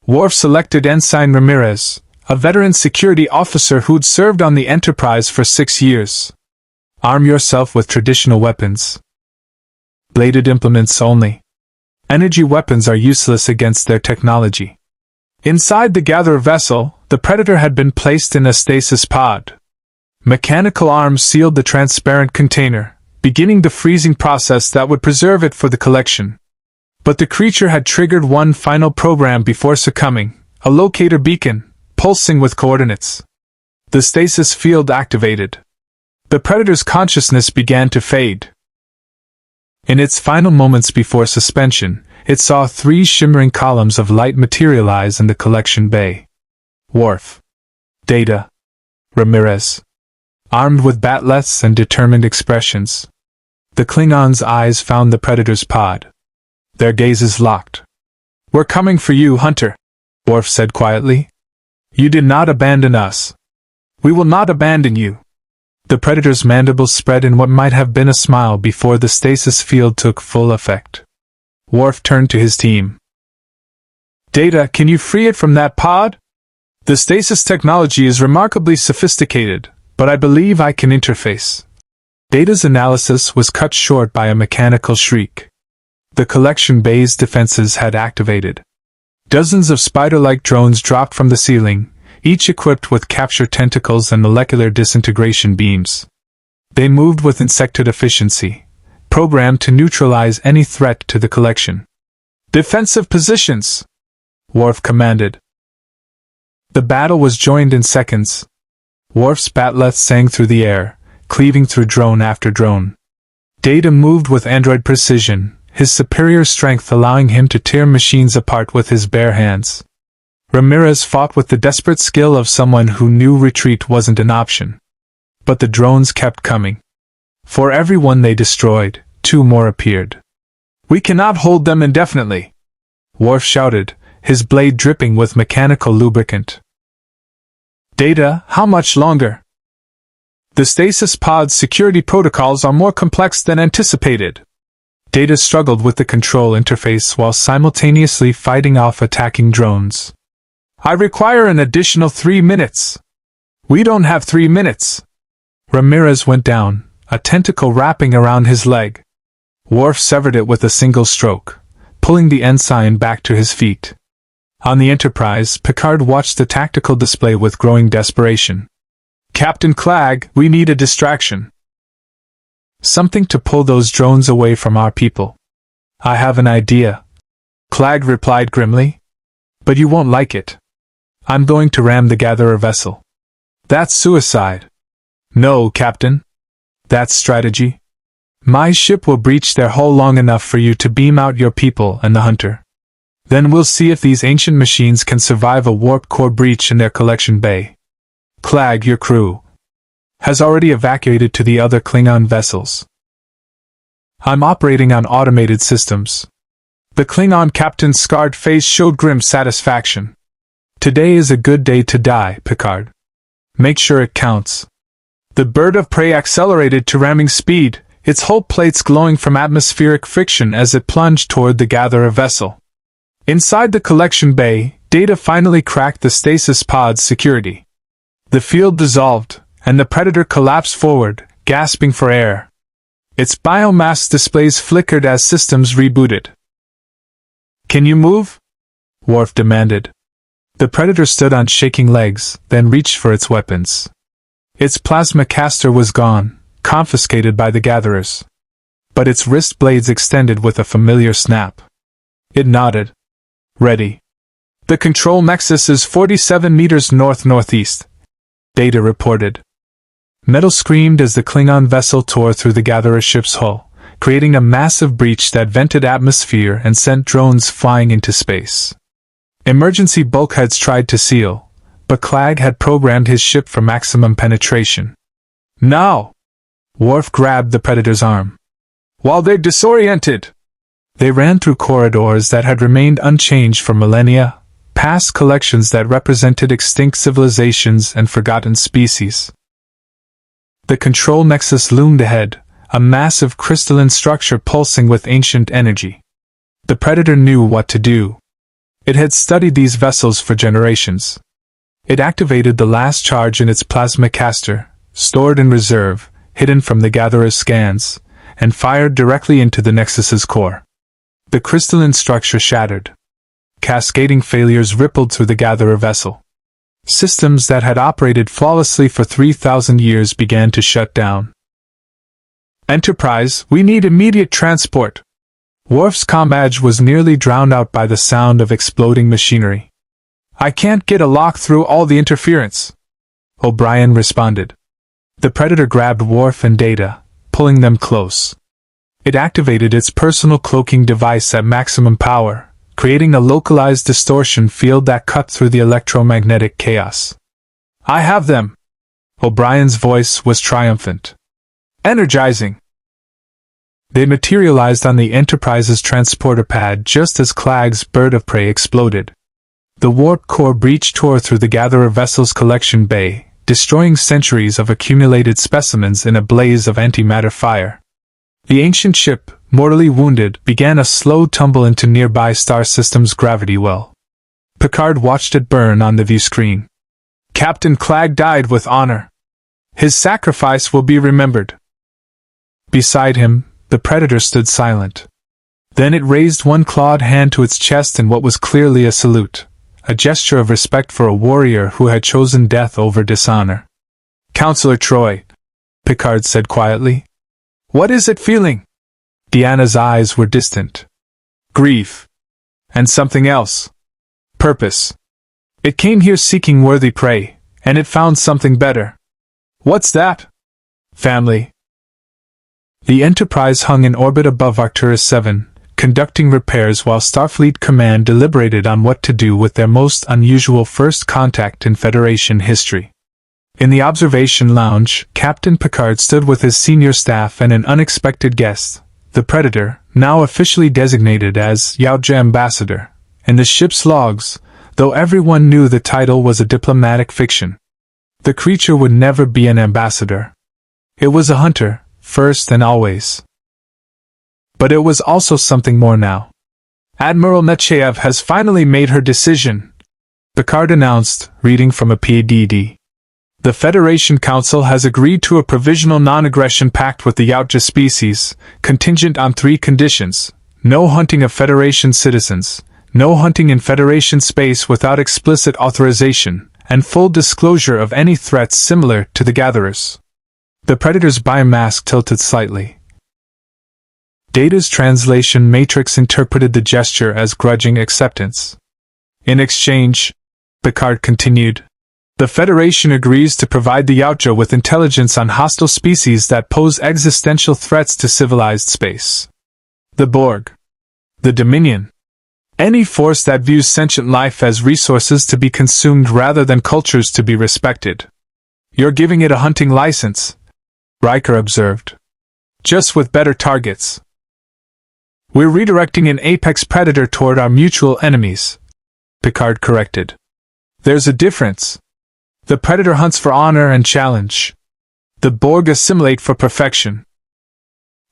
Worf selected Ensign Ramirez, a veteran security officer who'd served on the Enterprise for 6 years. Arm yourself with traditional weapons. Bladed implements only. Energy weapons are useless against their technology. Inside the gatherer vessel, the Predator had been placed in a stasis pod. Mechanical arms sealed the transparent container, beginning the freezing process that would preserve it for the collection. But the creature had triggered one final program before succumbing, a locator beacon, pulsing with coordinates. The stasis field activated. The Predator's consciousness began to fade. In its final moments before suspension, it saw 3 shimmering columns of light materialize in the collection bay. Worf. Data. Ramirez. Armed with batleths and determined expressions. The Klingons' eyes found the Predator's pod. Their gazes locked. "We're coming for you, Hunter," Worf said quietly. "You did not abandon us. We will not abandon you." The Predator's mandibles spread in what might have been a smile before the stasis field took full effect. Worf turned to his team. "Data, can you free it from that pod? The stasis technology is remarkably sophisticated, but I believe I can interface." Data's analysis was cut short by a mechanical shriek. The collection bay's defenses had activated. Dozens of spider-like drones dropped from the ceiling, each equipped with capture tentacles and molecular disintegration beams. They moved with insectoid efficiency, programmed to neutralize any threat to the collection. "Defensive positions!" Worf commanded. The battle was joined in seconds. Worf's batleth sang through the air, cleaving through drone after drone. Data moved with android precision, his superior strength allowing him to tear machines apart with his bare hands. Ramirez fought with the desperate skill of someone who knew retreat wasn't an option. But the drones kept coming. For every one they destroyed, 2 more appeared. "We cannot hold them indefinitely," Worf shouted, his blade dripping with mechanical lubricant. "Data, how much longer?" "The stasis pod's security protocols are more complex than anticipated." Data struggled with the control interface while simultaneously fighting off attacking drones. "I require an additional 3 minutes." "We don't have 3 minutes." Ramirez went down, a tentacle wrapping around his leg. Worf severed it with a single stroke, pulling the ensign back to his feet. On the Enterprise, Picard watched the tactical display with growing desperation. "Captain Clag, we need a distraction. Something to pull those drones away from our people." "I have an idea," Clag replied grimly. "But you won't like it. I'm going to ram the gatherer vessel." "That's suicide." "No, Captain. That's strategy. My ship will breach their hull long enough for you to beam out your people and the Hunter. Then we'll see if these ancient machines can survive a warp core breach in their collection bay. Clag, your crew has already evacuated to the other Klingon vessels. I'm operating on automated systems." The Klingon captain's scarred face showed grim satisfaction. "Today is a good day to die, Picard. Make sure it counts." The bird of prey accelerated to ramming speed, its hull plates glowing from atmospheric friction as it plunged toward the gatherer vessel. Inside the collection bay, Data finally cracked the stasis pod's security. The field dissolved, and the Predator collapsed forward, gasping for air. Its biomass displays flickered as systems rebooted. "Can you move?" Worf demanded. The Predator stood on shaking legs, then reached for its weapons. Its plasma caster was gone, confiscated by the gatherers. But its wrist blades extended with a familiar snap. It nodded. "Ready. The control nexus is 47 meters north-northeast," Data reported. Metal screamed as the Klingon vessel tore through the gatherer ship's hull, creating a massive breach that vented atmosphere and sent drones flying into space. Emergency bulkheads tried to seal, but Clag had programmed his ship for maximum penetration. "Now!" Worf grabbed the Predator's arm. "While they're disoriented!" They ran through corridors that had remained unchanged for millennia, past collections that represented extinct civilizations and forgotten species. The control nexus loomed ahead, a massive crystalline structure pulsing with ancient energy. The Predator knew what to do. It had studied these vessels for generations. It activated the last charge in its plasma caster, stored in reserve, hidden from the gatherer's scans, and fired directly into the Nexus's core. The crystalline structure shattered. Cascading failures rippled through the gatherer vessel. Systems that had operated flawlessly for 3,000 years began to shut down. "Enterprise, we need immediate transport." Worf's comm was nearly drowned out by the sound of exploding machinery. "I can't get a lock through all the interference," O'Brien responded. The Predator grabbed Worf and Data, pulling them close. It activated its personal cloaking device at maximum power, creating a localized distortion field that cut through the electromagnetic chaos. "I have them!" O'Brien's voice was triumphant. "Energizing!" They materialized on the Enterprise's transporter pad just as Clagg's bird of prey exploded. The warp core breach tore through the Gatherer vessel's collection bay, destroying centuries of accumulated specimens in a blaze of antimatter fire. The ancient ship, mortally wounded, began a slow tumble into nearby star system's gravity well. Picard watched it burn on the view screen. "Captain Clag died with honor. His sacrifice will be remembered." Beside him, the Predator stood silent. Then it raised one clawed hand to its chest in what was clearly a salute, a gesture of respect for a warrior who had chosen death over dishonor. "Counselor Troy," Picard said quietly. "What is it feeling?" Deanna's eyes were distant. "Grief. And something else. Purpose. It came here seeking worthy prey, and it found something better." "What's that?" "Family." The Enterprise hung in orbit above Arcturus VII, conducting repairs while Starfleet Command deliberated on what to do with their most unusual first contact in Federation history. In the observation lounge, Captain Picard stood with his senior staff and an unexpected guest, the Predator, now officially designated as Yautja Ambassador. In the ship's logs, though everyone knew the title was a diplomatic fiction, the creature would never be an ambassador. It was a hunter, first and always. But it was also something more now. "Admiral Nechayev has finally made her decision," Picard announced, reading from a PDD. "The Federation Council has agreed to a provisional non-aggression pact with the Yautja species, contingent on 3 conditions: no hunting of Federation citizens, no hunting in Federation space without explicit authorization, and full disclosure of any threats similar to the Gatherers." The Predator's biomask tilted slightly. Data's translation matrix interpreted the gesture as grudging acceptance. "In exchange," Picard continued, "the Federation agrees to provide the Yautja with intelligence on hostile species that pose existential threats to civilized space. The Borg. The Dominion. Any force that views sentient life as resources to be consumed rather than cultures to be respected. You're giving it a hunting license," Riker observed. "Just with better targets. We're redirecting an apex predator toward our mutual enemies," Picard corrected. "There's a difference. The Predator hunts for honor and challenge. The Borg assimilate for perfection.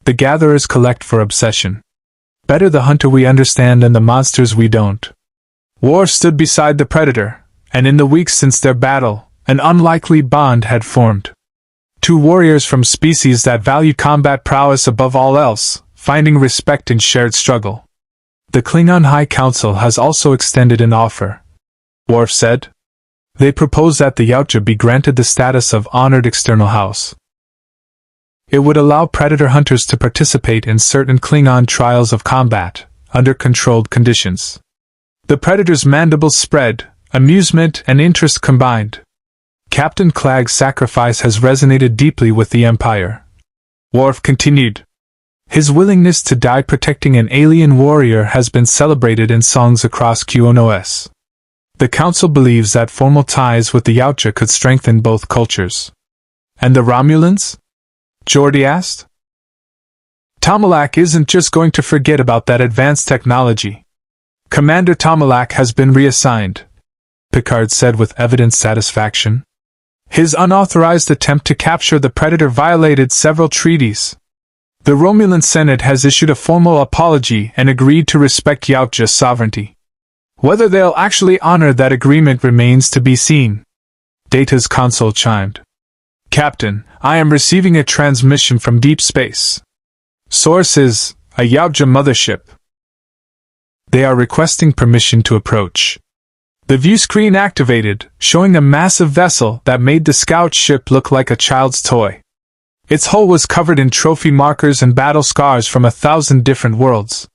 The Gatherers collect for obsession. Better the hunter we understand than the monsters we don't." Worf stood beside the Predator, and in the weeks since their battle, an unlikely bond had formed. 2 warriors from species that value combat prowess above all else, finding respect in shared struggle. "The Klingon High Council has also extended an offer," Worf said. "They propose that the Yautja be granted the status of honored external house. It would allow Predator hunters to participate in certain Klingon trials of combat, under controlled conditions." The Predator's mandibles spread, amusement and interest combined. "Captain Clagg's sacrifice has resonated deeply with the Empire," Worf continued. "His willingness to die protecting an alien warrior has been celebrated in songs across QNOS. The Council believes that formal ties with the Yautja could strengthen both cultures." "And the Romulans?" Geordi asked. "Tomalak isn't just going to forget about that advanced technology. Commander Tomalak has been reassigned," Picard said with evident satisfaction. "His unauthorized attempt to capture the Predator violated several treaties. The Romulan Senate has issued a formal apology and agreed to respect Yautja's sovereignty. Whether they'll actually honor that agreement remains to be seen." Data's console chimed. Captain, I am receiving a transmission from deep space. Source is a Yautja mothership. They are requesting permission to approach. The view screen activated, showing a massive vessel that made the scout ship look like a child's toy. Its hull was covered in trophy markers and battle scars from 1,000 different worlds.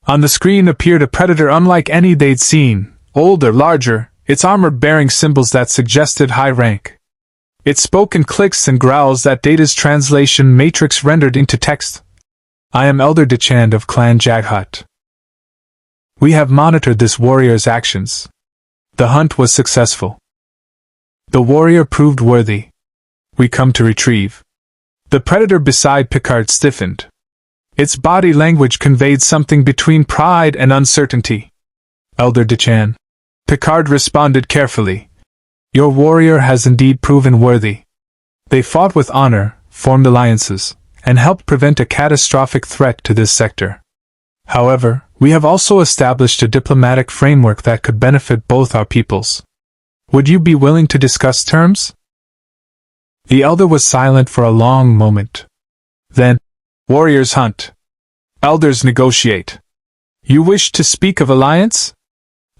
On the screen appeared a predator unlike any they'd seen, older, larger, its armor bearing symbols that suggested high rank. It spoke in clicks and growls that Data's translation matrix rendered into text. I am Elder Dechand of Clan Jaghut. We have monitored this warrior's actions. The hunt was successful. The warrior proved worthy. We come to retrieve. The predator beside Picard stiffened. Its body language conveyed something between pride and uncertainty. Elder Dechand. Picard responded carefully. Your warrior has indeed proven worthy. They fought with honor, formed alliances, and helped prevent a catastrophic threat to this sector. However, we have also established a diplomatic framework that could benefit both our peoples. Would you be willing to discuss terms? The elder was silent for a long moment. Then, warriors hunt. Elders negotiate. You wish to speak of alliance?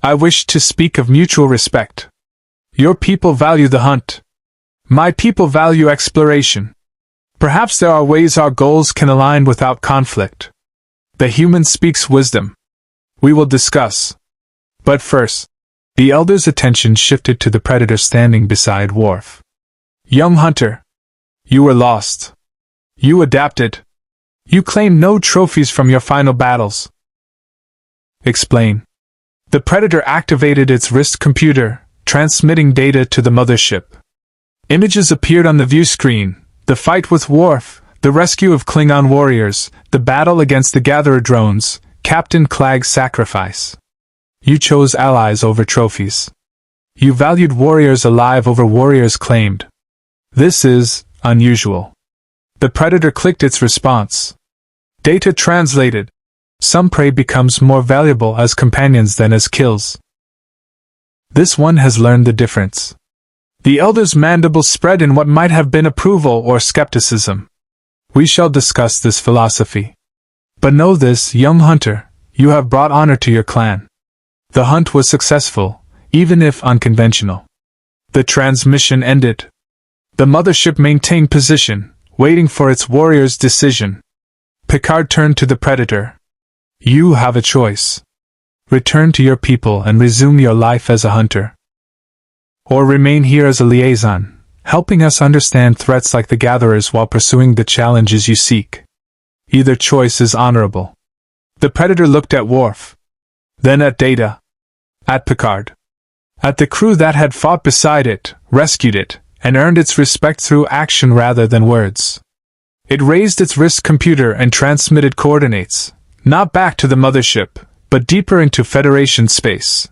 I wish to speak of mutual respect. Your people value the hunt. My people value exploration. Perhaps there are ways our goals can align without conflict. The human speaks wisdom. We will discuss. But first, the elder's attention shifted to the predator standing beside Worf. Young hunter, you were lost. You adapted. You claimed no trophies from your final battles. Explain. The predator activated its wrist computer, transmitting data to the mothership. Images appeared on the view screen, the fight with Worf, the rescue of Klingon warriors, the battle against the Gatherer drones, Captain Clagg's sacrifice. You chose allies over trophies. You valued warriors alive over warriors claimed. This is unusual. The predator clicked its response. Data translated. Some prey becomes more valuable as companions than as kills. This one has learned the difference. The elder's mandibles spread in what might have been approval or skepticism. We shall discuss this philosophy. But know this, young hunter, you have brought honor to your clan. The hunt was successful, even if unconventional. The transmission ended. The mothership maintained position, waiting for its warrior's decision. Picard turned to the predator. You have a choice. Return to your people and resume your life as a hunter. Or remain here as a liaison, helping us understand threats like the Gatherers while pursuing the challenges you seek. Either choice is honorable. The predator looked at Worf. Then at Data. At Picard. At the crew that had fought beside it, rescued it, and earned its respect through action rather than words. It raised its wrist computer and transmitted coordinates, not back to the mothership, but deeper into Federation space.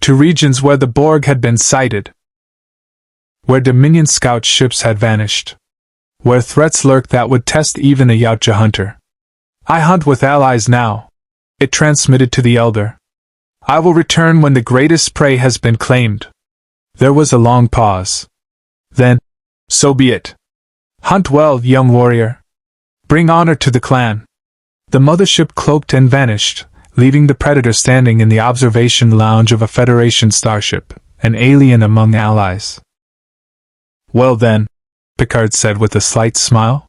To regions where the Borg had been sighted. Where Dominion scout ships had vanished. Where threats lurked that would test even a Yautja hunter. I hunt with allies now. It transmitted to the elder. I will return when the greatest prey has been claimed. There was a long pause. Then, so be it. Hunt well, young warrior. Bring honor to the clan. The mothership cloaked and vanished, leaving the predator standing in the observation lounge of a Federation starship, an alien among allies. Well then, Picard said with a slight smile.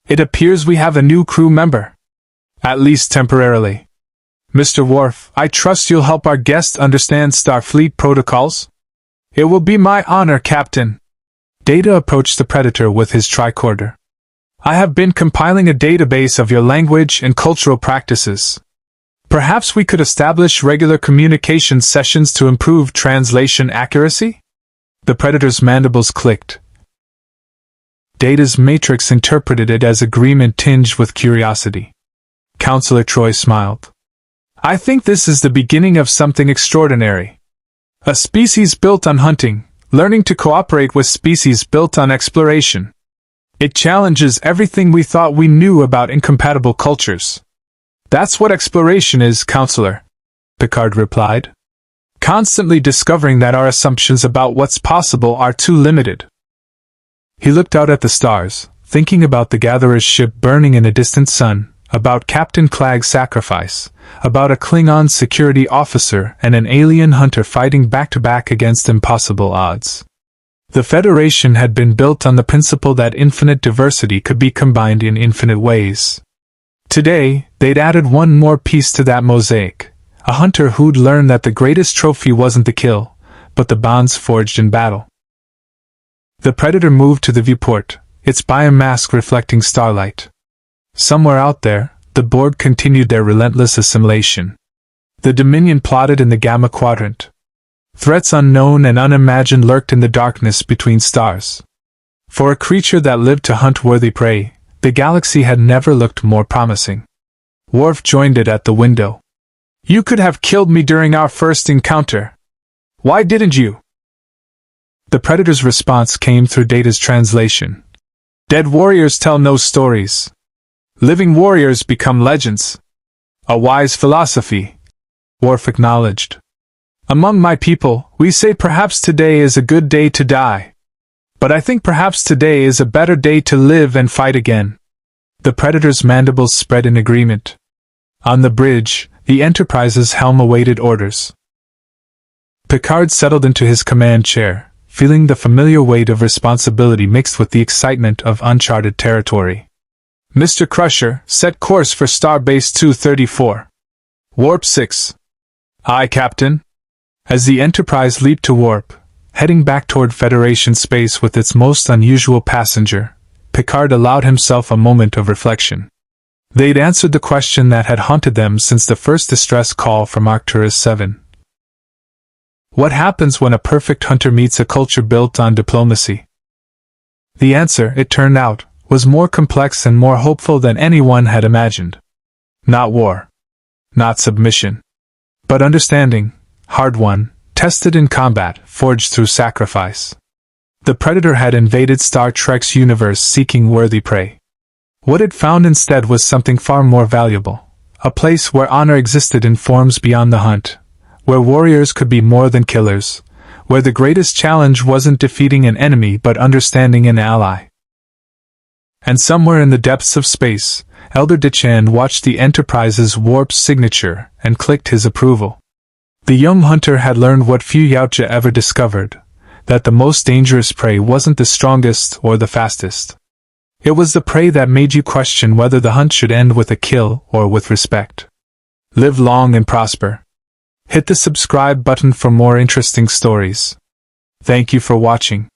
It appears we have a new crew member. At least temporarily. Mr. Worf, I trust you'll help our guest understand Starfleet protocols? It will be my honor, Captain. Data approached the predator with his tricorder. I have been compiling a database of your language and cultural practices. Perhaps we could establish regular communication sessions to improve translation accuracy? The predator's mandibles clicked. Data's matrix interpreted it as agreement tinged with curiosity. Counselor Troy smiled. I think this is the beginning of something extraordinary. A species built on hunting, learning to cooperate with species built on exploration. It challenges everything we thought we knew about incompatible cultures. That's what exploration is, Counselor, Picard replied. Constantly discovering that our assumptions about what's possible are too limited. He looked out at the stars, thinking about the gatherer's ship burning in a distant sun, about Captain Clagg's sacrifice, about a Klingon security officer and an alien hunter fighting back-to-back against impossible odds. The Federation had been built on the principle that infinite diversity could be combined in infinite ways. Today, they'd added one more piece to that mosaic, a hunter who'd learned that the greatest trophy wasn't the kill, but the bonds forged in battle. The Predator moved to the viewport, its biomask reflecting starlight. Somewhere out there, the Borg continued their relentless assimilation. The Dominion plotted in the Gamma Quadrant. Threats unknown and unimagined lurked in the darkness between stars. For a creature that lived to hunt worthy prey, the galaxy had never looked more promising. Worf joined it at the window. "You could have killed me during our first encounter. Why didn't you?" The Predator's response came through Data's translation. "Dead warriors tell no stories. Living warriors become legends. A wise philosophy," Worf acknowledged. "Among my people, we say perhaps today is a good day to die. But I think perhaps today is a better day to live and fight again." The Predator's mandibles spread in agreement. On the bridge, the Enterprise's helm awaited orders. Picard settled into his command chair, feeling the familiar weight of responsibility mixed with the excitement of uncharted territory. "Mr. Crusher, set course for Starbase 234. Warp 6. Aye, Captain." As the Enterprise leaped to warp, heading back toward Federation space with its most unusual passenger, Picard allowed himself a moment of reflection. They'd answered the question that had haunted them since the first distress call from Arcturus VII. What happens when a perfect hunter meets a culture built on diplomacy? The answer, it turned out, was more complex and more hopeful than anyone had imagined. Not war. Not submission. But understanding, hard-won, tested in combat, forged through sacrifice. The Predator had invaded Star Trek's universe seeking worthy prey. What it found instead was something far more valuable, a place where honor existed in forms beyond the hunt, where warriors could be more than killers, where the greatest challenge wasn't defeating an enemy but understanding an ally. And somewhere in the depths of space, Elder Dichan watched the Enterprise's warp signature and clicked his approval. The young hunter had learned what few Yautja ever discovered, that the most dangerous prey wasn't the strongest or the fastest. It was the prey that made you question whether the hunt should end with a kill or with respect. Live long and prosper. Hit the subscribe button for more interesting stories. Thank you for watching.